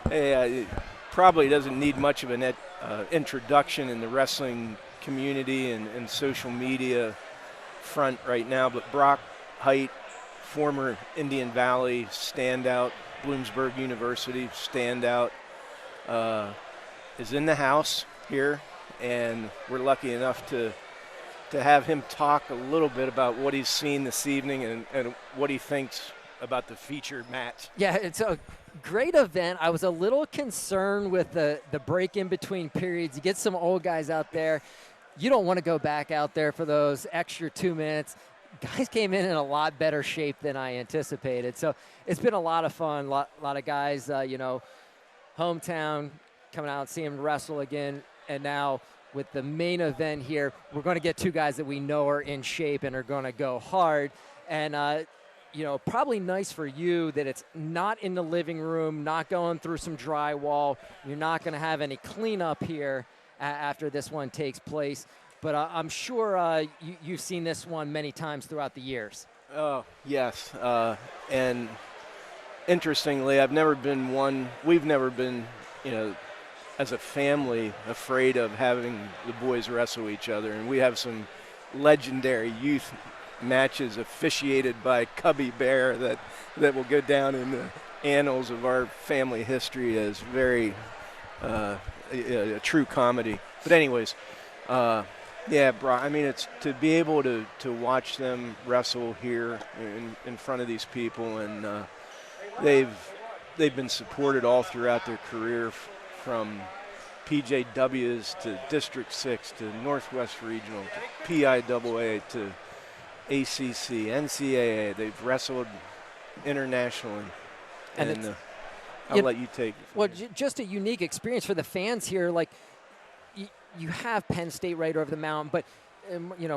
Hey, it probably doesn't need much of an introduction in the wrestling community and social media front right now, but Brock Height, former Indian Valley standout, Bloomsburg University standout, is in the house here, and we're lucky enough to have him talk a little bit about what he's seen this evening and what he thinks about the featured match. Yeah, it's a great event. I was a little concerned with the break in between periods. You get some old guys out there. You don't want to go back out there for those extra 2 minutes. Guys came in a lot better shape than I anticipated. So it's been a lot of fun. A lot of guys, hometown, coming out and seeing them wrestle again. And now with the main event here, we're going to get two guys that we know are in shape and are going to go hard. And, probably nice for you that it's not in the living room, not going through some drywall. You're not going to have any cleanup here after this one takes place. But I'm sure you've seen this one many times throughout the years. Oh, yes. And interestingly, we've never been, as a family, afraid of having the boys wrestle each other. And we have some legendary youth matches officiated by Cubby Bear that will go down in the annals of our family history as very a true comedy. But anyways, yeah, Brock, I mean, it's to be able to watch them wrestle here in front of these people, and they've been supported all throughout their career, from PJWs to District 6 to Northwest Regional to PIAA to ACC, NCAA. They've wrestled internationally, and I'll let you take it. Well, just a unique experience for the fans here. Like, you have Penn State right over the mountain, but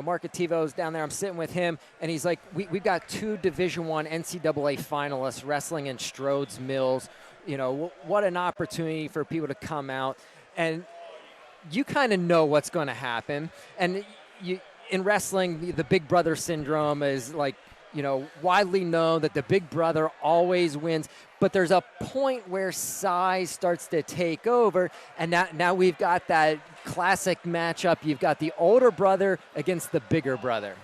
Mark Ativo's down there. I'm sitting with him, and he's like, we've got two Division I NCAA finalists wrestling in Strodes Mills. What an opportunity for people to come out, and you kind of know what's going to happen. And in wrestling, the big brother syndrome is like, widely known that the big brother always wins, but there's a point where size starts to take over, and now we've got that classic matchup. You've got the older brother against the bigger brother.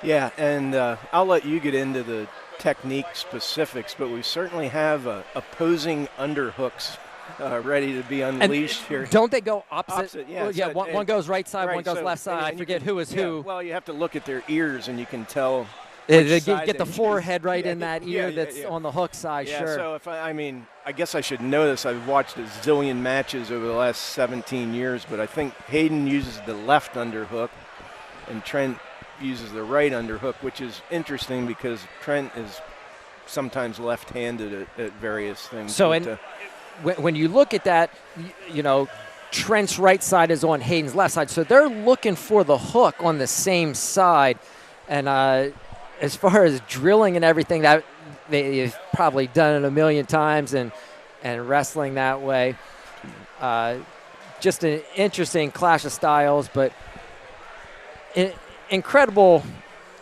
Yeah, and I'll let you get into the technique specifics, but we certainly have opposing underhooks ready to be unleashed here. Don't they go opposite? Yeah, well, yeah. One goes right side, one goes left side. I forget who is who. Well, you have to look at their ears, and you can tell. They get the forehead right in that ear that's on the hook side. Yeah, sure. So if I guess I should know this. I've watched a zillion matches over the last 17 years, but I think Hayden uses the left underhook, and Trent uses the right underhook, which is interesting because Trent is sometimes left-handed at various things. So when you look at that, Trent's right side is on Hayden's left side, so they're looking for the hook on the same side. And as far as drilling and everything, that they've probably done it a million times and wrestling that way. Just an interesting clash of styles, but incredible,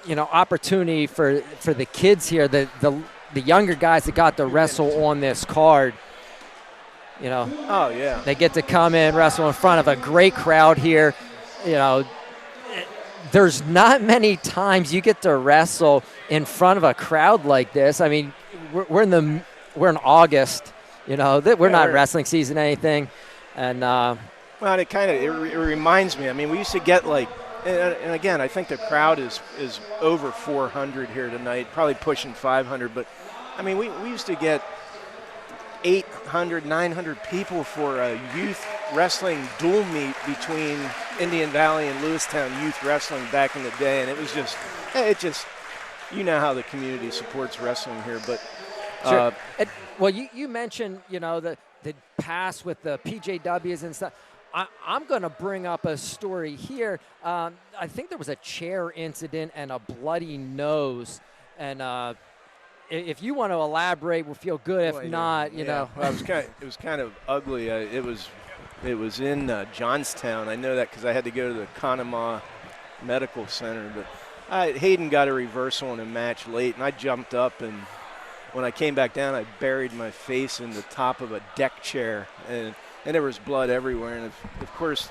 opportunity for the kids here, the younger guys that got to wrestle on this card. Oh yeah, they get to come in, wrestle in front of a great crowd here. There's not many times you get to wrestle in front of a crowd like this. I mean, we're in August. We're not wrestling season or anything, and well, it reminds me. I mean, we used to get and again, I think the crowd is over 400 here tonight, probably pushing 500. But I mean, we used to get 800, 900 people for a youth wrestling dual meet between Indian Valley and Lewistown youth wrestling back in the day, and it was just how the community supports wrestling here. But sure. Well, you mentioned the past with the PJWs and stuff. I'm going to bring up a story here. I think there was a chair incident and a bloody nose, and if you want to elaborate, we'll feel good. If not, Well, it was kind of ugly. It was in Johnstown. I know that because I had to go to the Conemaugh Medical Center. But Hayden got a reversal in a match late, and I jumped up, and when I came back down, I buried my face in the top of a deck chair, and there was blood everywhere. And of course,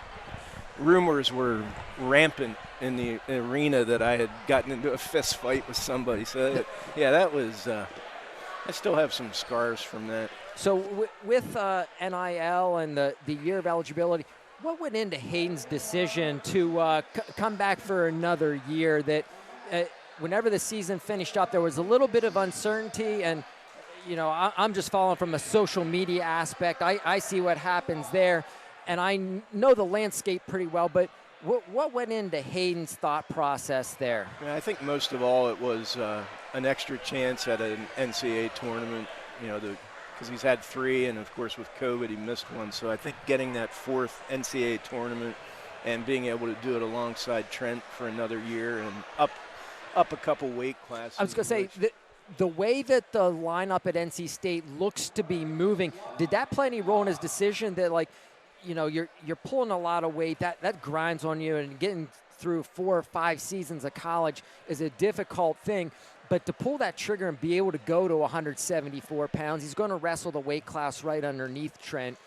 rumors were rampant in the arena that I had gotten into a fist fight with somebody. So, that was I still have some scars from that. So with NIL and the year of eligibility, what went into Hayden's decision to come back for another year? That whenever the season finished up, there was a little bit of uncertainty, and I'm just following from a social media aspect. I see what happens there, and I know the landscape pretty well, but what went into Hayden's thought process there? Yeah, I think most of all it was an extra chance at an NCAA tournament, because he's had 3, and of course with COVID he missed one. So I think getting that 4th NCAA tournament and being able to do it alongside Trent for another year and up a couple weight classes. I was going to say, the way that the lineup at NC State looks to be moving, did that play any role in his decision that, you're pulling a lot of weight, that grinds on you, and getting through 4 or 5 seasons of college is a difficult thing. But to pull that trigger and be able to go to 174 pounds, he's going to wrestle the weight class right underneath Trent.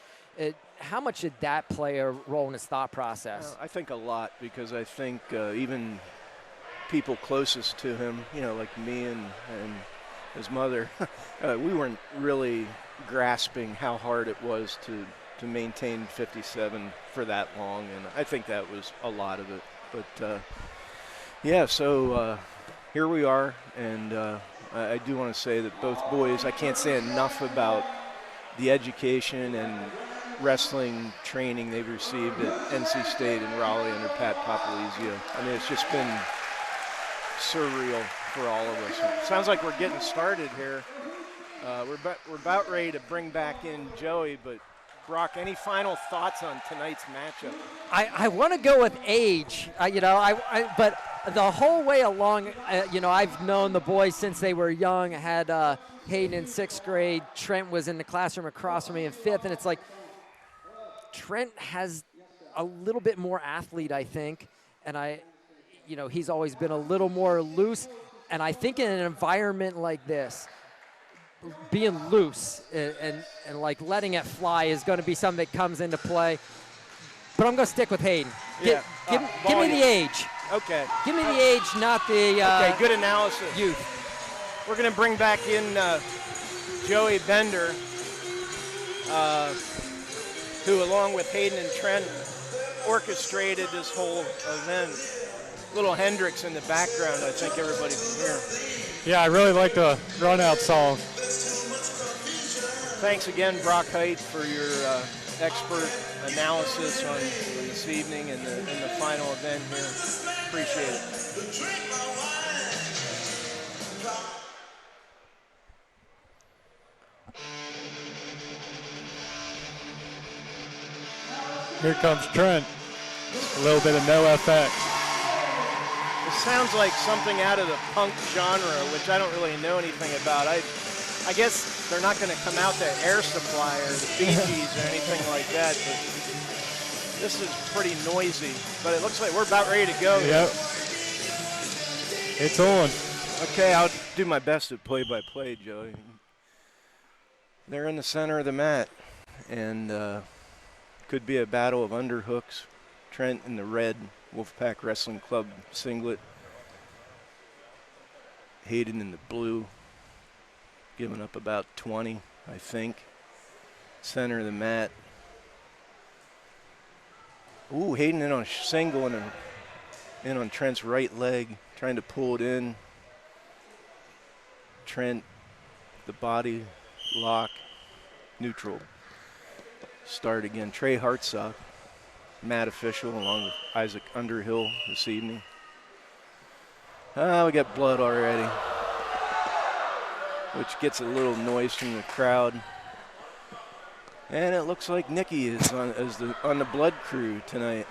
How much did that play a role in his thought process? I think a lot, because I think even people closest to him, like me and his mother, we weren't really grasping how hard it was to maintain 57 for that long, and I think that was a lot of it. But so here we are, and I do want to say that both boys, I can't say enough about the education and wrestling training they've received at NC State and Raleigh under Pat Papalizio. I mean, it's just been surreal for all of us. It sounds like we're getting started here. We're about ready to bring back in Joey, but Brock, any final thoughts on tonight's matchup? I want to go with age, but the whole way along, I've known the boys since they were young. I had Hayden in 6th grade. Trent was in the classroom across from me in 5th, and it's like Trent has a little bit more athlete, I think, and he's always been a little more loose. And I think in an environment like this, being loose and like letting it fly is going to be something that comes into play. But I'm going to stick with Hayden. Yeah. Give me the age. Okay. Give me the age, not the Okay, good analysis. youth. We're going to bring back in Joey Bender, who, along with Hayden and Trent, orchestrated this whole event. Little Hendrix in the background, I think everybody can hear. Yeah, I really like the run-out song. Thanks again, Brock Height, for your expert analysis on this evening and in the final event here. Appreciate it. Here comes Trent. A little bit of no effect. It sounds like something out of the punk genre, which I don't really know anything about. I guess they're not going to come out to Air Supply or the Bee Gees or anything like that, but this is pretty noisy. But it looks like we're about ready to go. Yep. It's on. Okay, I'll do my best at play-by-play, Joey. They're in the center of the mat, and could be a battle of underhooks. Trent in the red Wolfpack Wrestling Club singlet. Hayden in the blue, giving up about 20, I think. Center of the mat. Ooh, Hayden in on a single and in on Trent's right leg, trying to pull it in. Trent, the body lock, neutral. Start again. Trey Hartsock, mat official, along with Isaac Underhill this evening. We got blood already, which gets a little noise from the crowd. And it looks like Nikki is on the blood crew tonight.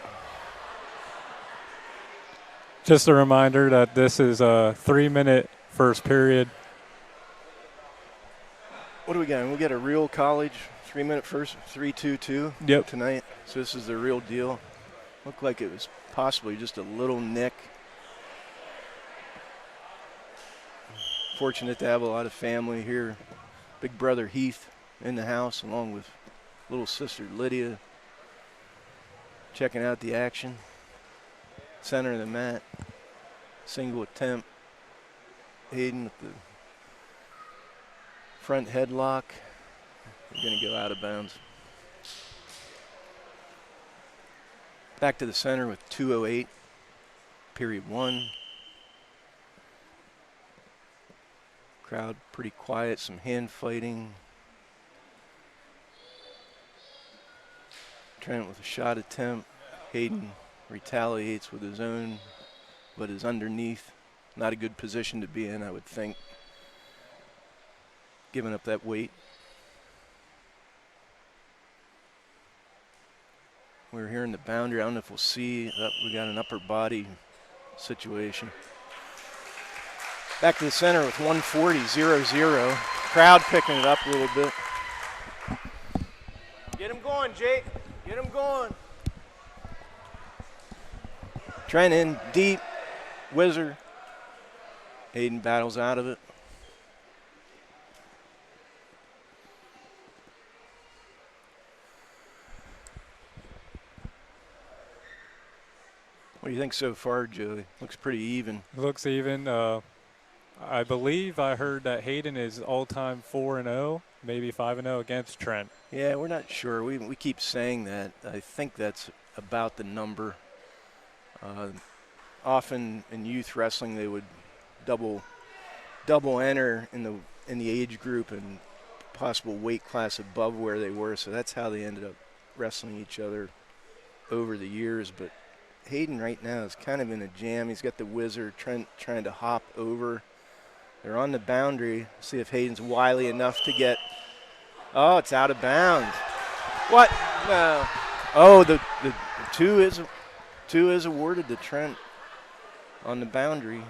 Just a reminder that this is a 3-minute first period. What do we got? We got a real college 3-minute first, 3-2-2 Yep. tonight. So this is the real deal. Looked like it was possibly just a little nick. Fortunate to have a lot of family here. Big brother Heath in the house, along with little sister Lydia, checking out the action. Center of the mat. Single attempt. Hayden with the front headlock. We're going to go out of bounds. Back to the center with 2:08, period 1. Crowd pretty quiet, some hand fighting. Trent with a shot attempt. Hayden retaliates with his own, but is underneath. Not a good position to be in, I would think, giving up that weight. We're here in the boundary. I don't know if we'll see that we got an upper body situation. Back to the center with 140, 0-0. Crowd picking it up a little bit. Get him going, Jake. Get him going. Trent in deep. Whizzer. Hayden battles out of it. What do you think so far, Joey? Looks pretty even. It looks even. I believe I heard that Hayden is all-time 4-0, maybe 5-0 against Trent. Yeah, we're not sure. We keep saying that. I think that's about the number. Often in youth wrestling, they would double enter in the age group and possible weight class above where they were. So that's how they ended up wrestling each other over the years. But Hayden right now is kind of in a jam. He's got the whizzer, Trent trying to hop over. They're on the boundary. See if Hayden's wily enough to get. Oh, it's out of bounds. What? No. Oh, the two is awarded to Trent on the boundary.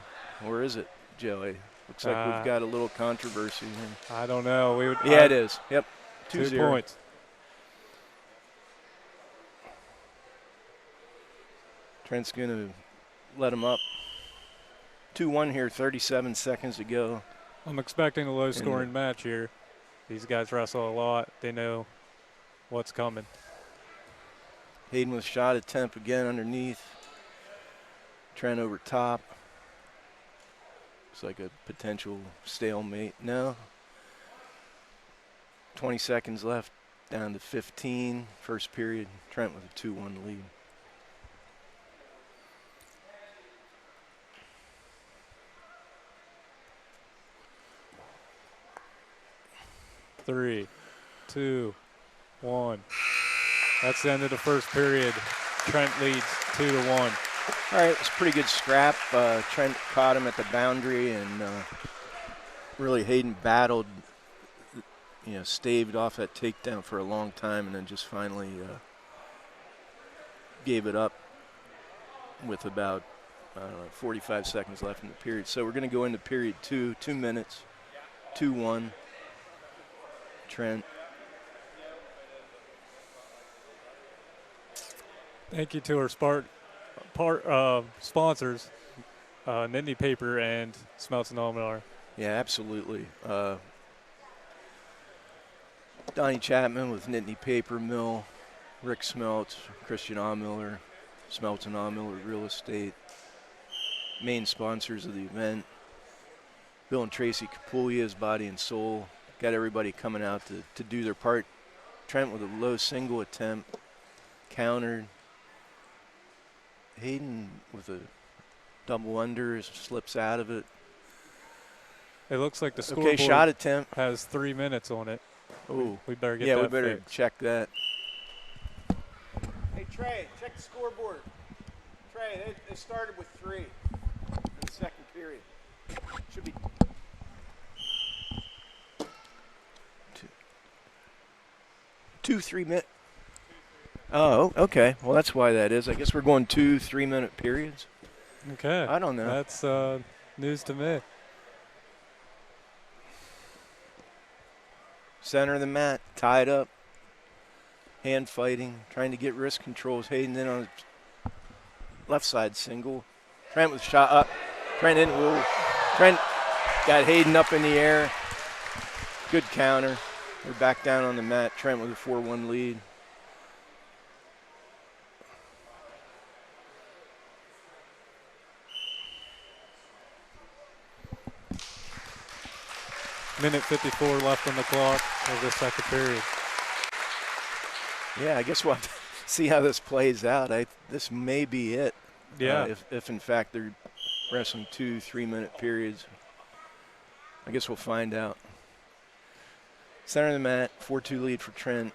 Where is it, Joey? Looks like we've got a little controversy here. I don't know. Yeah, it is. Yep. 2 2-0. points. Trent's going to let him up. 2-1 here, 37 seconds to go. I'm expecting a low-scoring match here. These guys wrestle a lot. They know what's coming. Hayden with shot attempt again underneath. Trent over top. Looks like a potential stalemate. No. 20 seconds left, down to 15. First period, Trent with a 2-1 lead. Three, 2, 1. That's the end of the first period. Trent leads 2-1. All right, it's a pretty good scrap. Trent caught him at the boundary, and really Hayden battled, staved off that takedown for a long time, and then just finally gave it up with about 45 seconds left in the period. So we're going to go into period 2, 2 minutes, 2-1. Trent. Thank you to our sponsors, Nittany Paper and Smelts and Almanar. Yeah, absolutely. Donnie Chapman with Nittany Paper Mill, Rick Smelts, Christian Ahmiller, Smelts and Ahmiller Real Estate, main sponsors of the event. Bill and Tracy Capulia's Body and Soul. Got everybody coming out to do their part. Trent with a low single attempt, countered. Hayden with a double under, slips out of it. It looks like the scoreboard Okay, shot attempt. has 3 minutes on it. Oh, We better get yeah, that we better fixed. check that. Hey, Trey, check the scoreboard. Trey, they started with 3 in the second period. Should be 2 3 minute. Oh, okay. Well, that's why that is. I guess we're going 2 3-minute periods. Okay. I don't know. That's news to me. Center of the mat, tied up, hand fighting, trying to get wrist controls. Hayden in on the left side single. Trent with shot up. Trent got Hayden up in the air. Good counter. They're back down on the mat. Trent with a 4-1 lead. Minute 54 left on the clock of the second period. Yeah, I guess we'll have to see how this plays out. This may be it. Yeah. If in fact they're wrestling 2 3-minute periods. I guess we'll find out. Center of the mat, 4-2 lead for Trent.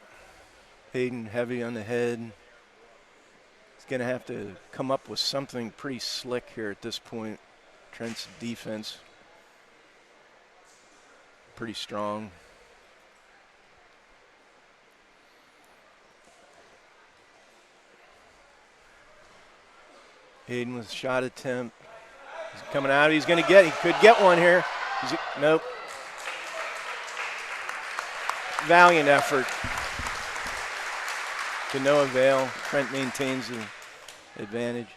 Hayden heavy on the head. He's going to have to come up with something pretty slick here at this point. Trent's defense pretty strong. Hayden with a shot attempt. He's coming out. He could get one here. Nope. Valiant effort. To no avail. Trent maintains the advantage.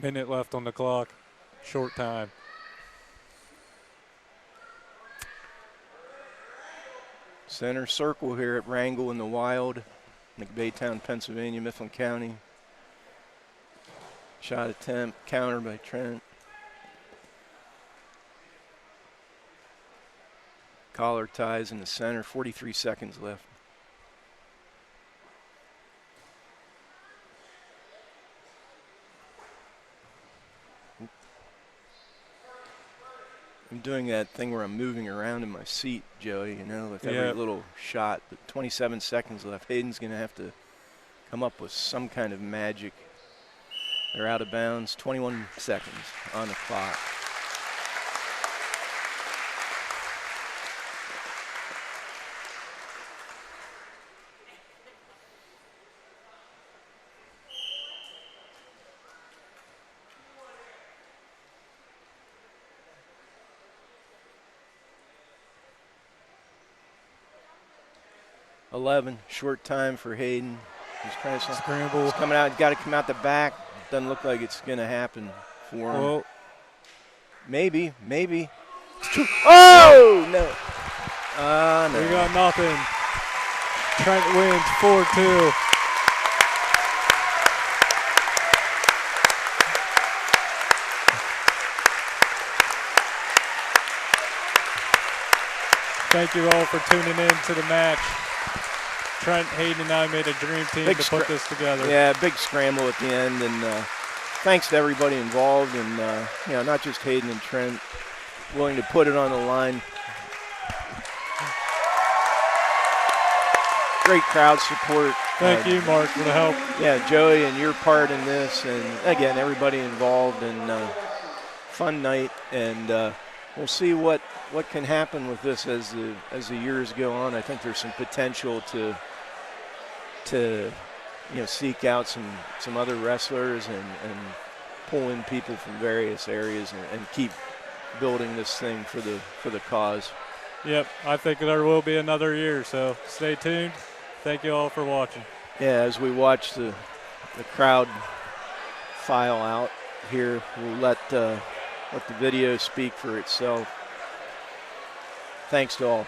Minute left on the clock. Short time. Center circle here at Wrangle in the Wild, McBaytown, Pennsylvania, Mifflin County. Shot attempt, counter by Trent. Collar ties in the center, 43 seconds left. I'm doing that thing where I'm moving around in my seat, Joey, with every little shot. But 27 seconds left. Hayden's going to have to come up with some kind of magic. They're out of bounds. 21 seconds on the clock. Short time for Hayden. He's trying to Scramble. He's coming out. He's got to come out the back. Doesn't look like it's going to happen for him. Well, Maybe. Oh, no. No. we got nothing. Trent wins 4-2. Thank you all for tuning in to the match. Trent, Hayden, and I made a dream team to put this together. Yeah, big scramble at the end, and thanks to everybody involved, and not just Hayden and Trent, willing to put it on the line. Great crowd support. Thank you, Mark, for the help. Yeah, Joey, and your part in this, and again, everybody involved, and fun night, and we'll see what can happen with this as the years go on. I think there's some potential to seek out some other wrestlers and pull in people from various areas and keep building this thing for the cause. Yep, I think there will be another year, so stay tuned. Thank you all for watching. Yeah, as we watch the crowd file out here, we'll let the video speak for itself. Thanks to all.